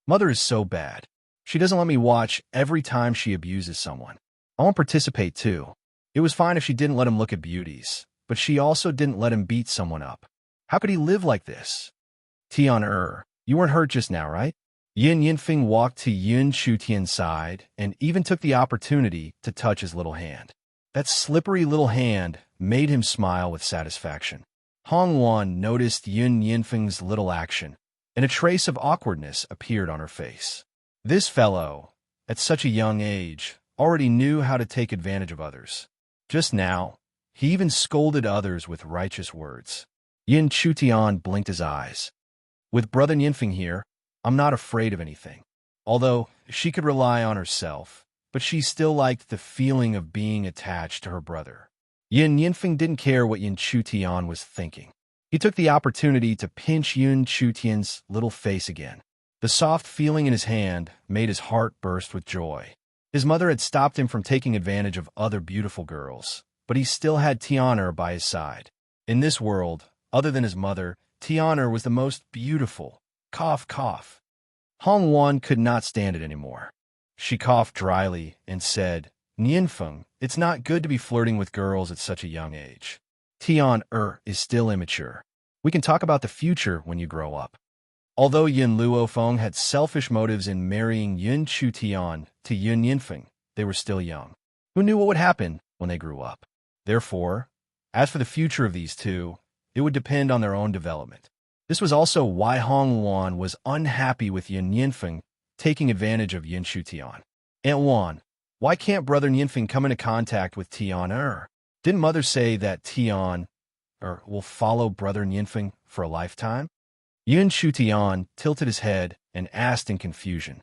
A: "Mother is so bad. She doesn't let me watch every time she abuses someone. I won't participate too. It was fine if she didn't let him look at beauties, but she also didn't let him beat someone up. How could he live like this?" "Tian you weren't hurt just now, right?" Yin Yinfeng walked to Yun Chutian's side and even took the opportunity to touch his little hand. That slippery little hand made him smile with satisfaction. Hong Wan noticed Yun Yinfeng's little action, and a trace of awkwardness appeared on her face. This fellow, at such a young age, already knew how to take advantage of others. Just now, he even scolded others with righteous words. Yin Chutian blinked his eyes. "With Brother Yinfeng here, I'm not afraid of anything." Although she could rely on herself, but she still liked the feeling of being attached to her brother. Yin Yinfeng didn't care what Yin Chutian was thinking. He took the opportunity to pinch Yun Chutian's little face again. The soft feeling in his hand made his heart burst with joy. His mother had stopped him from taking advantage of other beautiful girls, but he still had Tianer by his side. In this world, other than his mother, Tianer was the most beautiful. Cough, cough. Hong Wan could not stand it anymore. She coughed dryly and said, "Yinfeng, it's not good to be flirting with girls at such a young age. Tian is still immature. We can talk about the future when you grow up." Although Yin Luofeng had selfish motives in marrying Yun Chutian to Yun Yinfeng, they were still young. Who knew what would happen when they grew up? Therefore, as for the future of these two, it would depend on their own development. This was also why Hong Wan was unhappy with Yin Yinfeng taking advantage of Yin Chutian. "Aunt Wan, why can't Brother Yinfeng come into contact with Tian Didn't Mother say that Tian will follow Brother Yinfeng for a lifetime?" Yin Chutian tilted his head and asked in confusion.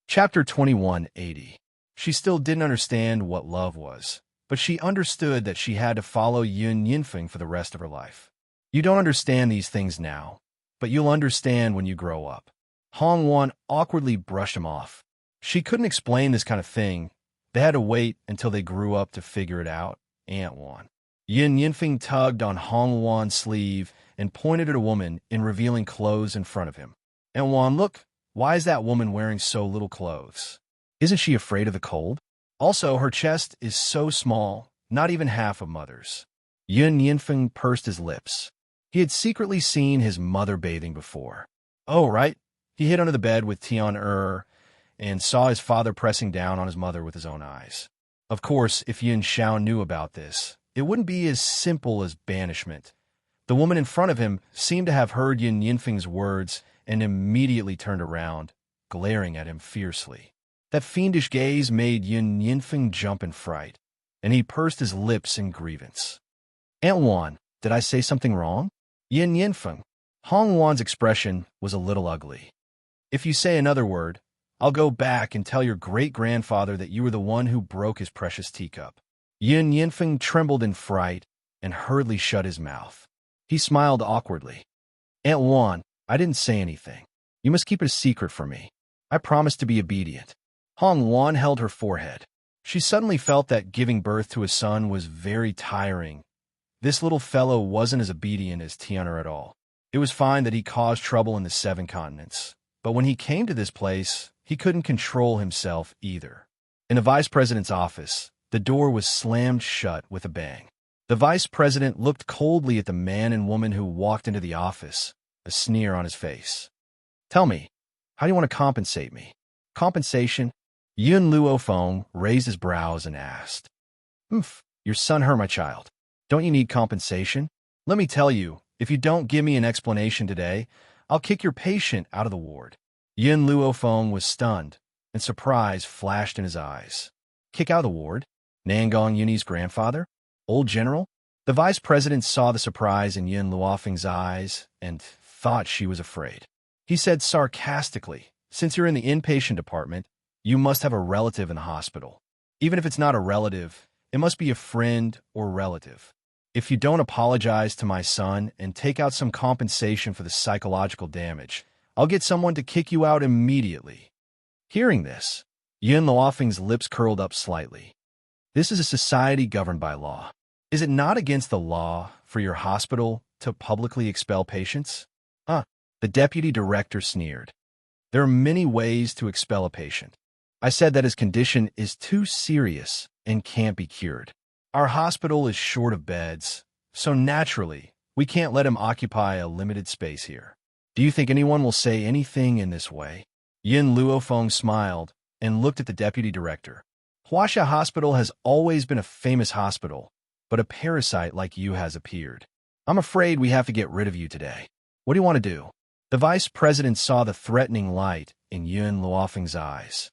A: Chapter 2180. She still didn't understand what love was, but she understood that she had to follow Yin Yinfeng for the rest of her life. "You don't understand these things now, but you'll understand when you grow up." Hong Wan awkwardly brushed him off. She couldn't explain this kind of thing. They had to wait until they grew up to figure it out. Aunt Wan. Yin Yinfeng tugged on Hong Wan's sleeve and pointed at a woman in revealing clothes in front of him. "Aunt Wan, look, why is that woman wearing so little clothes? Isn't she afraid of the cold? Also, her chest is so small, not even half of Mother's." Yin Yinfeng pursed his lips. He had secretly seen his mother bathing before. Oh, right. He hid under the bed with Tian and saw his father pressing down on his mother with his own eyes. Of course, if Yin Shao knew about this, it wouldn't be as simple as banishment. The woman in front of him seemed to have heard Yin Yinfeng's words and immediately turned around, glaring at him fiercely. That fiendish gaze made Yin Yinfeng jump in fright, and he pursed his lips in grievance. "Aunt Wan, did I say something wrong?" Yin Yinfeng. Hong Wan's expression was a little ugly. "If you say another word, I'll go back and tell your great-grandfather that you were the one who broke his precious teacup." Yun Yinfeng trembled in fright and hurriedly shut his mouth. He smiled awkwardly. Aunt Wan, I didn't say anything. You must keep it a secret from me. I promise to be obedient. Hong Wan held her forehead. She suddenly felt that giving birth to a son was very tiring. This little fellow wasn't as obedient as Tian'er at all. It was fine that he caused trouble in the 7 continents, but when he came to this place, he couldn't control himself either. In the vice president's office, the door was slammed shut with a bang. The vice president looked coldly at the man and woman who walked into the office, a sneer on his face. Tell me, how do you want to compensate me? Compensation? Yun Luofeng raised his brows and asked. Your son hurt my child. Don't you need compensation? Let me tell you, if you don't give me an explanation today, I'll kick your patient out of the ward. Yun Luofeng was stunned, and surprise flashed in his eyes. Kick out of the ward? Nangong Yuni's grandfather? Old general? The vice president saw the surprise in Yun Luofeng's eyes and thought she was afraid. He said sarcastically, since you're in the inpatient department, you must have a relative in the hospital. Even if it's not a relative, it must be a friend or relative. If you don't apologize to my son and take out some compensation for the psychological damage, I'll get someone to kick you out immediately. Hearing this, Yun Luofeng's lips curled up slightly. This is a society governed by law. Is it not against the law for your hospital to publicly expel patients? The deputy director sneered. There are many ways to expel a patient. I said that his condition is too serious and can't be cured. Our hospital is short of beds, so naturally, we can't let him occupy a limited space here. Do you think anyone will say anything in this way? Yun Luofeng smiled and looked at the deputy director. Huaxia Hospital has always been a famous hospital, but a parasite like you has appeared. I'm afraid we have to get rid of you today. What do you want to do? The vice president saw the threatening light in Yun Luofeng's eyes.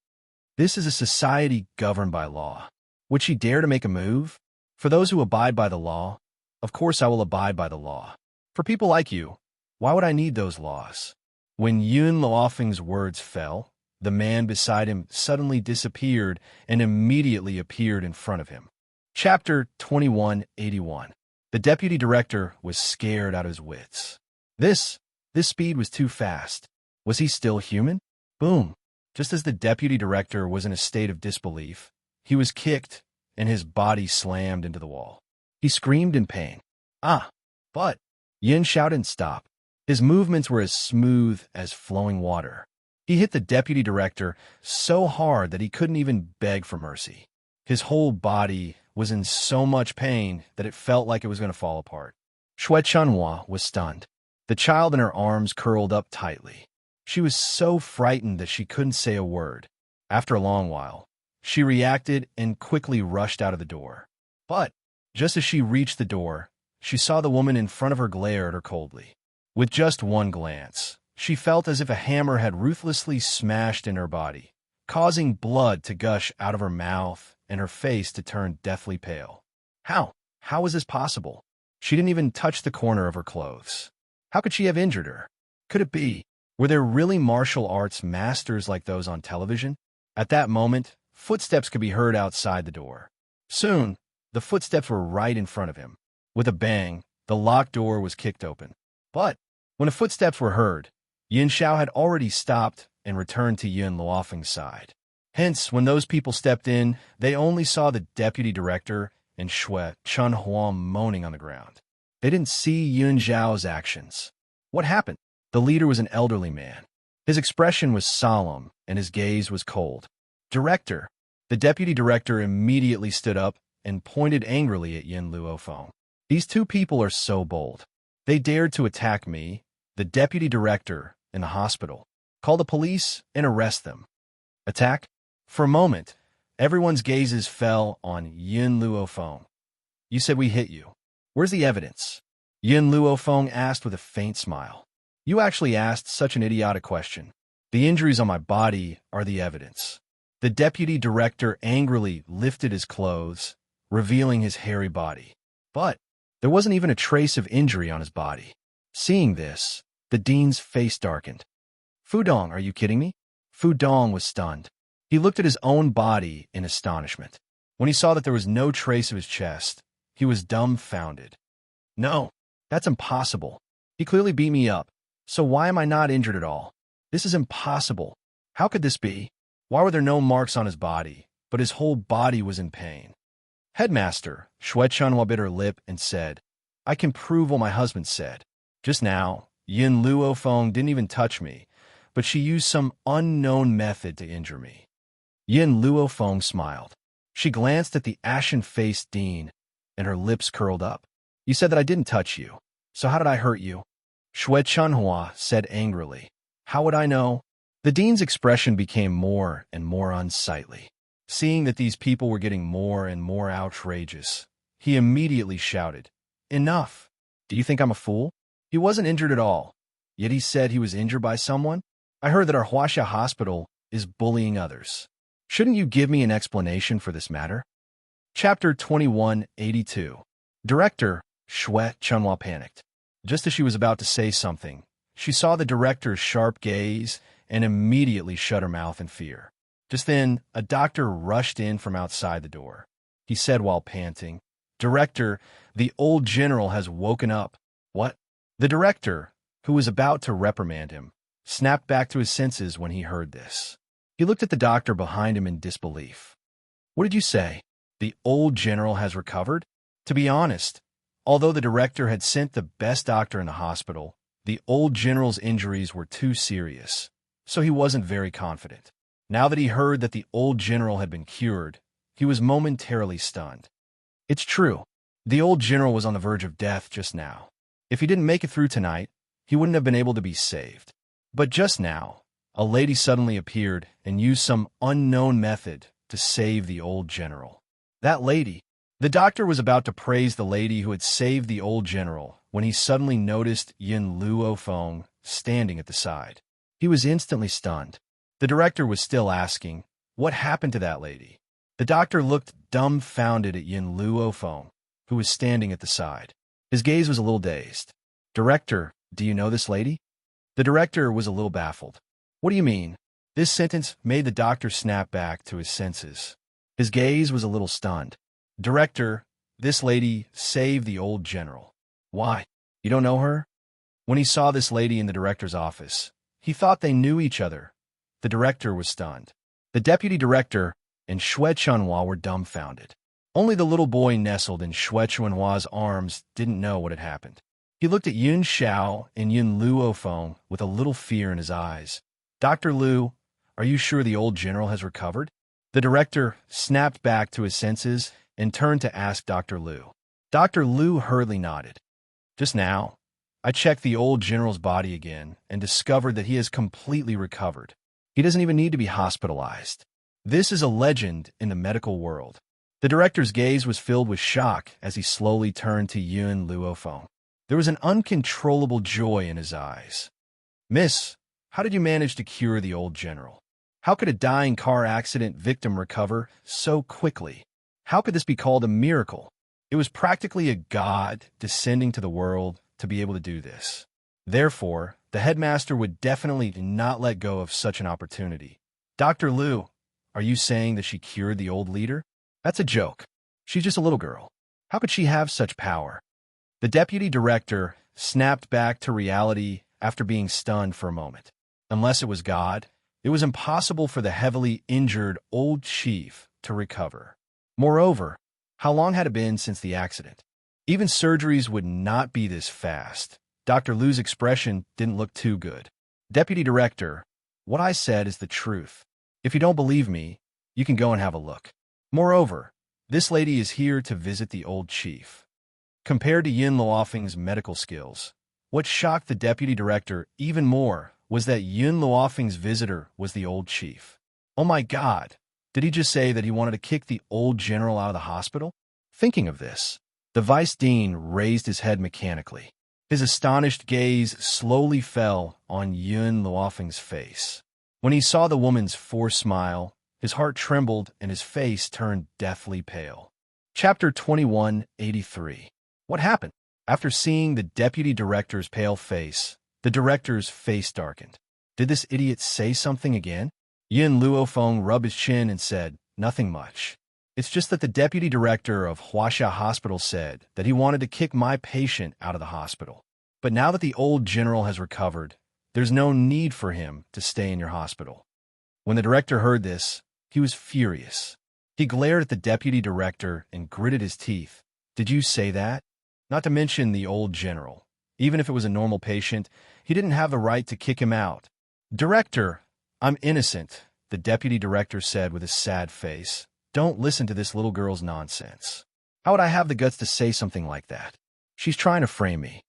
A: This is a society governed by law. Would she dare to make a move? For those who abide by the law, of course I will abide by the law. For people like you, why would I need those laws? When Yun Luofeng's words fell, the man beside him suddenly disappeared and immediately appeared in front of him. Chapter 2181. The deputy director was scared out of his wits. This speed was too fast. Was he still human? Boom. Just as the deputy director was in a state of disbelief, he was kicked and his body slammed into the wall. He screamed in pain. But Yin shouted and stopped. His movements were as smooth as flowing water. He hit the deputy director so hard that he couldn't even beg for mercy. His whole body was in so much pain that it felt like it was going to fall apart. Shui Chunhua was stunned. The child in her arms curled up tightly. She was so frightened that she couldn't say a word. After a long while, she reacted and quickly rushed out of the door. But just as she reached the door, she saw the woman in front of her glare at her coldly. With just one glance, she felt as if a hammer had ruthlessly smashed in her body, causing blood to gush out of her mouth and her face to turn deathly pale. How was this possible? She didn't even touch the corner of her clothes. How could she have injured her? Could it be? Were there really martial arts masters like those on television? At that moment, footsteps could be heard outside the door. Soon, the footsteps were right in front of him. With a bang, the locked door was kicked open. But when the footsteps were heard, Yin Xiao had already stopped and returned to Yun Luofeng's side. Hence, when those people stepped in, they only saw the deputy director and Shui Chunhua moaning on the ground. They didn't see Yun Xiao's actions. What happened? The leader was an elderly man. His expression was solemn, and his gaze was cold. Director. The deputy director immediately stood up and pointed angrily at Yun Luofeng. These two people are so bold. They dared to attack me, the deputy director, in the hospital. Call the police and arrest them. Attack? For a moment, everyone's gazes fell on Yun Luofeng. You said we hit you. Where's the evidence? Yun Luofeng asked with a faint smile. You actually asked such an idiotic question. The injuries on my body are the evidence. The deputy director angrily lifted his clothes, revealing his hairy body. But there wasn't even a trace of injury on his body. Seeing this, the dean's face darkened. Fudong, are you kidding me? Fudong was stunned. He looked at his own body in astonishment. When he saw that there was no trace of his chest, he was dumbfounded. No, that's impossible. He clearly beat me up. So why am I not injured at all? This is impossible. How could this be? Why were there no marks on his body, but his whole body was in pain? Headmaster, Shui Chunhua bit her lip and said, I can prove what my husband said. Just now, Yin Luofeng didn't even touch me, but she used some unknown method to injure me. Yin Luofeng smiled. She glanced at the ashen-faced dean, and her lips curled up. You said that I didn't touch you, so how did I hurt you? Shui Chunhua said angrily. How would I know? The dean's expression became more and more unsightly. Seeing that these people were getting more and more outrageous, he immediately shouted, Enough! Do you think I'm a fool? He wasn't injured at all, yet he said he was injured by someone? I heard that our Huaxia hospital is bullying others. Shouldn't you give me an explanation for this matter? Chapter 2182. Director, Shui Chunhua panicked. Just as she was about to say something, she saw the director's sharp gaze and immediately shut her mouth in fear. Just then, a doctor rushed in from outside the door. He said while panting, Director, the old general has woken up. What? The director, who was about to reprimand him, snapped back to his senses when he heard this. He looked at the doctor behind him in disbelief. What did you say? The old general has recovered? To be honest, although the director had sent the best doctor in the hospital, the old general's injuries were too serious, so he wasn't very confident. Now that he heard that the old general had been cured, he was momentarily stunned. It's true. The old general was on the verge of death just now. If he didn't make it through tonight, he wouldn't have been able to be saved. But just now, a lady suddenly appeared and used some unknown method to save the old general. That lady. The doctor was about to praise the lady who had saved the old general when he suddenly noticed Yin Luofeng standing at the side. He was instantly stunned. The director was still asking, what happened to that lady? The doctor looked dumbfounded at Yin Luofeng, who was standing at the side. His gaze was a little dazed. Director, do you know this lady? The director was a little baffled. What do you mean? This sentence made the doctor snap back to his senses. His gaze was a little stunned. Director, this lady saved the old general. Why? You don't know her? When he saw this lady in the director's office, he thought they knew each other. The director was stunned. The deputy director and Shui Chunhua were dumbfounded. Only the little boy nestled in Shui Chunhua's arms didn't know what had happened. He looked at Yun Xiao and Yin Luofeng with a little fear in his eyes. Dr. Lu, are you sure the old general has recovered? The director snapped back to his senses and turned to ask Dr. Lu. Dr. Lu hurriedly nodded. Just now, I checked the old general's body again and discovered that he has completely recovered. He doesn't even need to be hospitalized. This is a legend in the medical world. The director's gaze was filled with shock as he slowly turned to Yun Luofeng. There was an uncontrollable joy in his eyes. Miss, how did you manage to cure the old general? How could a dying car accident victim recover so quickly? How could this be called a miracle? It was practically a god descending to the world to be able to do this. Therefore, the headmaster would definitely not let go of such an opportunity. Dr. Lu, are you saying that she cured the old leader? That's a joke. She's just a little girl. How could she have such power? The deputy director snapped back to reality after being stunned for a moment. Unless it was God, it was impossible for the heavily injured old chief to recover. Moreover, how long had it been since the accident? Even surgeries would not be this fast. Dr. Lu's expression didn't look too good. Deputy Director, what I said is the truth. If you don't believe me, you can go and have a look. Moreover, this lady is here to visit the old chief. Compared to Yin Luofeng's medical skills, what shocked the Deputy Director even more was that Yun Luofeng's visitor was the old chief. Oh my God, did he just say that he wanted to kick the old general out of the hospital? Thinking of this, the vice dean raised his head mechanically. His astonished gaze slowly fell on Yun Luofeng's face. When he saw the woman's forced smile, his heart trembled and his face turned deathly pale. Chapter 2183. What happened? After seeing the deputy director's pale face, the director's face darkened. Did this idiot say something again? Yin Luofeng rubbed his chin and said, nothing much. It's just that the deputy director of Huaxia Hospital said that he wanted to kick my patient out of the hospital. But now that the old general has recovered, there's no need for him to stay in your hospital." When the director heard this, he was furious. He glared at the deputy director and gritted his teeth. "Did you say that?" Not to mention the old general. Even if it was a normal patient, he didn't have the right to kick him out. "Director, I'm innocent," the deputy director said with a sad face. "Don't listen to this little girl's nonsense. How would I have the guts to say something like that? She's trying to frame me."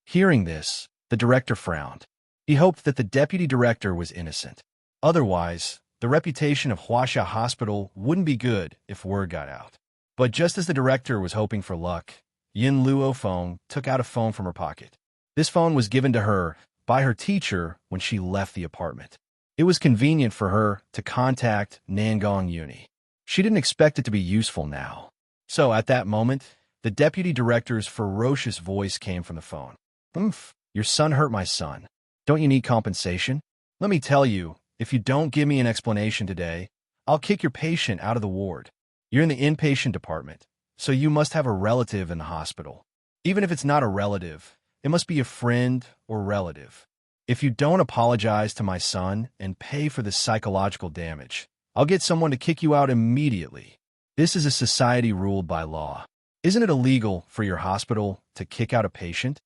A: Hearing this, the director frowned. He hoped that the deputy director was innocent. Otherwise, the reputation of Huaxia Hospital wouldn't be good if word got out. But just as the director was hoping for luck, Yin Luofeng took out a phone from her pocket. This phone was given to her by her teacher when she left the apartment. It was convenient for her to contact Nangong Uni. She didn't expect it to be useful now. So at that moment, the deputy director's ferocious voice came from the phone. "Oomph, your son hurt my son. Don't you need compensation? Let me tell you, if you don't give me an explanation today, I'll kick your patient out of the ward. You're in the inpatient department, so you must have a relative in the hospital. Even if it's not a relative, it must be a friend or relative. If you don't apologize to my son and pay for the psychological damage, I'll get someone to kick you out immediately. This is a society ruled by law. Isn't it illegal for your hospital to kick out a patient?"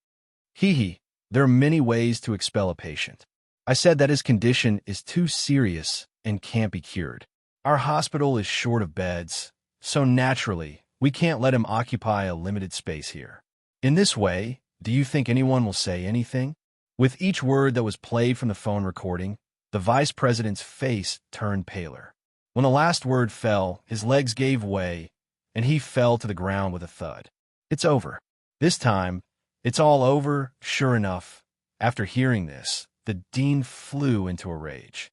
A: "Hee, there are many ways to expel a patient. I said that his condition is too serious and can't be cured. Our hospital is short of beds, so naturally, we can't let him occupy a limited space here. In this way, do you think anyone will say anything?" With each word that was played from the phone recording, the vice president's face turned paler. When the last word fell, his legs gave way, and he fell to the ground with a thud. "It's over. This time, it's all over, sure enough." After hearing this, the dean flew into a rage.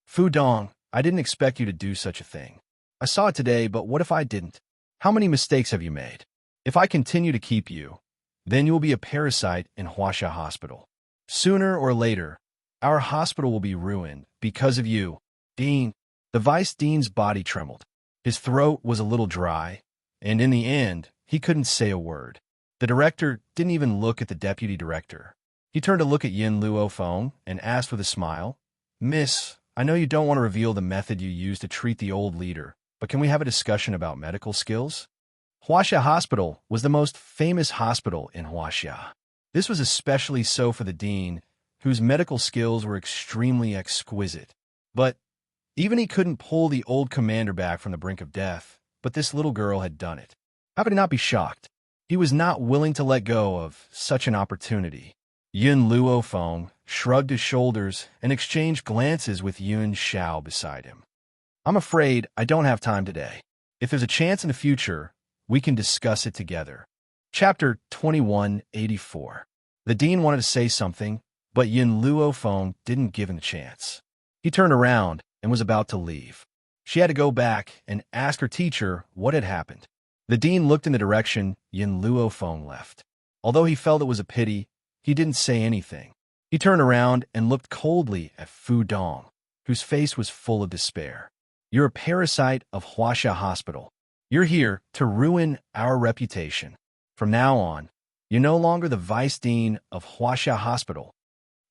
A: "Fu Dong, I didn't expect you to do such a thing. I saw it today, but what if I didn't? How many mistakes have you made? If I continue to keep you, then you will be a parasite in Huaxia Hospital. Sooner or later, our hospital will be ruined because of you, Dean." The vice dean's body trembled. His throat was a little dry, and in the end, he couldn't say a word. The director didn't even look at the deputy director. He turned to look at Yin Luofeng and asked with a smile, "Miss, I know you don't want to reveal the method you used to treat the old leader, but can we have a discussion about medical skills?" Huaxia Hospital was the most famous hospital in Huaxia. This was especially so for the dean, whose medical skills were extremely exquisite. But even he couldn't pull the old commander back from the brink of death, but this little girl had done it. How could he not be shocked? He was not willing to let go of such an opportunity. Yin Luofeng shrugged his shoulders and exchanged glances with Yun Xiao beside him. "I'm afraid I don't have time today. If there's a chance in the future, we can discuss it together." Chapter 2184. The dean wanted to say something, but Yin Luofeng didn't give him a chance. He turned around and was about to leave. She had to go back and ask her teacher what had happened. The dean looked in the direction Yin Luofeng left. Although he felt it was a pity, he didn't say anything. He turned around and looked coldly at Fu Dong, whose face was full of despair. "You're a parasite of Huaxia Hospital. You're here to ruin our reputation. From now on, you're no longer the vice dean of Huaxia Hospital."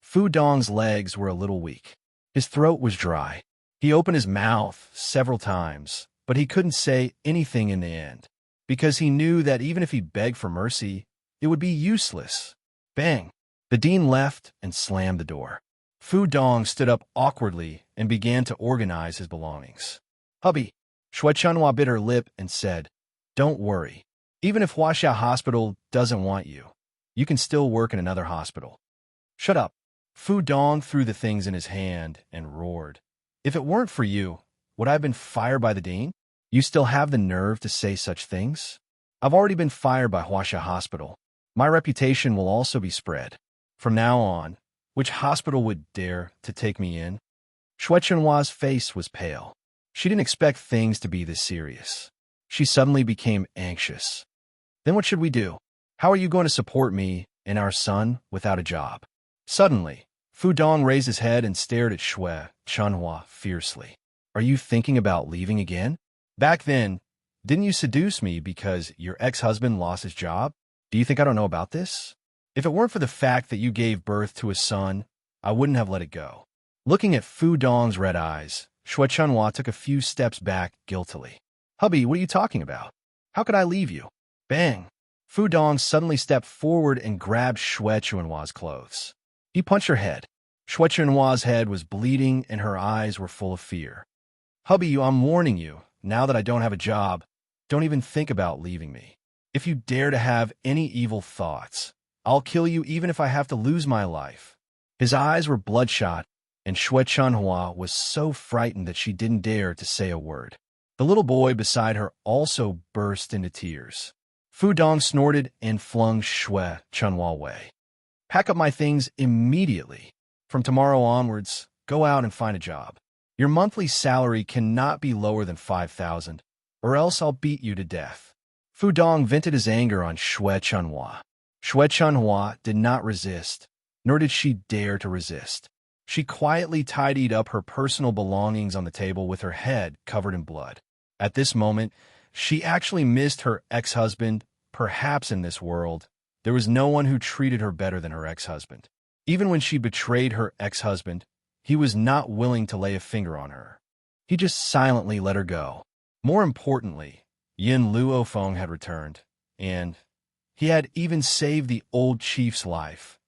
A: Fu Dong's legs were a little weak. His throat was dry. He opened his mouth several times, but he couldn't say anything in the end, because he knew that even if he begged for mercy, it would be useless. Bang! The dean left and slammed the door. Fu Dong stood up awkwardly and began to organize his belongings. "Hubby," Shui Chunhua bit her lip and said, "Don't worry. Even if Huaxia Hospital doesn't want you, you can still work in another hospital." "Shut up." Fu Dong threw the things in his hand and roared. "If it weren't for you, would I have been fired by the dean? You still have the nerve to say such things? I've already been fired by Huaxia Hospital. My reputation will also be spread. From now on, which hospital would dare to take me in?" Shui Chunhua's face was pale. She didn't expect things to be this serious. She suddenly became anxious. "Then what should we do? How are you going to support me and our son without a job?" Suddenly, Fu Dong raised his head and stared at Shui Chunhua fiercely. "Are you thinking about leaving again?" Back then, Didn't you seduce me because your ex-husband lost his job? Do you think I don't know about this? If it weren't for the fact that you gave birth to a son, I wouldn't have let it go. Looking at Fu Dong's red eyes, Shui Chunhua took a few steps back guiltily. Hubby, what are you talking about? How could I leave you? Bang! Fu Dong suddenly stepped forward and grabbed Shui Chunhua's clothes. He punched her head. Shui Chunhua's head was bleeding and her eyes were full of fear. Hubby, I'm warning you, now that I don't have a job, don't even think about leaving me. If you dare to have any evil thoughts, I'll kill you even if I have to lose my life. His eyes were bloodshot, and Shui Chunhua was so frightened that she didn't dare to say a word. The little boy beside her also burst into tears. Fu Dong snorted and flung Shui Chunhua away. Pack up my things immediately. From tomorrow onwards, go out and find a job. Your monthly salary cannot be lower than 5,000, or else I'll beat you to death. Fu Dong vented his anger on Shui Chunhua. Shui Chunhua did not resist, nor did she dare to resist. She quietly tidied up her personal belongings on the table with her head covered in blood. At this moment, she actually missed her ex-husband. Perhaps in this world, there was no one who treated her better than her ex-husband. Even when she betrayed her ex-husband, he was not willing to lay a finger on her. He just silently let her go. More importantly, Yin Luofeng had returned, and he had even saved the old chief's life.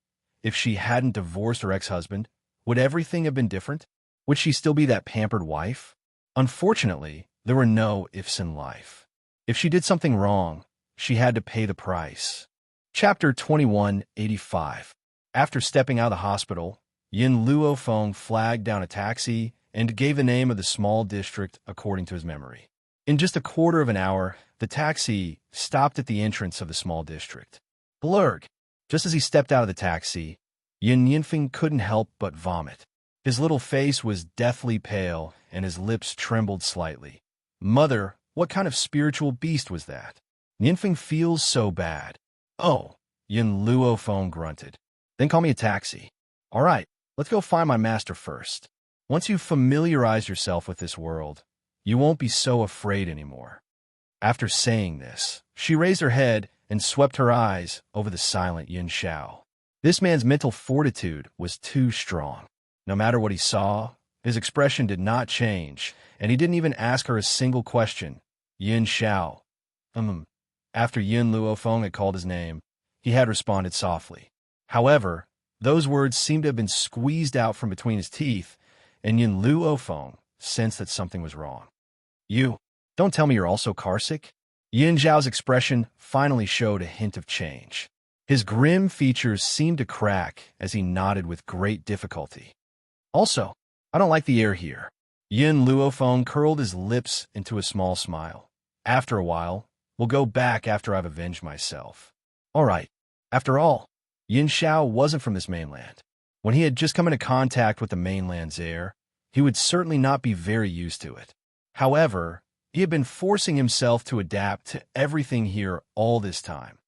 A: If she hadn't divorced her ex-husband, would everything have been different? Would she still be that pampered wife? Unfortunately, there were no ifs in life. If she did something wrong, she had to pay the price. Chapter 2185. After stepping out of the hospital, Yin Luofeng flagged down a taxi and gave the name of the small district according to his memory. In just a quarter of an hour, the taxi stopped at the entrance of the small district. Blurg! Just as he stepped out of the taxi, Yin Yinfeng couldn't help but vomit. His little face was deathly pale, and his lips trembled slightly. Mother, what kind of spiritual beast was that? Yinfeng feels so bad. Oh, Yin Luofeng grunted. Then call me a taxi. All right, let's go find my master first. Once you familiarize yourself with this world, you won't be so afraid anymore. After saying this, she raised her head and swept her eyes over the silent Yin Xiao. This man's mental fortitude was too strong. No matter what he saw, his expression did not change, and he didn't even ask her a single question. Yin Xiao. After Yin Luofeng had called his name, he had responded softly. However, those words seemed to have been squeezed out from between his teeth, and Yin Luofeng sensed that something was wrong. You, don't tell me you're also carsick? Yin Zhao's expression finally showed a hint of change. His grim features seemed to crack as he nodded with great difficulty. Also, I don't like the air here. Yin Luofeng curled his lips into a small smile. After a while, we'll go back after I've avenged myself. All right. After all, Yin Xiao wasn't from this mainland. When he had just come into contact with the mainland's air, he would certainly not be very used to it. However, he had been forcing himself to adapt to everything here all this time.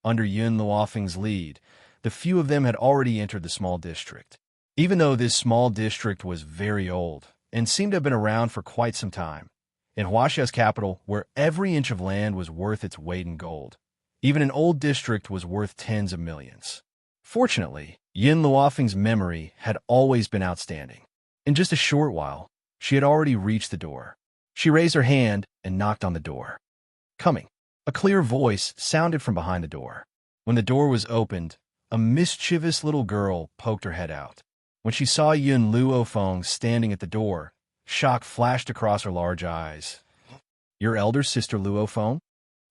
A: Under Yin Luofeng's lead, the few of them had already entered the small district. Even though this small district was very old and seemed to have been around for quite some time, in Huaxia's capital, where every inch of land was worth its weight in gold, even an old district was worth tens of millions. Fortunately, Yin Luofeng's memory had always been outstanding. In just a short while, she had already reached the door. She raised her hand and knocked on the door. Coming. A clear voice sounded from behind the door. When the door was opened, a mischievous little girl poked her head out. When she saw Yin Luofeng standing at the door, shock flashed across her large eyes. Your elder sister Luofeng?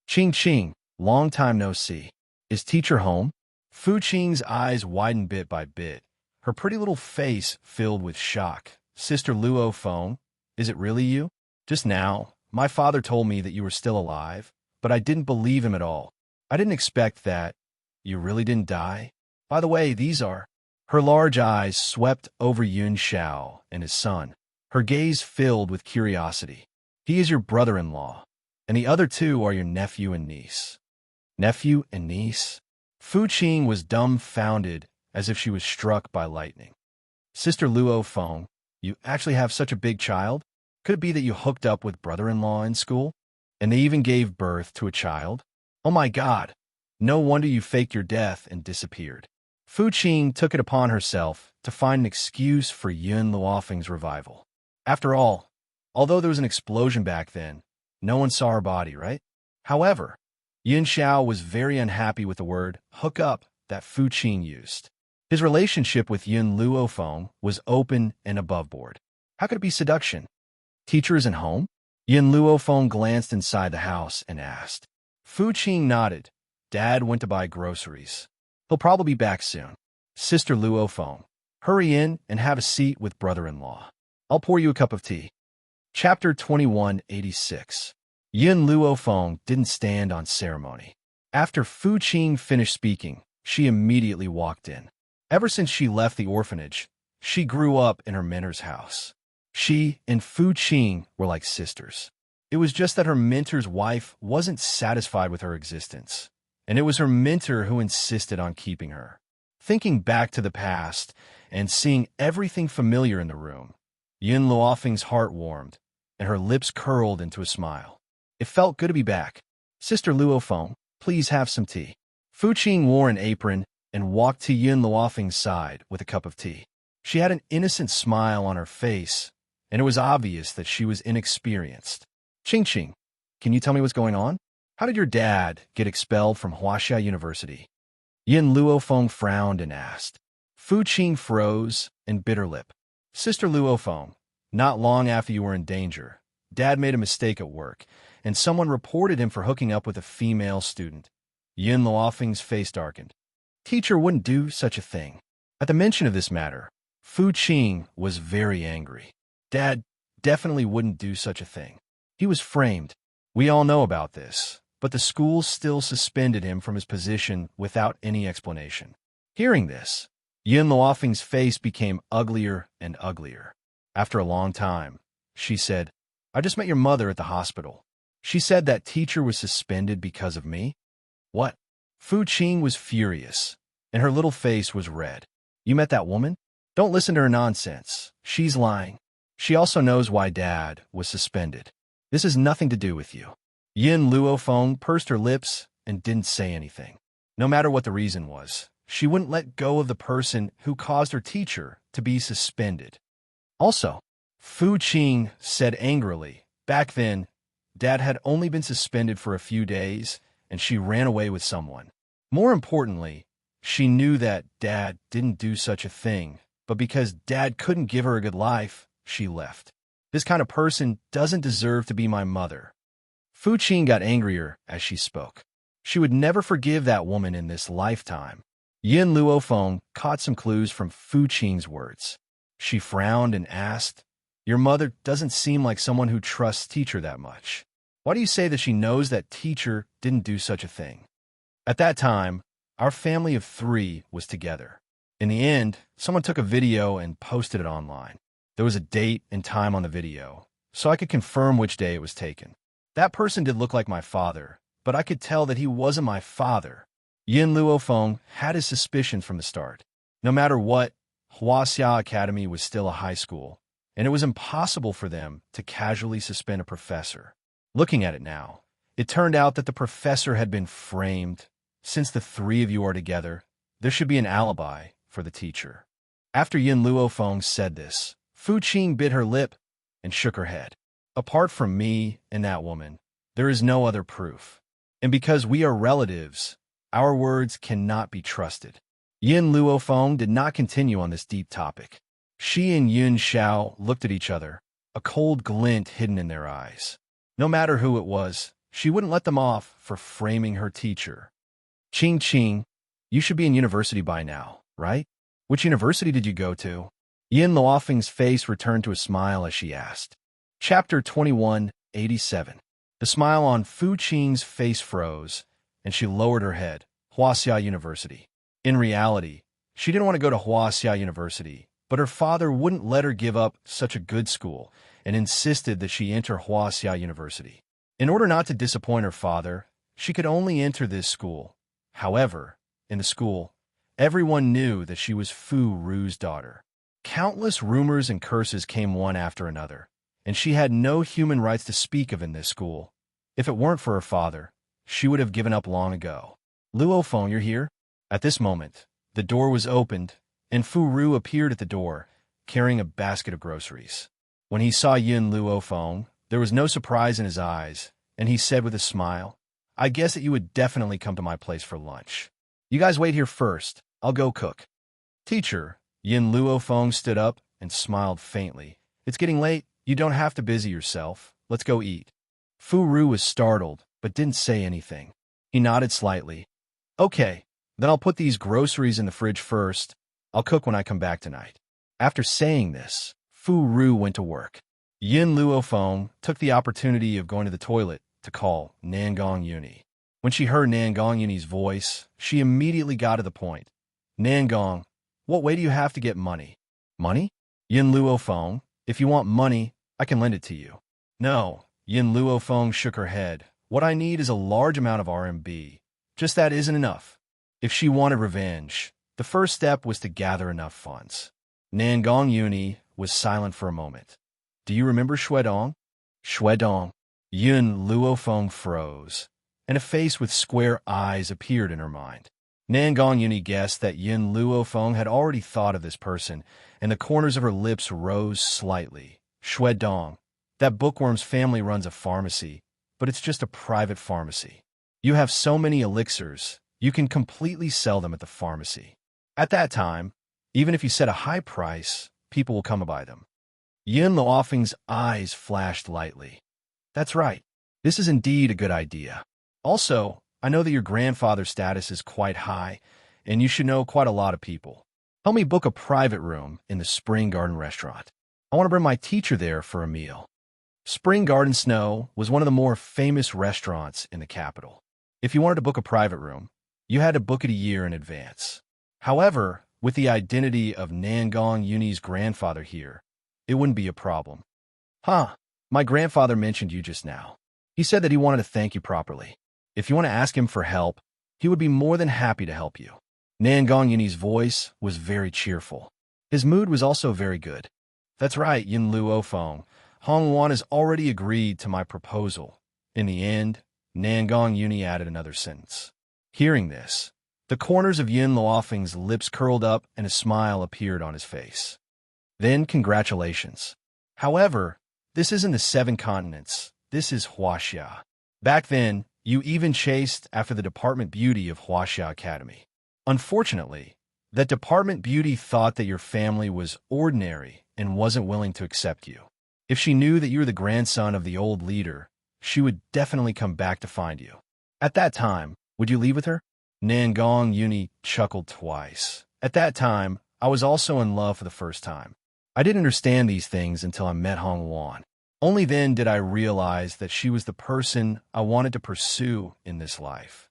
A: Ching Ching, long time no see. Is teacher home? Fu Qing's eyes widened bit by bit. Her pretty little face filled with shock. Sister Luofeng, is it really you? Just now, my father told me that you were still alive, but I didn't believe him at all. I didn't expect that. You really didn't die? By the way, these are... Her large eyes swept over Yun Xiao and his son. Her gaze filled with curiosity. He is your brother-in-law, and the other two are your nephew and niece. Nephew and niece? Fu Qing was dumbfounded as if she was struck by lightning. Sister Luofeng, you actually have such a big child? Could it be that you hooked up with brother-in-law in school? And they even gave birth to a child? Oh my God! No wonder you faked your death and disappeared. Fu Qing took it upon herself to find an excuse for Yun Luofeng's revival. After all, although there was an explosion back then, no one saw her body, right? However, Yun Xiao was very unhappy with the word hook up that Fu Qing used. His relationship with Yun Luofeng was open and above board. How could it be seduction? Teacher isn't home? Yun Luofeng glanced inside the house and asked. Fu Qing nodded. Dad went to buy groceries. He'll probably be back soon. Sister Luofeng, hurry in and have a seat with brother-in-law. I'll pour you a cup of tea. Chapter 2186. Yun Luofeng didn't stand on ceremony. After Fu Qing finished speaking, she immediately walked in. Ever since she left the orphanage, she grew up in her mentor's house. She and Fu Qing were like sisters. It was just that her mentor's wife wasn't satisfied with her existence, and it was her mentor who insisted on keeping her. Thinking back to the past and seeing everything familiar in the room, Yun Luofeng's heart warmed, and her lips curled into a smile. It felt good to be back. Sister Luofeng, please have some tea. Fu Qing wore an apron and walked to Yun Luofeng's side with a cup of tea. She had an innocent smile on her face, and it was obvious that she was inexperienced. Qing, can you tell me what's going on? How did your dad get expelled from Huaxia University? Yun Luofeng frowned and asked. Fu Qing froze and bit her lip. Sister Luofeng, not long after you were in danger, Dad made a mistake at work, and someone reported him for hooking up with a female student. Yun Luofeng's face darkened. Teacher wouldn't do such a thing. At the mention of this matter, Fu Qing was very angry. Dad definitely wouldn't do such a thing. He was framed. We all know about this, but the school still suspended him from his position without any explanation. Hearing this, Yun Luofeng's face became uglier and uglier. After a long time, she said, I just met your mother at the hospital. She said that teacher was suspended because of me? What? Fu Qing was furious, and her little face was red. You met that woman? Don't listen to her nonsense. She's lying. She also knows why Dad was suspended. This has nothing to do with you. Yun Luofeng pursed her lips and didn't say anything. No matter what the reason was, she wouldn't let go of the person who caused her teacher to be suspended. Also, Fu Qing said angrily, back then, Dad had only been suspended for a few days, and she ran away with someone. More importantly, she knew that Dad didn't do such a thing, but because Dad couldn't give her a good life, she left. This kind of person doesn't deserve to be my mother. Fu Qing got angrier as she spoke. She would never forgive that woman in this lifetime. Yun Luofeng caught some clues from Fu Qing's words. She frowned and asked, Your mother doesn't seem like someone who trusts teacher that much. Why do you say that she knows that teacher didn't do such a thing? At that time, our family of 3 was together. In the end, someone took a video and posted it online. There was a date and time on the video, so I could confirm which day it was taken. That person did look like my father, but I could tell that he wasn't my father. Yun Luofeng had his suspicions from the start. No matter what, Huaxia Academy was still a high school, and it was impossible for them to casually suspend a professor. Looking at it now, it turned out that the professor had been framed. Since the 3 of you are together, there should be an alibi for the teacher. After Yun Luofeng said this, Fu Qing bit her lip and shook her head. Apart from me and that woman, there is no other proof. And because we are relatives, our words cannot be trusted. Yun Luofeng did not continue on this deep topic. She and Yun Xiao looked at each other, a cold glint hidden in their eyes. No matter who it was, she wouldn't let them off for framing her teacher. Qing, you should be in university by now, right? Which university did you go to? Yun Luofeng's face returned to a smile as she asked. Chapter 2187. The smile on Fu Qing's face froze, and she lowered her head. Huaxia University. In reality, she didn't want to go to Huaxia University, but her father wouldn't let her give up such a good school and insisted that she enter Huaxia University. In order not to disappoint her father, she could only enter this school. However, in the school, everyone knew that she was Fu Ru's daughter. Countless rumors and curses came one after another, and she had no human rights to speak of in this school. If it weren't for her father, she would have given up long ago. Luo Feng, you're here? At this moment, the door was opened, and Fu Ru appeared at the door, carrying a basket of groceries. When he saw Yin Luo Feng, there was no surprise in his eyes, and he said with a smile, I guess that you would definitely come to my place for lunch. You guys wait here first. I'll go cook. Teacher, Yin Luo Feng stood up and smiled faintly. It's getting late. You don't have to busy yourself. Let's go eat. Fu Ru was startled, but didn't say anything. He nodded slightly. Okay, then I'll put these groceries in the fridge first. I'll cook when I come back tonight. After saying this, Fu Ru went to work. Yin Luo Feng took the opportunity of going to the toilet to call Nangong Yuni. When she heard Nangong Yuni's voice, she immediately got to the point. Nangong, what way do you have to get money? Money? Yin Luo Feng, if you want money, I can lend it to you. No, Yin Luo Feng shook her head. What I need is a large amount of RMB. Just that isn't enough. If she wanted revenge, the first step was to gather enough funds. Nangong Yuni was silent for a moment. Do you remember Shuedong? Shuedong. Yin Luo Feng froze, and a face with square eyes appeared in her mind. Nangong Yuni guessed that Yin Luo Feng had already thought of this person, and the corners of her lips rose slightly. Shuedong. That bookworm's family runs a pharmacy, but it's just a private pharmacy. You have so many elixirs, you can completely sell them at the pharmacy. At that time, even if you set a high price, people will come and buy them. Yin Luofeng's eyes flashed lightly. That's right. This is indeed a good idea. Also, I know that your grandfather's status is quite high, and you should know quite a lot of people. Help me book a private room in the Spring Garden restaurant. I want to bring my teacher there for a meal. Spring Garden Snow was one of the more famous restaurants in the capital. If you wanted to book a private room, you had to book it a year in advance. However, with the identity of Nangong Yuni's grandfather here, it wouldn't be a problem. My grandfather mentioned you just now. He said that he wanted to thank you properly. If you want to ask him for help, he would be more than happy to help you. Nangong Yuni's voice was very cheerful. His mood was also very good. That's right, Yin Luo Feng. Hong Wan has already agreed to my proposal. In the end, Nangong Yuni added another sentence. Hearing this, the corners of Yin Luofeng's lips curled up and a smile appeared on his face. Then, congratulations. However, this isn't the 7 continents. This is Huaxia. Back then, you even chased after the Department Beauty of Huaxia Academy. Unfortunately, that Department Beauty thought that your family was ordinary and wasn't willing to accept you. If she knew that you were the grandson of the old leader, she would definitely come back to find you. At that time, would you leave with her? Nangong Yuni chuckled twice. At that time, I was also in love for the first time. I didn't understand these things until I met Hong Wan. Only then did I realize that she was the person I wanted to pursue in this life.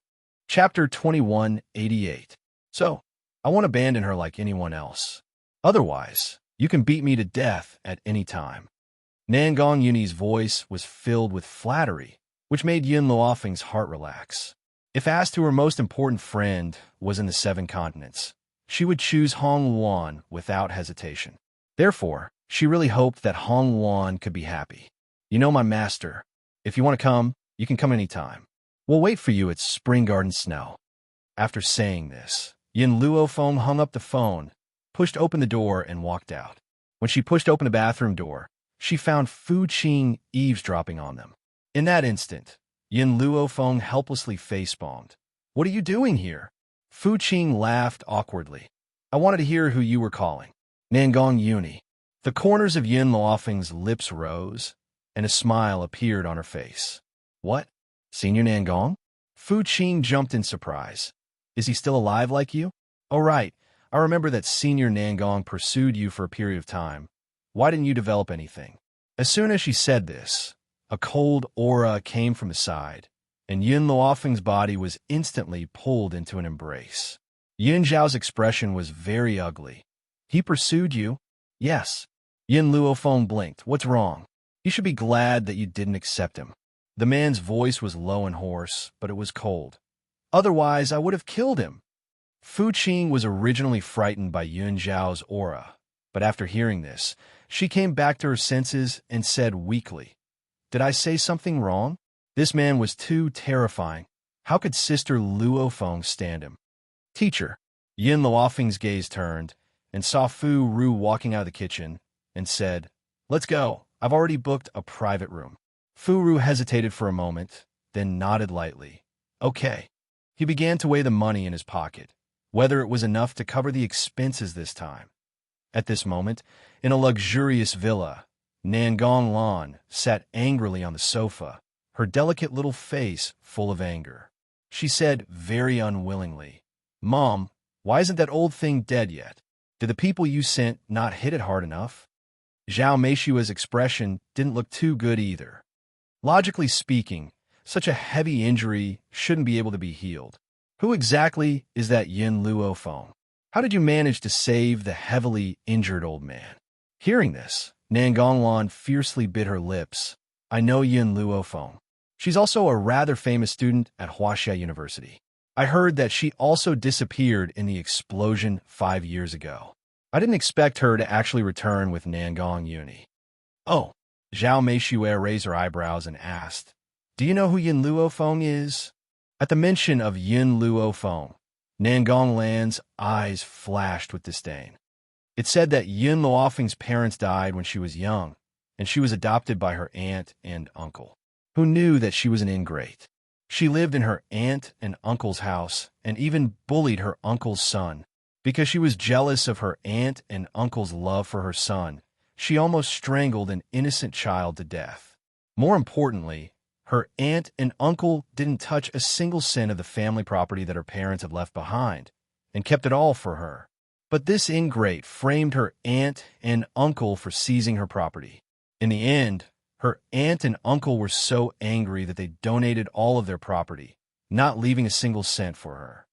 A: Chapter 2188. So, I won't abandon her like anyone else. Otherwise, you can beat me to death at any time. Nangong Yuni's voice was filled with flattery, which made Yin Luofeng's heart relax. If asked who her most important friend was in the 7 continents, she would choose Hong Wan without hesitation. Therefore, she really hoped that Hong Wan could be happy. You know my master. If you want to come, you can come anytime. We'll wait for you at Spring Garden Snow. After saying this, Yin Luo Feng hung up the phone, pushed open the door, and walked out. When she pushed open the bathroom door, she found Fu Qing eavesdropping on them. In that instant, Yin Luo Feng helplessly facepalmed. What are you doing here? Fu Qing laughed awkwardly. I wanted to hear who you were calling. Nangong Yuni. The corners of Yin Luofeng's lips rose, and a smile appeared on her face. What? Senior Nangong? Fu Qing jumped in surprise. Is he still alive like you? Oh, right. I remember that Senior Nangong pursued you for a period of time. Why didn't you develop anything? As soon as she said this, a cold aura came from the side, and Yin Luofeng's body was instantly pulled into an embrace. Yin Zhao's expression was very ugly. He pursued you? Yes. Yin Luofeng blinked. What's wrong? You should be glad that you didn't accept him. The man's voice was low and hoarse, but it was cold. Otherwise, I would have killed him. Fu Qing was originally frightened by Yun Zhao's aura, but after hearing this, she came back to her senses and said weakly, Did I say something wrong? This man was too terrifying. How could Sister Luo Feng stand him? Teacher. Yin Luofeng's gaze turned and saw Fu Ru walking out of the kitchen and said, "Let's go. I've already booked a private room." Fu Ru hesitated for a moment, then nodded lightly. Okay. He began to weigh the money in his pocket, whether it was enough to cover the expenses this time. At this moment, in a luxurious villa, Nangong Lan sat angrily on the sofa, her delicate little face full of anger. She said very unwillingly, "Mom, why isn't that old thing dead yet? Did the people you sent not hit it hard enough?" Zhao Meishua's expression didn't look too good either. Logically speaking, such a heavy injury shouldn't be able to be healed. Who exactly is that Yin Luo Feng? How did you manage to save the heavily injured old man? Hearing this, Nangong Lan fiercely bit her lips. I know Yin Luo Feng. She's also a rather famous student at Huaxia University. I heard that she also disappeared in the explosion 5 years ago. I didn't expect her to actually return with Nangong Uni. Oh, Zhao Meishue raised her eyebrows and asked, "Do you know who Yin Luo Feng is?" At the mention of Yin Luo Feng, Nangong Lan's eyes flashed with disdain. It said that Yin Luofeng's parents died when she was young, and she was adopted by her aunt and uncle, who knew that she was an ingrate. She lived in her aunt and uncle's house and even bullied her uncle's son. Because she was jealous of her aunt and uncle's love for her son, she almost strangled an innocent child to death. More importantly, her aunt and uncle didn't touch a single cent of the family property that her parents had left behind, and kept it all for her. But this ingrate framed her aunt and uncle for seizing her property. In the end, her aunt and uncle were so angry that they donated all of their property, not leaving a single cent for her.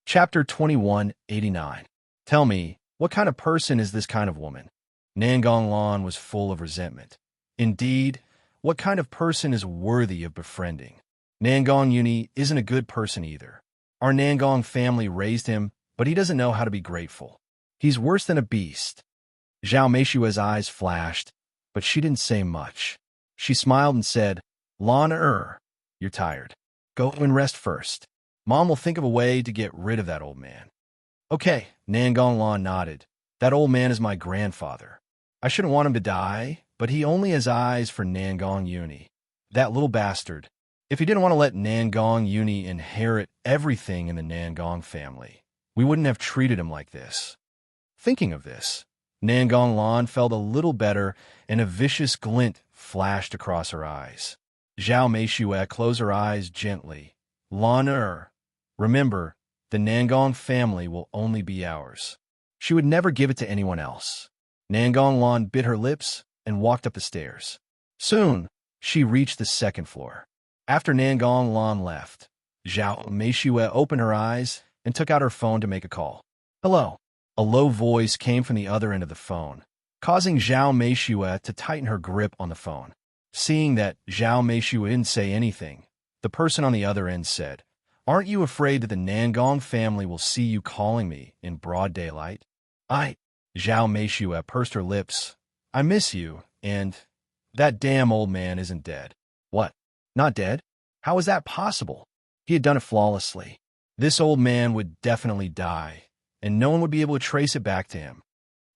A: Chapter 2189. Tell me, what kind of person is this kind of woman? Nangong Lan was full of resentment. Indeed, what kind of person is worthy of befriending? Nangong Uni isn't a good person either. Our Nangong family raised him, but he doesn't know how to be grateful. He's worse than a beast. Zhao Meishua's eyes flashed, but she didn't say much. She smiled and said, Lan you're tired. Go and rest first. Mom will think of a way to get rid of that old man. Okay, Nangong Lan nodded. That old man is my grandfather. I shouldn't want him to die, but he only has eyes for Nangong Uni. That little bastard. If he didn't want to let Nangong Uni inherit everything in the Nangong family, we wouldn't have treated him like this. Thinking of this, Nangong Lan felt a little better, and a vicious glint flashed across her eyes. Zhao Meishue closed her eyes gently. Lan remember, the Nangong family will only be ours. She would never give it to anyone else. Nangong Lan bit her lips and walked up the stairs. Soon, she reached the second floor. After Nangong Lan left, Zhao Meishue opened her eyes and took out her phone to make a call. Hello. A low voice came from the other end of the phone, causing Zhao Meishue to tighten her grip on the phone. Seeing that Zhao Meishue didn't say anything, the person on the other end said, Aren't you afraid that the Nangong family will see you calling me in broad daylight? Zhao Meishue pursed her lips. I miss you, and that damn old man isn't dead. What? Not dead? How is that possible? He had done it flawlessly. This old man would definitely die, and no one would be able to trace it back to him.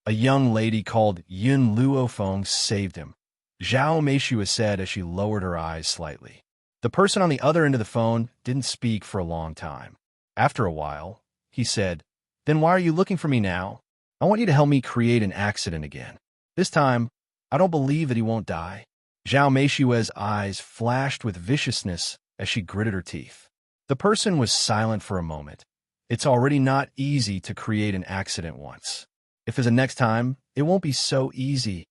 A: A young lady called Yin Luo Feng saved him, Zhao Meishue said as she lowered her eyes slightly. The person on the other end of the phone didn't speak for a long time. After a while, he said, Then why are you looking for me now? I want you to help me create an accident again. This time, I don't believe that he won't die. Zhao Meishue's eyes flashed with viciousness as she gritted her teeth. The person was silent for a moment. It's already not easy to create an accident once. If there's a next time, it won't be so easy.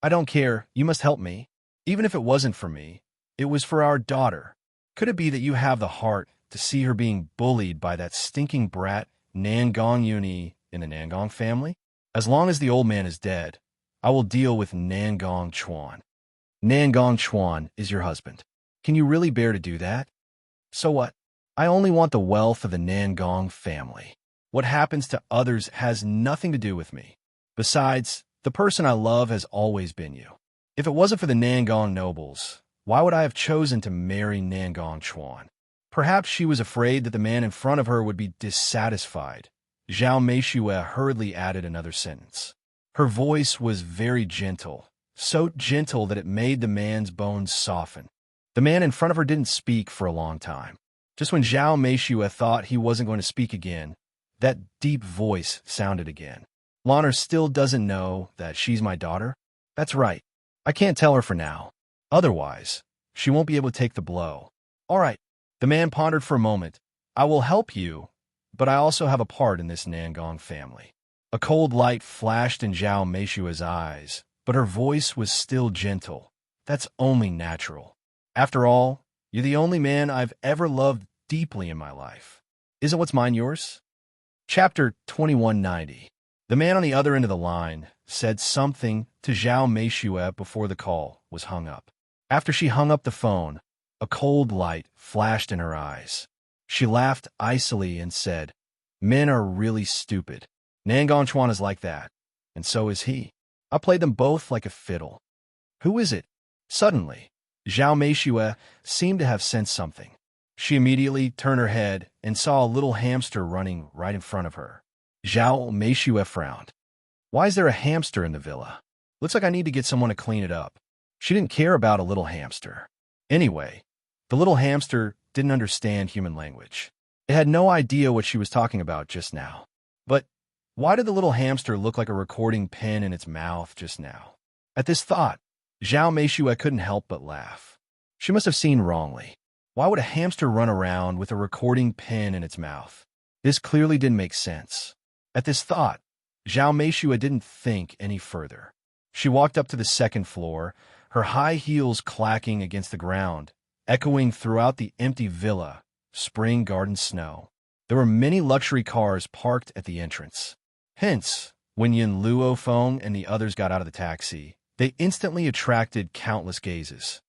A: I don't care, you must help me. Even if it wasn't for me, it was for our daughter. Could it be that you have the heart to see her being bullied by that stinking brat Nangong Uni in the Nangong family? As long as the old man is dead, I will deal with Nangong Chuan. Nangong Chuan is your husband. Can you really bear to do that? So what? I only want the wealth of the Nangong family. What happens to others has nothing to do with me. Besides, the person I love has always been you. If it wasn't for the Nangong nobles, Why would I have chosen to marry Nangong Chuan? Perhaps she was afraid that the man in front of her would be dissatisfied. Zhao Meishue hurriedly added another sentence. Her voice was very gentle, so gentle that it made the man's bones soften. The man in front of her didn't speak for a long time. Just when Zhao Meishue thought he wasn't going to speak again, that deep voice sounded again. Lanner still doesn't know that she's my daughter? That's right. I can't tell her for now. Otherwise, she won't be able to take the blow. All right. The man pondered for a moment. I will help you, but I also have a part in this Nangong family. A cold light flashed in Zhao Meishue's eyes, but her voice was still gentle. That's only natural. After all, you're the only man I've ever loved deeply in my life. Isn't what's mine yours? Chapter 2190. The man on the other end of the line said something to Zhao Meishue before the call was hung up. After she hung up the phone, a cold light flashed in her eyes. She laughed icily and said, Men are really stupid. Nangong Chuan is like that, and so is he. I played them both like a fiddle. Who is it? Suddenly, Zhao Meishue seemed to have sensed something. She immediately turned her head and saw a little hamster running right in front of her. Zhao Meishue frowned. Why is there a hamster in the villa? Looks like I need to get someone to clean it up. She didn't care about a little hamster. Anyway, the little hamster didn't understand human language. It had no idea what she was talking about just now. But why did the little hamster look like a recording pen in its mouth just now? At this thought, Zhao Meishue couldn't help but laugh. She must have seen wrongly. Why would a hamster run around with a recording pen in its mouth? This clearly didn't make sense. At this thought, Zhao Meishue didn't think any further. She walked up to the second floor, her high heels clacking against the ground, echoing throughout the empty villa, spring garden snow. There were many luxury cars parked at the entrance. Hence, when Yin Luofeng and the others got out of the taxi, they instantly attracted countless gazes.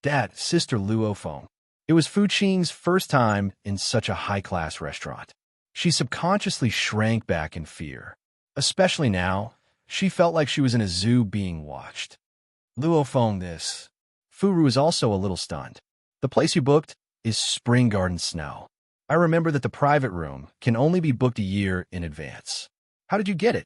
A: Dad, Sister Luofeng. It was Fu Qing's first time in such a high-class restaurant. She subconsciously shrank back in fear. Especially now, she felt like she was in a zoo being watched. Luofeng this. Furu is also a little stunned. The place you booked is Spring Garden Snow. I remember that the private room can only be booked a year in advance. How did you get it?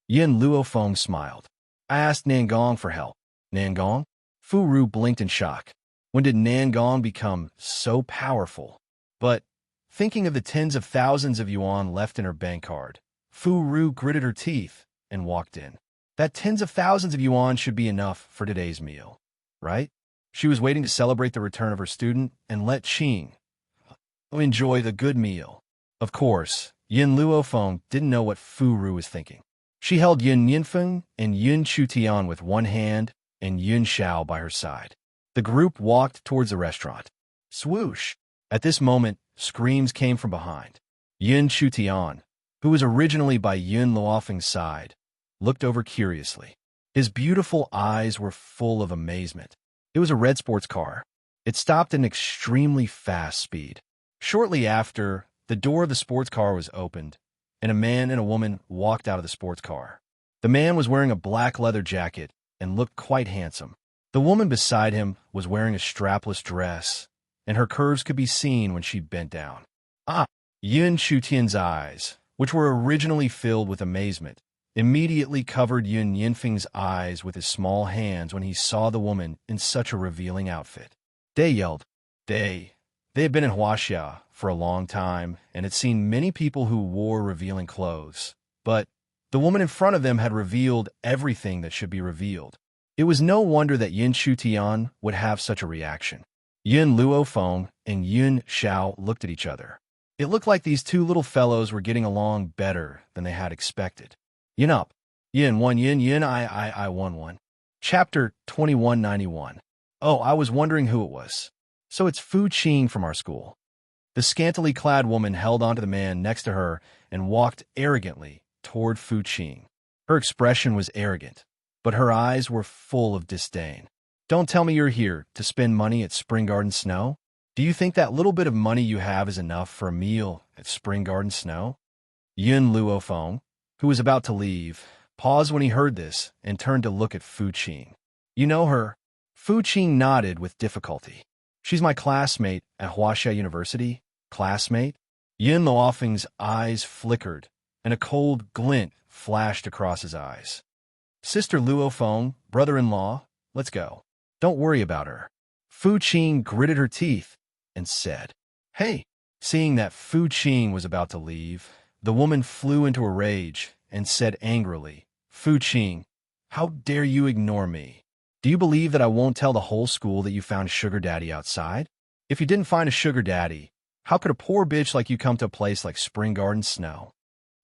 A: Yin Luofeng smiled. I asked Nangong for help. Nangong? Furu blinked in shock. When did Nangong become so powerful? But, thinking of the tens of thousands of yuan left in her bank card, Furu gritted her teeth and walked in. That tens of thousands of yuan should be enough for today's meal, right? She was waiting to celebrate the return of her student and let Qing enjoy the good meal. Of course, Yin Luofeng didn't know what Furu was thinking. She held Yin Yinfeng and Yun Chutian with one hand and Yun Xiao by her side. The group walked towards the restaurant. Swoosh! At this moment, screams came from behind. Yun Chutian, who was originally by Yun Luofeng's side, looked over curiously. His beautiful eyes were full of amazement. It was a red sports car. It stopped at an extremely fast speed. Shortly after, the door of the sports car was opened, and a man and a woman walked out of the sports car. The man was wearing a black leather jacket and looked quite handsome. The woman beside him was wearing a strapless dress, and her curves could be seen when she bent down. Ah! Yun Chutian's eyes, which were originally filled with amazement, immediately covered Yun Yinfeng's eyes with his small hands when he saw the woman in such a revealing outfit. They yelled. They had been in Huaxia for a long time and had seen many people who wore revealing clothes, but the woman in front of them had revealed everything that should be revealed. It was no wonder that Yin Chutian would have such a reaction. Yin Luofeng and Yun Xiao looked at each other. It looked like these two little fellows were getting along better than they had expected. Yin up. Yin 1 yin I 1 1. Chapter 2191. Oh, I was wondering who it was. So it's Fu Qing from our school. The scantily clad woman held onto the man next to her and walked arrogantly toward Fu Qing. Her expression was arrogant, but her eyes were full of disdain. Don't tell me you're here to spend money at Spring Garden Snow? Do you think that little bit of money you have is enough for a meal at Spring Garden Snow? Yun Luofeng, who was about to leave, paused when he heard this and turned to look at Fu Qing. You know her? Fu Qing nodded with difficulty. She's my classmate at Huaxia University. Classmate? Yin Luofeng's eyes flickered, and a cold glint flashed across his eyes. Sister Luofeng, brother-in-law, let's go. Don't worry about her. Fu Qing gritted her teeth and said, Hey! Seeing that Fu Qing was about to leave, the woman flew into a rage and said angrily, Fu Qing, how dare you ignore me? Do you believe that I won't tell the whole school that you found a sugar daddy outside? If you didn't find a sugar daddy, how could a poor bitch like you come to a place like Spring Garden Snow?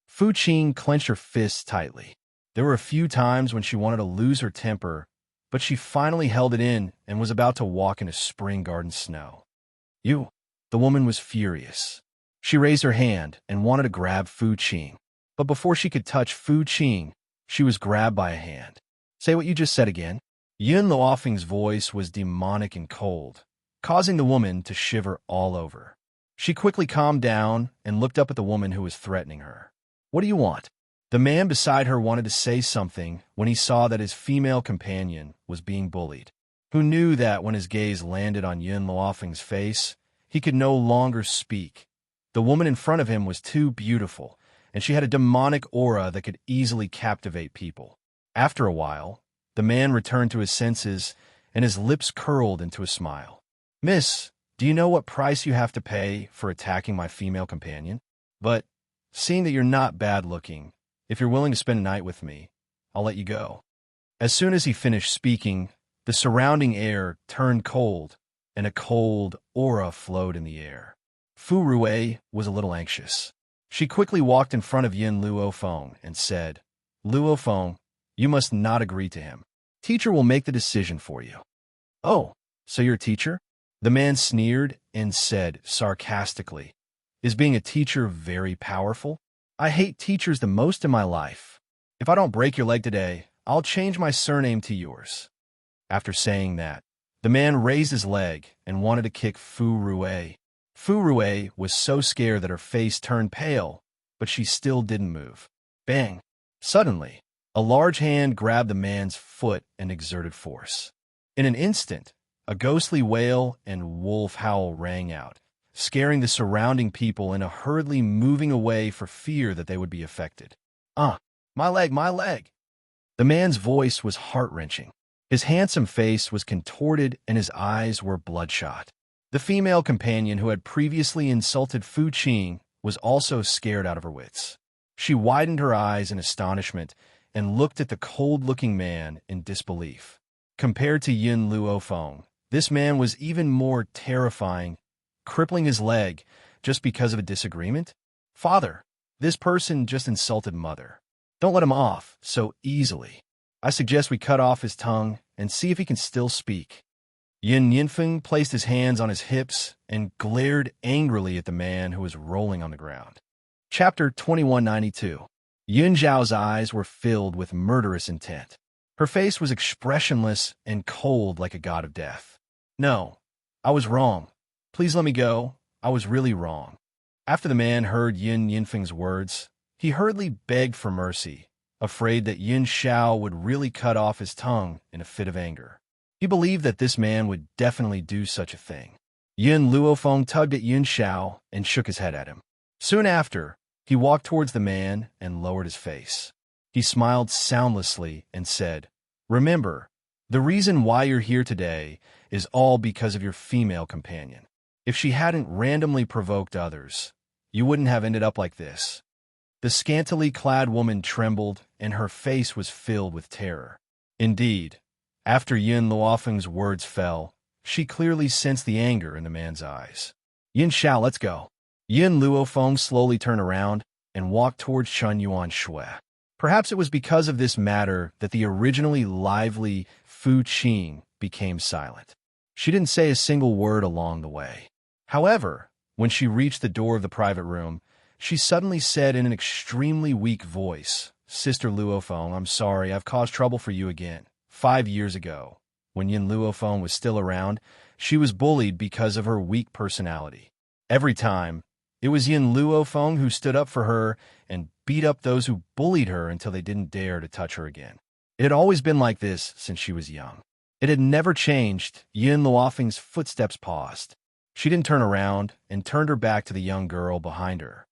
A: Fu Qing clenched her fists tightly. There were a few times when she wanted to lose her temper, but she finally held it in and was about to walk into Spring Garden Snow. You! The woman was furious. She raised her hand and wanted to grab Fu Qing, but before she could touch Fu Qing, she was grabbed by a hand. Say what you just said again. Yin Luofeng's voice was demonic and cold, causing the woman to shiver all over. She quickly calmed down and looked up at the woman who was threatening her. What do you want? The man beside her wanted to say something when he saw that his female companion was being bullied, who knew that when his gaze landed on Yin Luofeng's face, he could no longer speak. The woman in front of him was too beautiful, and she had a demonic aura that could easily captivate people. After a while, the man returned to his senses, and his lips curled into a smile. Miss, do you know what price you have to pay for attacking my female companion? But, seeing that you're not bad-looking, if you're willing to spend a night with me, I'll let you go. As soon as he finished speaking, the surrounding air turned cold, and a cold aura flowed in the air. Fu Rui was a little anxious. She quickly walked in front of Yin Luofeng and said, Luofeng, you must not agree to him. Teacher will make the decision for you. Oh, so you're a teacher? The man sneered and said sarcastically, Is being a teacher very powerful? I hate teachers the most in my life. If I don't break your leg today, I'll change my surname to yours. After saying that, the man raised his leg and wanted to kick Fu Rui. Fu Rui was so scared that her face turned pale, but she still didn't move. Bang! Suddenly, a large hand grabbed the man's foot and exerted force. In an instant, a ghostly wail and wolf howl rang out, scaring the surrounding people and hurriedly moving away for fear that they would be affected. My leg, my leg! The man's voice was heart-wrenching. His handsome face was contorted and his eyes were bloodshot. The female companion who had previously insulted Fu Qing was also scared out of her wits. She widened her eyes in astonishment and looked at the cold-looking man in disbelief. Compared to Yin Luofeng, this man was even more terrifying, crippling his leg just because of a disagreement. Father, this person just insulted Mother. Don't let him off so easily. I suggest we cut off his tongue and see if he can still speak. Yin Yinfeng placed his hands on his hips and glared angrily at the man who was rolling on the ground. Chapter 2192. Yin Zhao's eyes were filled with murderous intent. Her face was expressionless and cold like a god of death. No, I was wrong. Please let me go. I was really wrong. After the man heard Yin Yinfeng's words, he hurriedly begged for mercy, afraid that Yin Zhao would really cut off his tongue in a fit of anger. He believed that this man would definitely do such a thing. Yin Luofeng tugged at Yin Zhao and shook his head at him. Soon after, he walked towards the man and lowered his face. He smiled soundlessly and said, Remember, the reason why you're here today is all because of your female companion. If she hadn't randomly provoked others, you wouldn't have ended up like this. The scantily clad woman trembled, and her face was filled with terror. Indeed, after Yin Luofeng's words fell, she clearly sensed the anger in the man's eyes. Yin Zhao, let's go. Yin Luofeng slowly turned around and walked towards Chun Yuan Shui. Perhaps it was because of this matter that the originally lively Fu Qing became silent. She didn't say a single word along the way. However, when she reached the door of the private room, she suddenly said in an extremely weak voice, Sister Luofeng, I'm sorry, I've caused trouble for you again. 5 years ago, when Yin Luofeng was still around, she was bullied because of her weak personality. Every time, it was Yin Luofeng who stood up for her and beat up those who bullied her until they didn't dare to touch her again. It had always been like this since she was young. It had never changed. Yin Luofeng's footsteps paused. She didn't turn around and turned her back to the young girl behind her.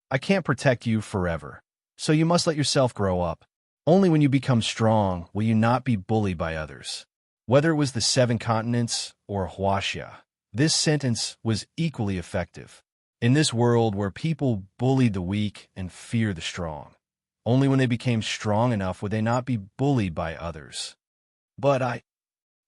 A: I can't protect you forever, so you must let yourself grow up. Only when you become strong will you not be bullied by others. Whether it was the 7 continents or Huaxia, this sentence was equally effective. In this world where people bullied the weak and feared the strong, only when they became strong enough would they not be bullied by others. But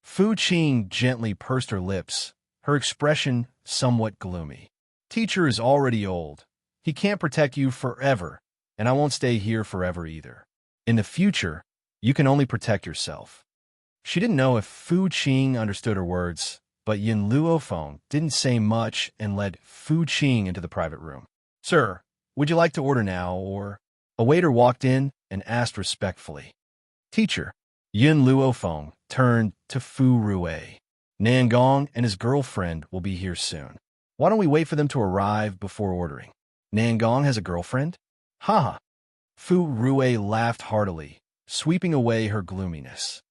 A: Fu Qing gently pursed her lips, her expression somewhat gloomy. Teacher is already old. He can't protect you forever, and I won't stay here forever either. In the future, you can only protect yourself. She didn't know if Fu Qing understood her words, but Yin Luofeng didn't say much and led Fu Qing into the private room. Sir, would you like to order now, or? A waiter walked in and asked respectfully. Teacher. Yin Luofeng turned to Fu Rui. Nangong and his girlfriend will be here soon. Why don't we wait for them to arrive before ordering? Nangong has a girlfriend? Ha! Fu Rui laughed heartily, sweeping away her gloominess.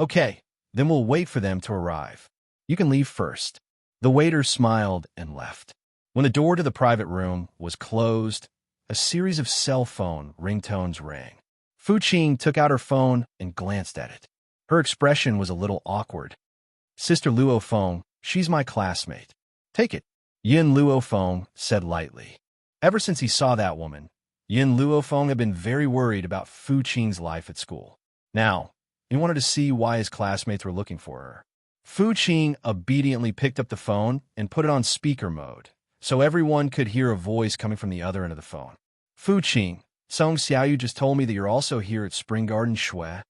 A: Okay, then we'll wait for them to arrive. You can leave first. The waiter smiled and left. When the door to the private room was closed, a series of cell phone ringtones rang. Fu Qing took out her phone and glanced at it. Her expression was a little awkward. Sister Luofeng, she's my classmate. Take it. Yin Luofeng said lightly. Ever since he saw that woman, Yin Luofeng had been very worried about Fu Qing's life at school. Now, he wanted to see why his classmates were looking for her. Fu Qing obediently picked up the phone and put it on speaker mode, so everyone could hear a voice coming from the other end of the phone. Fu Qing, Song Xiaoyu just told me that you're also here at Spring Garden Shui.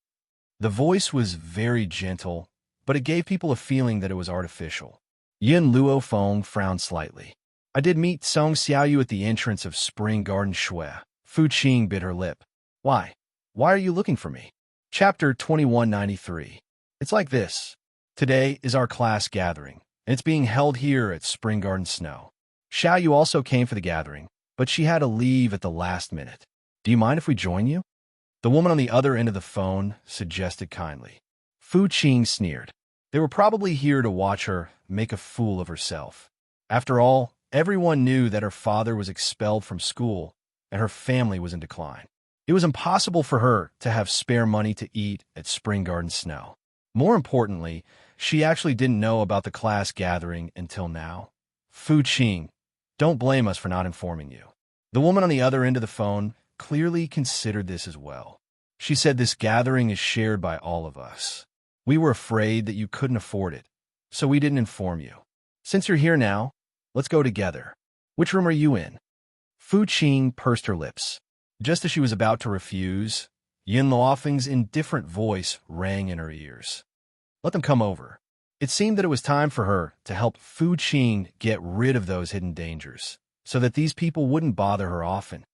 A: The voice was very gentle, but it gave people a feeling that it was artificial. Yin Luofeng frowned slightly. I did meet Song Xiaoyu at the entrance of Spring Garden Shui. Fu Qing bit her lip. Why? Why are you looking for me? Chapter 2193. It's like this. Today is our class gathering, and it's being held here at Spring Garden Snow. Xiaoyu also came for the gathering, but she had to leave at the last minute. Do you mind if we join you? The woman on the other end of the phone suggested kindly. Fu Qing sneered. They were probably here to watch her make a fool of herself. After all, everyone knew that her father was expelled from school and her family was in decline. It was impossible for her to have spare money to eat at Spring Garden Snow. More importantly, she actually didn't know about the class gathering until now. Fu Qing, don't blame us for not informing you. The woman on the other end of the phone clearly considered this as well. She said this gathering is shared by all of us. We were afraid that you couldn't afford it, so we didn't inform you. Since you're here now, let's go together. Which room are you in? Fu Qing pursed her lips. Just as she was about to refuse, Yin Luofeng's indifferent voice rang in her ears. Let them come over. It seemed that it was time for her to help Fu Qing get rid of those hidden dangers, so that these people wouldn't bother her often.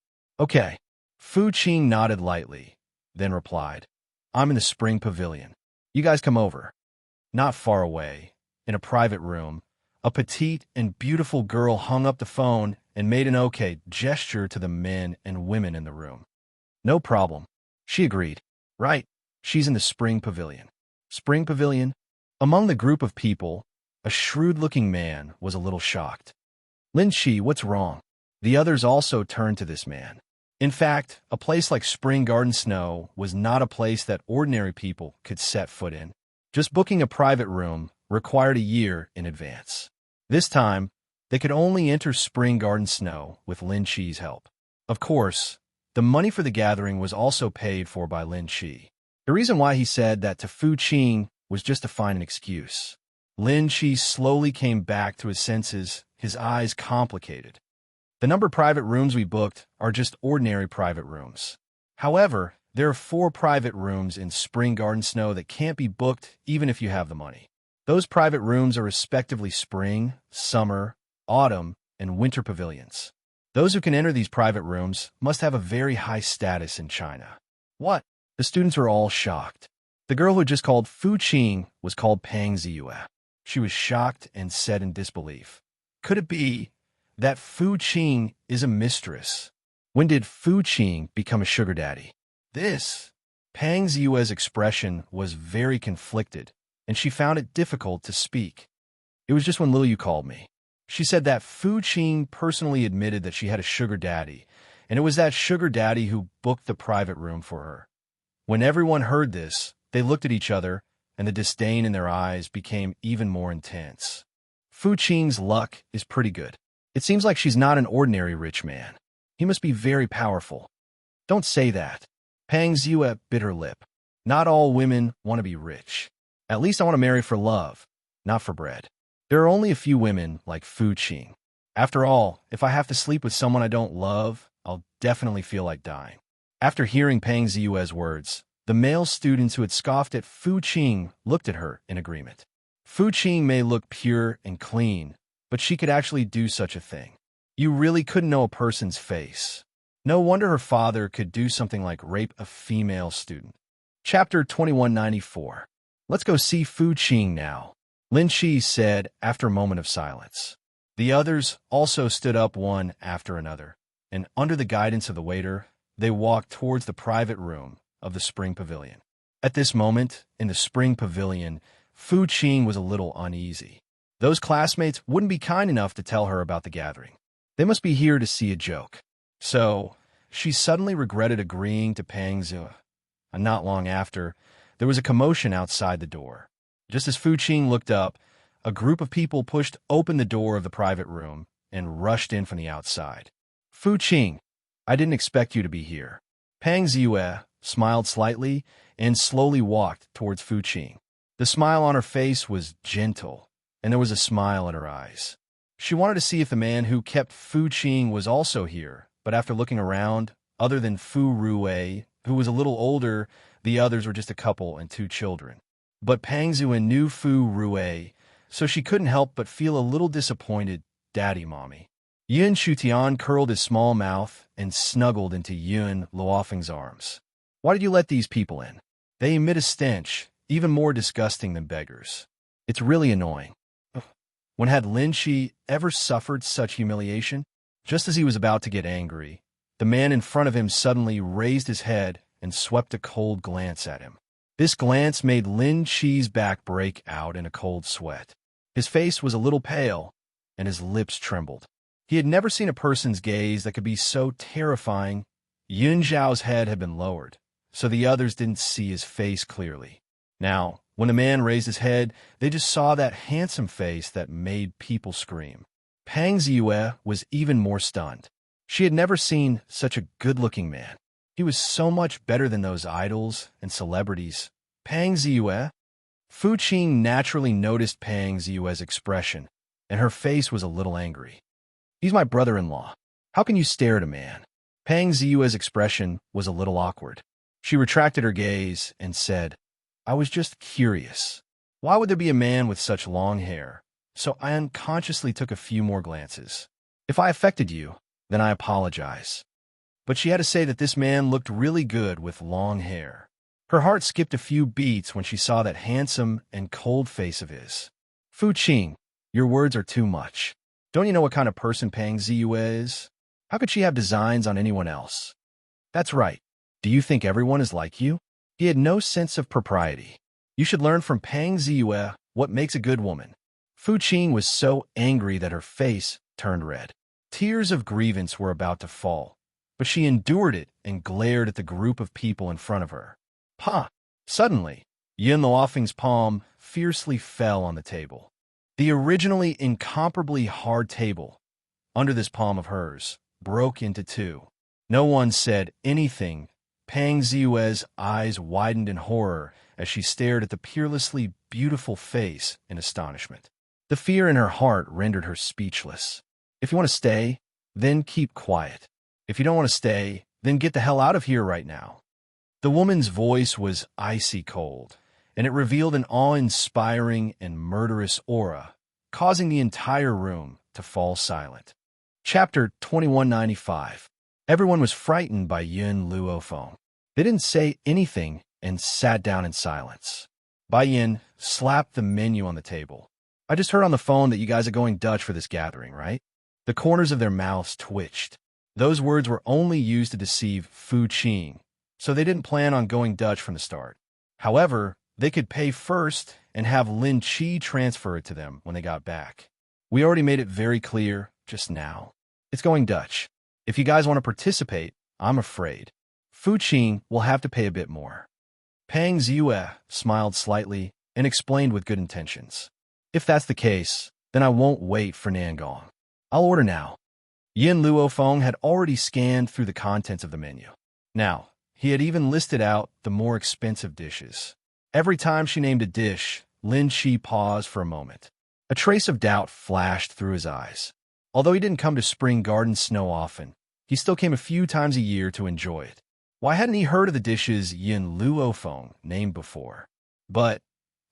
A: Okay. Fu Qing nodded lightly, then replied, I'm in the spring pavilion. You guys come over. Not far away, in a private room, a petite and beautiful girl hung up the phone and made an okay gesture to the men and women in the room. No problem, she agreed. Right, she's in the spring pavilion. Spring pavilion? Among the group of people, a shrewd-looking man was a little shocked. Lin Shi, what's wrong? The others also turned to this man. In fact, a place like Spring Garden Snow was not a place that ordinary people could set foot in. Just booking a private room required a year in advance. This time, they could only enter Spring Garden Snow with Lin Shi's help. Of course, the money for the gathering was also paid for by Lin Shi. The reason why he said that to Fu Qing was just to find an excuse. Lin Shi slowly came back to his senses, his eyes complicated. The number of private rooms we booked are just ordinary private rooms. However, there are 4 private rooms in Spring Garden Snow that can't be booked even if you have the money. Those private rooms are respectively spring, summer, autumn, and winter pavilions. Those who can enter these private rooms must have a very high status in China. What? The students are all shocked. The girl who just called Fu Qing was called Pang Ziyue. She was shocked and said in disbelief, could it be that Fu Qing is a mistress? When did Fu Qing become a sugar daddy? Pang Ziyue's expression was very conflicted, and she found it difficult to speak. It was just when Liu called me. She said that Fu Qing personally admitted that she had a sugar daddy, and it was that sugar daddy who booked the private room for her. When everyone heard this, they looked at each other, and the disdain in their eyes became even more intense. Fu Qing's luck is pretty good. It seems like she's not an ordinary rich man. He must be very powerful. Don't say that. Pang Ziyue bit her lip. Not all women want to be rich. At least I want to marry for love, not for bread. There are only a few women like Fu Qing. After all, if I have to sleep with someone I don't love, I'll definitely feel like dying. After hearing Pang Ziyue's words, the male students who had scoffed at Fu Qing looked at her in agreement. Fu Qing may look pure and clean, but she could actually do such a thing. You really couldn't know a person's face. No wonder her father could do something like rape a female student. Chapter 2194. Let's go see Fu Qing now, Lin Shi said after a moment of silence. The others also stood up one after another, and under the guidance of the waiter, they walked towards the private room of the spring pavilion. At this moment, in the spring pavilion, Fu Qing was a little uneasy. Those classmates wouldn't be kind enough to tell her about the gathering. They must be here to see a joke. So, she suddenly regretted agreeing to Pang Ziyue. And not long after, there was a commotion outside the door. Just as Fu Qing looked up, a group of people pushed open the door of the private room and rushed in from the outside. Fu Qing, I didn't expect you to be here. Pang Ziyue smiled slightly and slowly walked towards Fu Qing. The smile on her face was gentle, and there was a smile in her eyes. She wanted to see if the man who kept Fu Qing was also here, but after looking around, other than Fu Ruwei, who was a little older, the others were just a couple and 2 children. But Pang Ziyue knew Fu Ruwei, so she couldn't help but feel a little disappointed, Daddy Mommy. Yun Shutian curled his small mouth and snuggled into Yun Luofeng's arms. Why did you let these people in? They emit a stench, even more disgusting than beggars. It's really annoying. When had Lin Shi ever suffered such humiliation? Just as he was about to get angry, the man in front of him suddenly raised his head and swept a cold glance at him. This glance made Lin Shi's back break out in a cold sweat. His face was a little pale, and his lips trembled. He had never seen a person's gaze that could be so terrifying. Yun Zhao's head had been lowered, so the others didn't see his face clearly. Now, when the man raised his head, they just saw that handsome face that made people scream. Pang Ziyue was even more stunned. She had never seen such a good-looking man. He was so much better than those idols and celebrities. Pang Ziyue? Fu Qing naturally noticed Pang Ziyue's expression, and her face was a little angry. He's my brother-in-law. How can you stare at a man? Pang Ziyue's expression was a little awkward. She retracted her gaze and said, I was just curious. Why would there be a man with such long hair? So I unconsciously took a few more glances. If I affected you, then I apologize. But she had to say that this man looked really good with long hair. Her heart skipped a few beats when she saw that handsome and cold face of his. Fu Qing, your words are too much. Don't you know what kind of person Pang Ziyue is? How could she have designs on anyone else? That's right. Do you think everyone is like you? He had no sense of propriety. You should learn from Pang Ziyue what makes a good woman. Fu Qing was so angry that her face turned red. Tears of grievance were about to fall, but she endured it and glared at the group of people in front of her. Pa! Suddenly, Yun Luofeng's palm fiercely fell on the table. The originally incomparably hard table, under this palm of hers, broke into 2. No one said anything. Pang Ziyue's eyes widened in horror as she stared at the peerlessly beautiful face in astonishment. The fear in her heart rendered her speechless. If you want to stay, then keep quiet. If you don't want to stay, then get the hell out of here right now. The woman's voice was icy cold, and it revealed an awe-inspiring and murderous aura, causing the entire room to fall silent. Chapter 2195. Everyone was frightened by Yun Luofeng. They didn't say anything and sat down in silence. Bai Yin slapped the menu on the table. I just heard on the phone that you guys are going Dutch for this gathering, right? The corners of their mouths twitched. Those words were only used to deceive Fu Qing, so they didn't plan on going Dutch from the start. However, they could pay first and have Lin Chi transfer it to them when they got back. We already made it very clear just now. It's going Dutch. If you guys want to participate, I'm afraid Fu Qing will have to pay a bit more. Pang Ziyue smiled slightly and explained with good intentions. If that's the case, then I won't wait for Nangong. I'll order now. Yin Luofeng had already scanned through the contents of the menu. Now, he had even listed out the more expensive dishes. Every time she named a dish, Lin Chi paused for a moment. A trace of doubt flashed through his eyes. Although he didn't come to Spring Garden Snow often, he still came a few times a year to enjoy it. Why hadn't he heard of the dishes Yin Luofeng named before? But,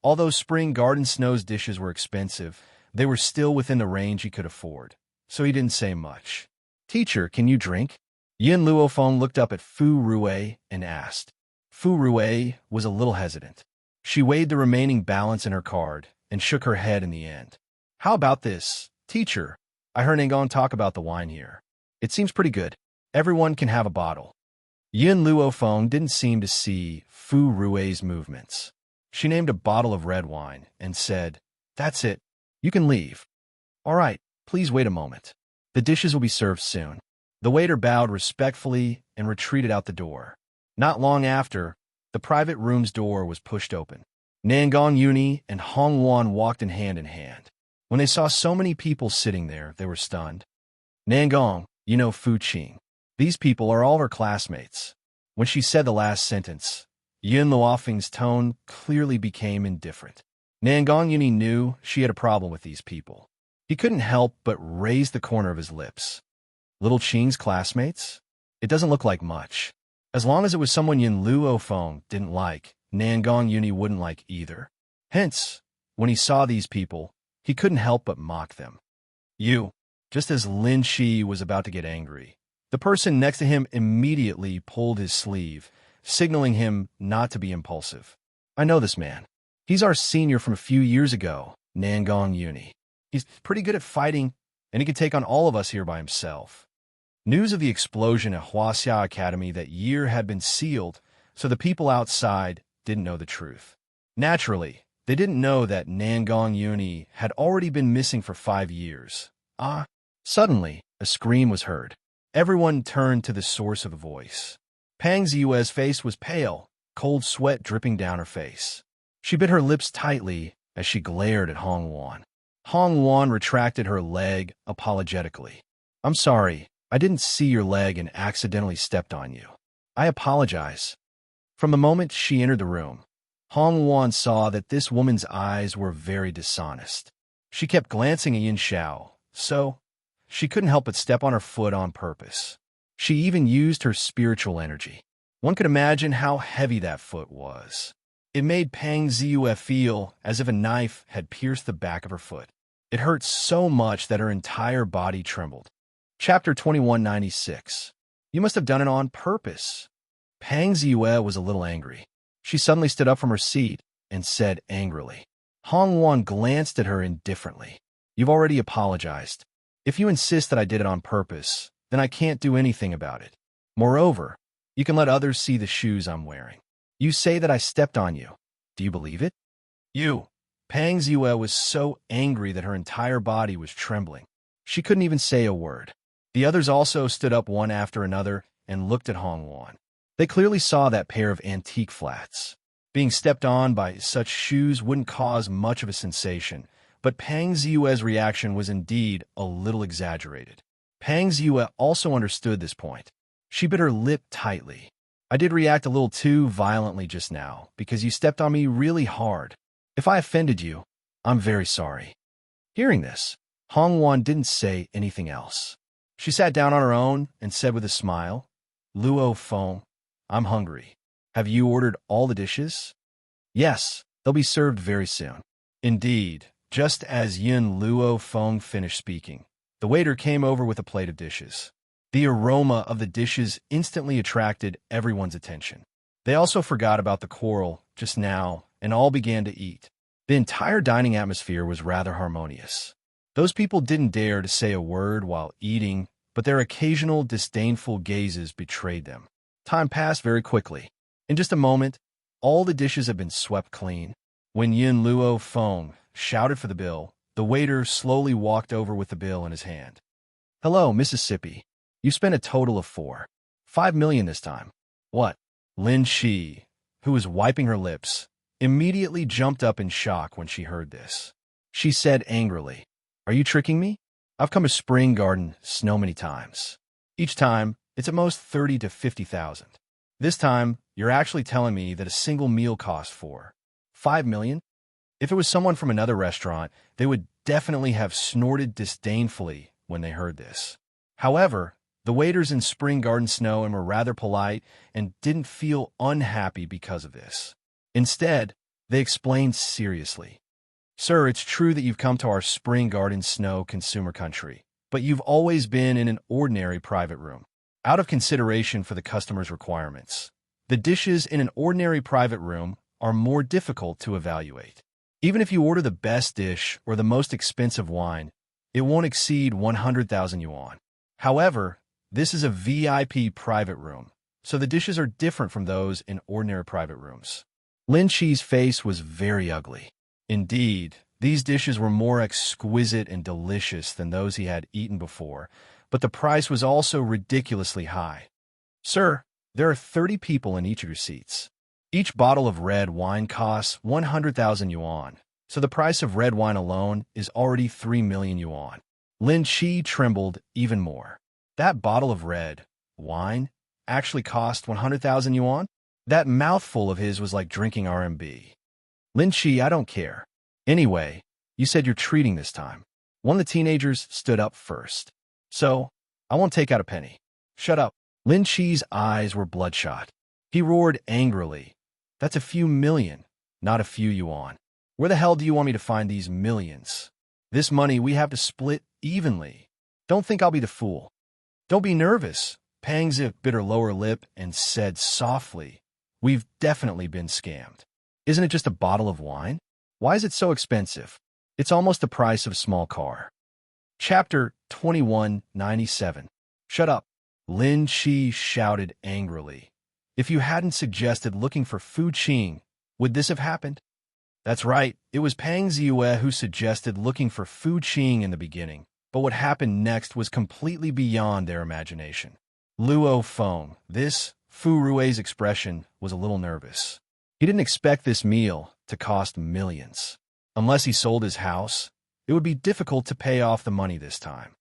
A: although Spring Garden Snow's dishes were expensive, they were still within the range he could afford, so he didn't say much. Teacher, can you drink? Yin Luofeng looked up at Fu Rui and asked. Fu Rui was a little hesitant. She weighed the remaining balance in her card and shook her head in the end. How about this, teacher? I heard Nangong talk about the wine here. It seems pretty good. Everyone can have a bottle. Yin Luofeng didn't seem to see Fu Rui's movements. She named a bottle of red wine and said, That's it. You can leave. All right, please wait a moment. The dishes will be served soon. The waiter bowed respectfully and retreated out the door. Not long after, the private room's door was pushed open. Nangong Yuni and Hong Wan walked in hand. When they saw so many people sitting there, they were stunned. Nangong, you know Fu Qing. These people are all her classmates. When she said the last sentence, Yin Luofeng's tone clearly became indifferent. Nangong Yuni knew she had a problem with these people. He couldn't help but raise the corner of his lips. Little Qing's classmates? It doesn't look like much. As long as it was someone Yin Luofeng didn't like, Nangong Yuni wouldn't like either. Hence, when he saw these people, he couldn't help but mock them. You. Just as Lin Chi was about to get angry, the person next to him immediately pulled his sleeve, signaling him not to be impulsive. I know this man. He's our senior from a few years ago, Nangong Yuni. He's pretty good at fighting, and he can take on all of us here by himself. News of the explosion at Huaxia Academy that year had been sealed, so the people outside didn't know the truth. Naturally, they didn't know that Nangong Yuni had already been missing for 5 years. Suddenly, a scream was heard. Everyone turned to the source of the voice. Pang Ziyue's face was pale, cold sweat dripping down her face. She bit her lips tightly as she glared at Hong Wan. Hong Wan retracted her leg apologetically. I'm sorry, I didn't see your leg and accidentally stepped on you. I apologize. From the moment she entered the room, Hong Wan saw that this woman's eyes were very dishonest. She kept glancing at Yin Xiao, so she couldn't help but step on her foot on purpose. She even used her spiritual energy. One could imagine how heavy that foot was. It made Pang Ziyue feel as if a knife had pierced the back of her foot. It hurt so much that her entire body trembled. Chapter 2196. You must have done it on purpose. Pang Ziyue was a little angry. She suddenly stood up from her seat and said angrily. Hong Wan glanced at her indifferently. You've already apologized. If you insist that I did it on purpose, then I can't do anything about it. Moreover, you can let others see the shoes I'm wearing. You say that I stepped on you. Do you believe it? You. Pang Ziyue was so angry that her entire body was trembling. She couldn't even say a word. The others also stood up one after another and looked at Hong Wan. They clearly saw that pair of antique flats. Being stepped on by such shoes wouldn't cause much of a sensation, but Pang Ziyue's reaction was indeed a little exaggerated. Pang Ziyue also understood this point. She bit her lip tightly. I did react a little too violently just now, because you stepped on me really hard. If I offended you, I'm very sorry. Hearing this, Hong Wan didn't say anything else. She sat down on her own and said with a smile, Luofeng, I'm hungry. Have you ordered all the dishes? Yes, they'll be served very soon. Indeed, just as Yin Luofeng finished speaking, the waiter came over with a plate of dishes. The aroma of the dishes instantly attracted everyone's attention. They also forgot about the quarrel just now and all began to eat. The entire dining atmosphere was rather harmonious. Those people didn't dare to say a word while eating, but their occasional disdainful gazes betrayed them. Time passed very quickly. In just a moment, all the dishes had been swept clean. When Yin Luo Feng shouted for the bill, the waiter slowly walked over with the bill in his hand. Hello, Mississippi. You spent a total of 5 million this time. What? Lin Shi, who was wiping her lips, immediately jumped up in shock when she heard this. She said angrily, Are you tricking me? I've come to Spring Garden so many times. Each time, it's at most 30 to 50,000. This time, you're actually telling me that a single meal costs 5 million? If it was someone from another restaurant, they would definitely have snorted disdainfully when they heard this. However, the waiters in Spring Garden Snow were rather polite and didn't feel unhappy because of this. Instead, they explained seriously. Sir, it's true that you've come to our Spring Garden Snow consumer country, but you've always been in an ordinary private room. Out of consideration for the customer's requirements, the dishes in an ordinary private room are more difficult to evaluate. Even if you order the best dish or the most expensive wine, it won't exceed 100,000 yuan. However, this is a VIP private room, so the dishes are different from those in ordinary private rooms. Lin Shi's face was very ugly. Indeed, these dishes were more exquisite and delicious than those he had eaten before, but the price was also ridiculously high. Sir, there are 30 people in each of your seats. Each bottle of red wine costs 100,000 yuan, so the price of red wine alone is already 3 million yuan. Lin Shi trembled even more. That bottle of red wine actually cost 100,000 yuan? That mouthful of his was like drinking RMB. Lin Shi, I don't care. Anyway, you said you're treating this time. One of the teenagers stood up first. So, I won't take out a penny. Shut up. Lin Shi's eyes were bloodshot. He roared angrily. That's a few million, not a few yuan. Where the hell do you want me to find these millions? This money we have to split evenly. Don't think I'll be the fool. Don't be nervous. Pang Zi bit her lower lip and said softly, We've definitely been scammed. Isn't it just a bottle of wine? Why is it so expensive? It's almost the price of a small car. Chapter 2197. Shut up. Lin Shi shouted angrily. If you hadn't suggested looking for Fu Qing, would this have happened? That's right, it was Pang Ziyue who suggested looking for Fu Qing in the beginning, but what happened next was completely beyond their imagination. Luo Feng, this Fu Rui's expression, was a little nervous. He didn't expect this meal to cost millions. Unless he sold his house, it would be difficult to pay off the money this time.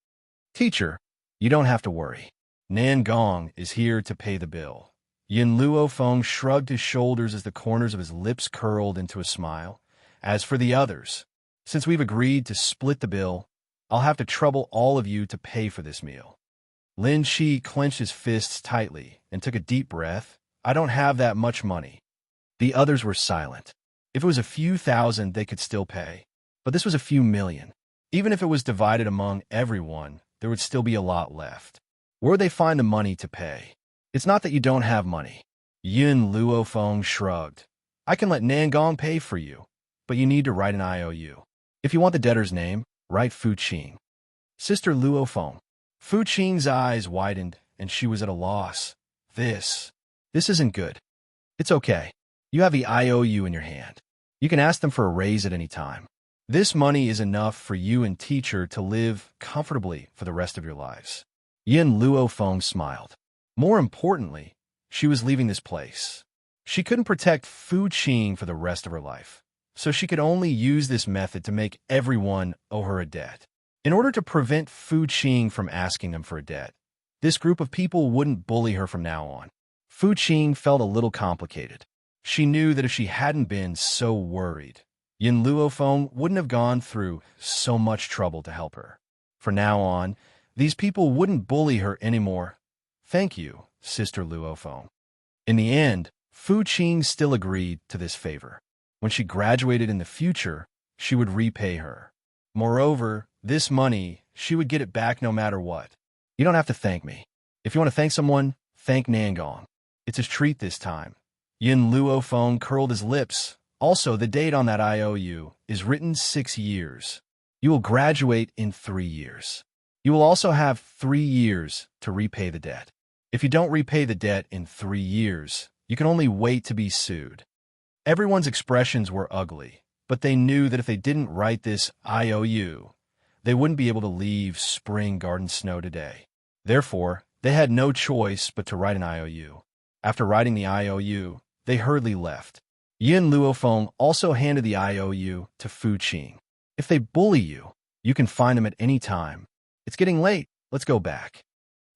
A: Teacher, you don't have to worry. Nan Gong is here to pay the bill. Yin Luo Feng shrugged his shoulders as the corners of his lips curled into a smile. As for the others, since we've agreed to split the bill, I'll have to trouble all of you to pay for this meal. Lin Shi clenched his fists tightly and took a deep breath. I don't have that much money. The others were silent. If it was a few thousand, they could still pay. But this was a few million. Even if it was divided among everyone, there would still be a lot left. Where would they find the money to pay? It's not that you don't have money. Yin Luo Feng shrugged. I can let Nangong pay for you, but you need to write an IOU. If you want the debtor's name, write Fu Qing. Sister Luo Feng. Fu Qing's eyes widened, and she was at a loss. This isn't good. It's okay. You have the IOU in your hand. You can ask them for a raise at any time. This money is enough for you and teacher to live comfortably for the rest of your lives. Yin Luo Feng smiled. More importantly, she was leaving this place. She couldn't protect Fu Qing for the rest of her life, so she could only use this method to make everyone owe her a debt. In order to prevent Fu Qing from asking them for a debt, this group of people wouldn't bully her from now on. Fu Qing felt a little complicated. She knew that if she hadn't been so worried, Yin Luo Feng wouldn't have gone through so much trouble to help her. From now on, these people wouldn't bully her anymore. Thank you, Sister Luo Feng. In the end, Fu Qing still agreed to this favor. When she graduated in the future, she would repay her. Moreover, this money, she would get it back no matter what. You don't have to thank me. If you want to thank someone, thank Nangong. It's his treat this time. Yin Luo Feng curled his lips. Also, the date on that IOU is written 6 years. You will graduate in 3 years. You will also have 3 years to repay the debt. If you don't repay the debt in 3 years, you can only wait to be sued. Everyone's expressions were ugly, but they knew that if they didn't write this IOU, they wouldn't be able to leave Spring Garden Snow today. Therefore, they had no choice but to write an IOU. After writing the IOU, they hurriedly left. Yin Luofeng also handed the IOU to Fu Qing. If they bully you, you can find them at any time. It's getting late. Let's go back.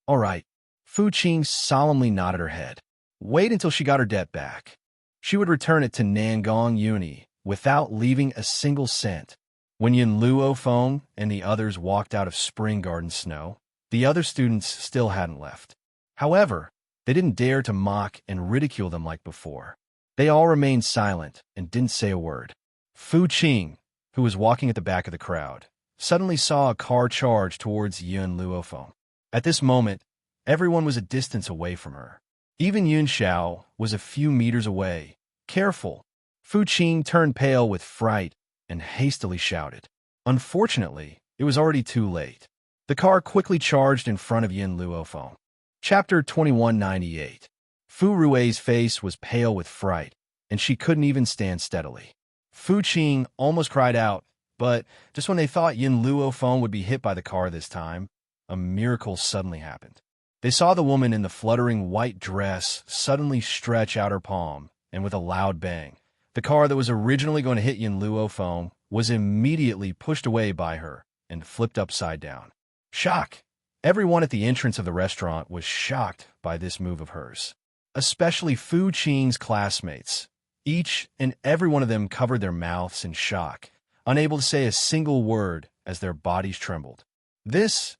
A: All right. Fu Qing solemnly nodded her head. Wait until she got her debt back. She would return it to Nangong Uni without leaving a single cent. When Yin Luofeng and the others walked out of Spring Garden Snow, the other students still hadn't left. However, they didn't dare to mock and ridicule them like before. They all remained silent and didn't say a word. Fu Qing, who was walking at the back of the crowd, suddenly saw a car charge towards Yun Luofeng. At this moment, everyone was a distance away from her. Even Yun Xiao was a few meters away. Careful! Fu Qing turned pale with fright and hastily shouted. Unfortunately, it was already too late. The car quickly charged in front of Yin Luofeng. Chapter 2198. Fu Rui's face was pale with fright, and she couldn't even stand steadily. Fu Qing almost cried out, but just when they thought Yin Luofeng would be hit by the car this time, a miracle suddenly happened. They saw the woman in the fluttering white dress suddenly stretch out her palm, and with a loud bang, the car that was originally going to hit Yin Luofeng was immediately pushed away by her and flipped upside down. Shock! Everyone at the entrance of the restaurant was shocked by this move of hers. Especially Fu Qing's classmates. Each and every one of them covered their mouths in shock, unable to say a single word as their bodies trembled.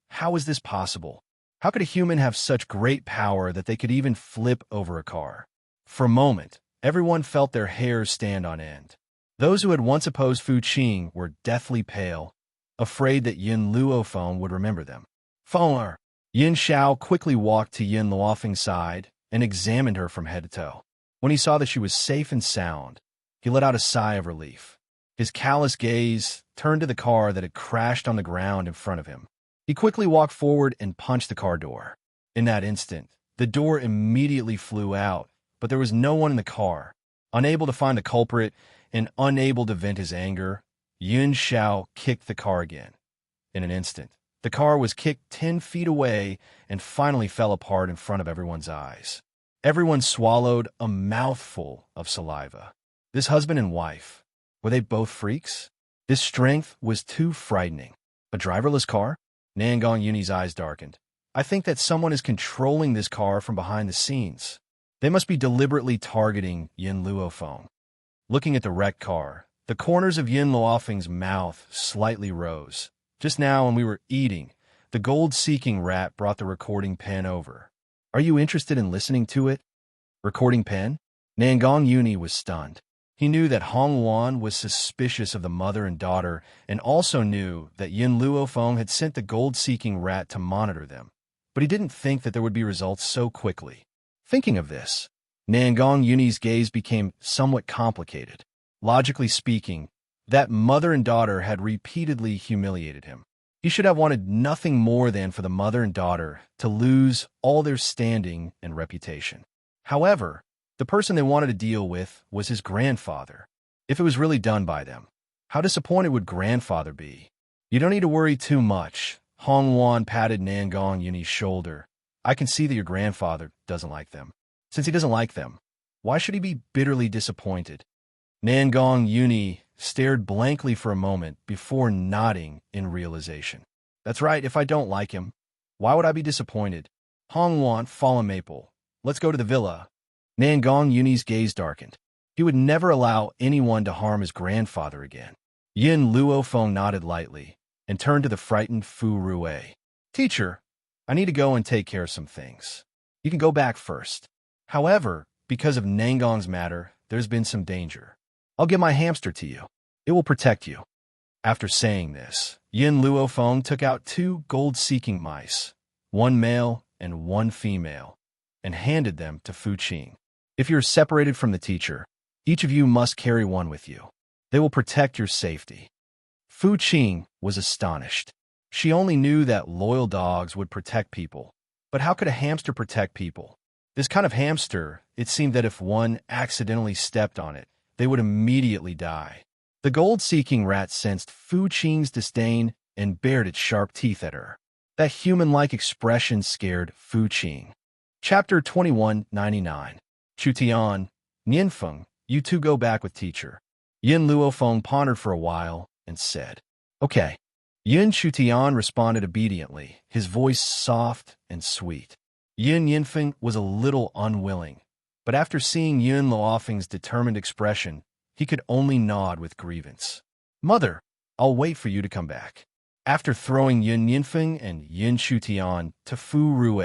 A: How is this possible? How could a human have such great power that they could even flip over a car? For a moment, everyone felt their hairs stand on end. Those who had once opposed Fu Qing were deathly pale, afraid that Yin Luofeng would remember them. Feng! Yin Xiao quickly walked to Yin Luofeng's side and examined her from head to toe. When he saw that she was safe and sound, he let out a sigh of relief. His callous gaze turned to the car that had crashed on the ground in front of him. He quickly walked forward and punched the car door. In that instant, the door immediately flew out, but there was no one in the car. Unable to find the culprit and unable to vent his anger, Yun Xiao kicked the car again. In an instant, the car was kicked 10 feet away and finally fell apart in front of everyone's eyes. Everyone swallowed a mouthful of saliva. This husband and wife, were they both freaks? This strength was too frightening. A driverless car? Nangong Yuni's eyes darkened. I think that someone is controlling this car from behind the scenes. They must be deliberately targeting Yin Luofeng. Looking at the wrecked car, the corners of Yin Luofeng's mouth slightly rose. Just now when we were eating, the gold-seeking rat brought the recording pen over. Are you interested in listening to it? Recording pen? Nangong Yuni was stunned. He knew that Hong Wan was suspicious of the mother and daughter and also knew that Yin Luofeng had sent the gold-seeking rat to monitor them. But he didn't think that there would be results so quickly. Thinking of this, Nangong Yuni's gaze became somewhat complicated. Logically speaking, that mother and daughter had repeatedly humiliated him. He should have wanted nothing more than for the mother and daughter to lose all their standing and reputation. However, the person they wanted to deal with was his grandfather. If it was really done by them, how disappointed would grandfather be? You don't need to worry too much. Hong Wan patted Nangong Yuni's shoulder. I can see that your grandfather doesn't like them. Since he doesn't like them, why should he be bitterly disappointed? Nangong Yuni stared blankly for a moment before nodding in realization. That's right, if I don't like him, why would I be disappointed? Hong Wan, Fallen Maple, let's go to the villa. Nangong Yuni's gaze darkened. He would never allow anyone to harm his grandfather again. Yin Luofeng nodded lightly and turned to the frightened Fu Rui. Teacher, I need to go and take care of some things. You can go back first. However, because of Nangong's matter, there's been some danger. I'll give my hamster to you. It will protect you. After saying this, Yin Luofeng took out 2 gold-seeking mice, 1 male and 1 female, and handed them to Fu Qing. If you're separated from the teacher, each of you must carry one with you. They will protect your safety. Fu Qing was astonished. She only knew that loyal dogs would protect people, but how could a hamster protect people? This kind of hamster, it seemed that if one accidentally stepped on it, they would immediately die. The gold-seeking rat sensed Fu Qing's disdain and bared its sharp teeth at her. That human-like expression scared Fu Qing. Chapter 2199. Chu Tian, Nianfeng, you two go back with teacher. Yin Luofeng pondered for a while and said, Okay. Yin Chutian responded obediently, his voice soft and sweet. Yin Yinfeng was a little unwilling, but after seeing Yin Luofeng's determined expression, he could only nod with grievance. Mother, I'll wait for you to come back. After throwing Yin Yinfeng and Yin Chutian to Fu Rue,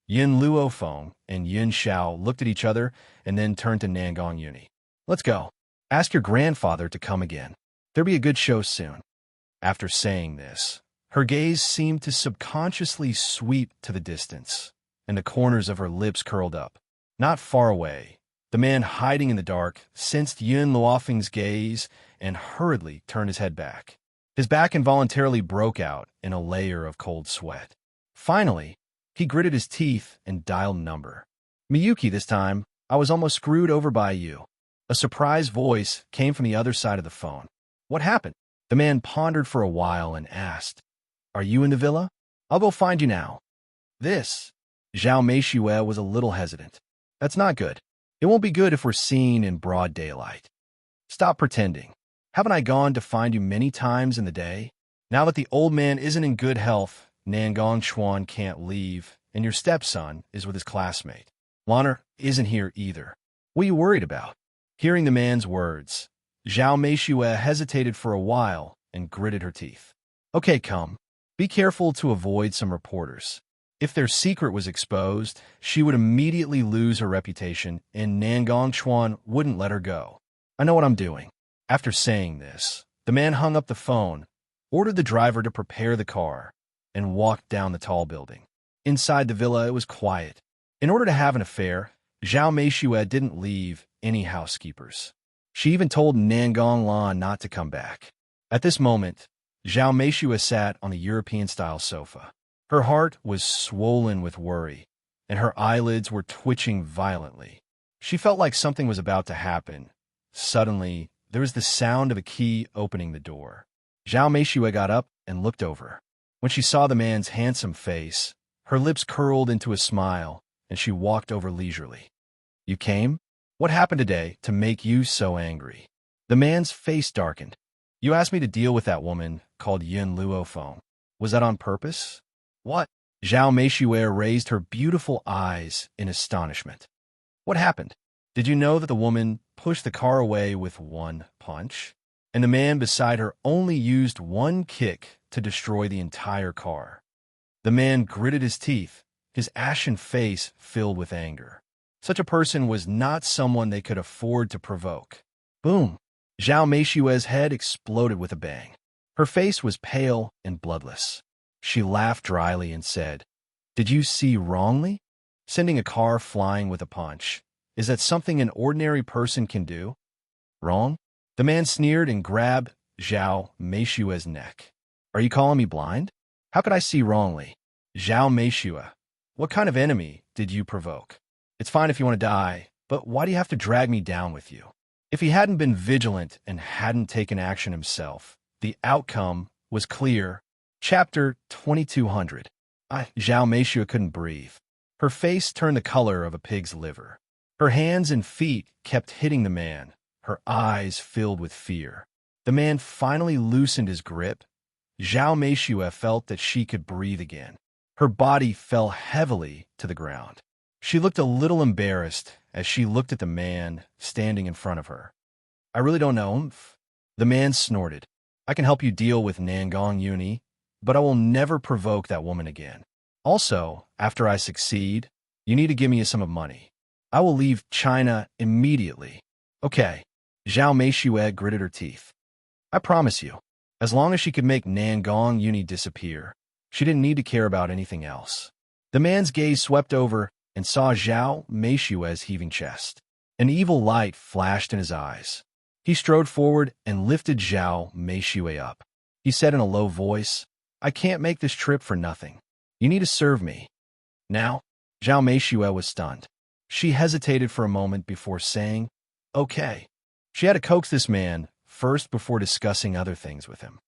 A: Yin Luofeng and Yin Xiao looked at each other and then turned to Nangong Uni. Let's go. Ask your grandfather to come again. There'll be a good show soon. After saying this, her gaze seemed to subconsciously sweep to the distance, and the corners of her lips curled up. Not far away, the man hiding in the dark sensed Yin Luofeng's gaze and hurriedly turned his head back. His back involuntarily broke out in a layer of cold sweat. Finally, he gritted his teeth and dialed a number. Miyuki, this time, I was almost screwed over by you. A surprised voice came from the other side of the phone. What happened? The man pondered for a while and asked, Are you in the villa? I'll go find you now. This. Zhao Meishue was a little hesitant. That's not good. It won't be good if we're seen in broad daylight. Stop pretending. Haven't I gone to find you many times in the day? Now that the old man isn't in good health, Nangong Chuan can't leave, and your stepson is with his classmate. Lanner isn't here either. What are you worried about? Hearing the man's words, Zhao Meishue hesitated for a while and gritted her teeth. Okay, come. Be careful to avoid some reporters. If their secret was exposed, she would immediately lose her reputation, and Nangong Chuan wouldn't let her go. I know what I'm doing. After saying this, the man hung up the phone, ordered the driver to prepare the car, and walked down the tall building. Inside the villa, it was quiet. In order to have an affair, Zhao Meishue didn't leave any housekeepers. She even told Nangong Lan not to come back. At this moment, Zhao Meishue sat on a European-style sofa. Her heart was swollen with worry, and her eyelids were twitching violently. She felt like something was about to happen. Suddenly, there was the sound of a key opening the door. Zhao Meishue got up and looked over. When she saw the man's handsome face, her lips curled into a smile, and she walked over leisurely. You came? What happened today to make you so angry? The man's face darkened. You asked me to deal with that woman called Yin Luofeng. Was that on purpose? What? Zhao Meishue raised her beautiful eyes in astonishment. What happened? Did you know that the woman pushed the car away with one punch? And the man beside her only used one kick to destroy the entire car. The man gritted his teeth, his ashen face filled with anger. Such a person was not someone they could afford to provoke. Boom! Zhao Meishue's head exploded with a bang. Her face was pale and bloodless. She laughed dryly and said, Did you see wrongly? Sending a car flying with a punch. Is that something an ordinary person can do? Wrong? The man sneered and grabbed Zhao Meishue's neck. Are you calling me blind? How could I see wrongly? Zhao Meishue, what kind of enemy did you provoke? It's fine if you want to die, but why do you have to drag me down with you? If he hadn't been vigilant and hadn't taken action himself, the outcome was clear. Chapter 2200. Zhao Meishue couldn't breathe. Her face turned the color of a pig's liver. Her hands and feet kept hitting the man, her eyes filled with fear. The man finally loosened his grip. Zhao Meishue felt that she could breathe again. Her body fell heavily to the ground. She looked a little embarrassed as she looked at the man standing in front of her. I really don't know. The man snorted. I can help you deal with Nangong Uni, but I will never provoke that woman again. Also, after I succeed, you need to give me a sum of money. I will leave China immediately. Okay. Zhao Meishue gritted her teeth. I promise you, as long as she could make Nangong Uni disappear, she didn't need to care about anything else. The man's gaze swept over and saw Zhao Meishue's heaving chest. An evil light flashed in his eyes. He strode forward and lifted Zhao Meishue up. He said in a low voice, I can't make this trip for nothing. You need to serve me. Now? Zhao Meishue was stunned. She hesitated for a moment before saying, Okay. She had to coax this man first before discussing other things with him.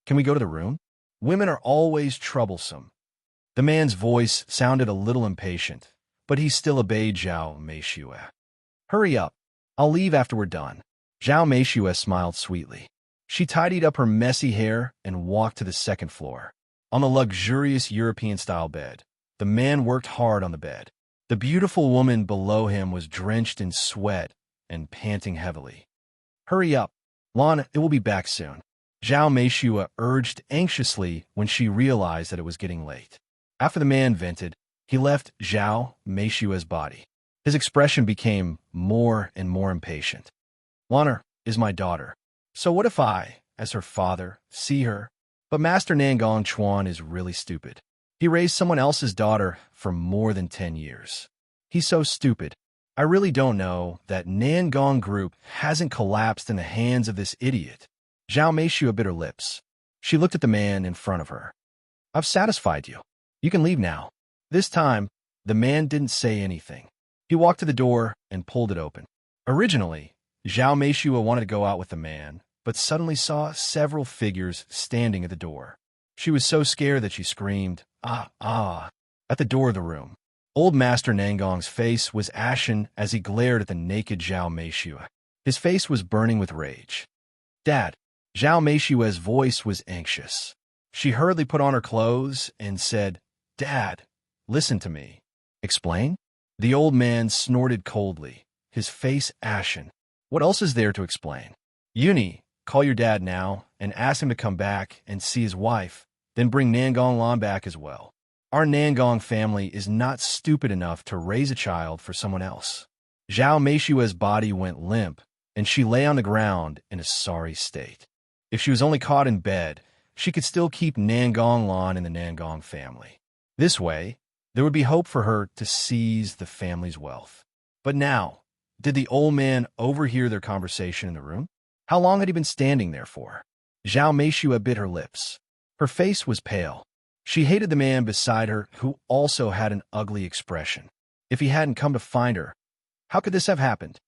A: Can we go to the room? Women are always troublesome. The man's voice sounded a little impatient, but he still obeyed Zhao Meishue. Hurry up. I'll leave after we're done. Zhao Meishue smiled sweetly. She tidied up her messy hair and walked to the second floor. On the luxurious European-style bed, the man worked hard on the bed. The beautiful woman below him was drenched in sweat and panting heavily. Hurry up. Lon, it will be back soon. Zhao Meishue urged anxiously when she realized that it was getting late. After the man vented, he left Zhao Meishue's body. His expression became more and more impatient. Lana is my daughter. So what if I, as her father, see her? But Master Nangong Chuan is really stupid. He raised someone else's daughter for more than 10 years. He's so stupid. I really don't know that Nangong Group hasn't collapsed in the hands of this idiot. Zhao Meishue bit her lips. She looked at the man in front of her. I've satisfied you. You can leave now. This time, the man didn't say anything. He walked to the door and pulled it open. Originally, Zhao Meishue wanted to go out with the man, but suddenly saw several figures standing at the door. She was so scared that she screamed, ah, at the door of the room. Old Master Nangong's face was ashen as he glared at the naked Zhao Meishue. His face was burning with rage. Dad. Zhao Meishue's voice was anxious. She hurriedly put on her clothes and said, Dad, listen to me. Explain? The old man snorted coldly, his face ashen. What else is there to explain? Uni, call your dad now and ask him to come back and see his wife, then bring Nangong Lan back as well. Our Nangong family is not stupid enough to raise a child for someone else. Zhao Meishue's body went limp, and she lay on the ground in a sorry state. If she was only caught in bed, she could still keep Nangong Lan in the Nangong family. This way, there would be hope for her to seize the family's wealth. But now, did the old man overhear their conversation in the room? How long had he been standing there for? Zhao Meishue bit her lips. Her face was pale. She hated the man beside her, who also had an ugly expression. If he hadn't come to find her, how could this have happened?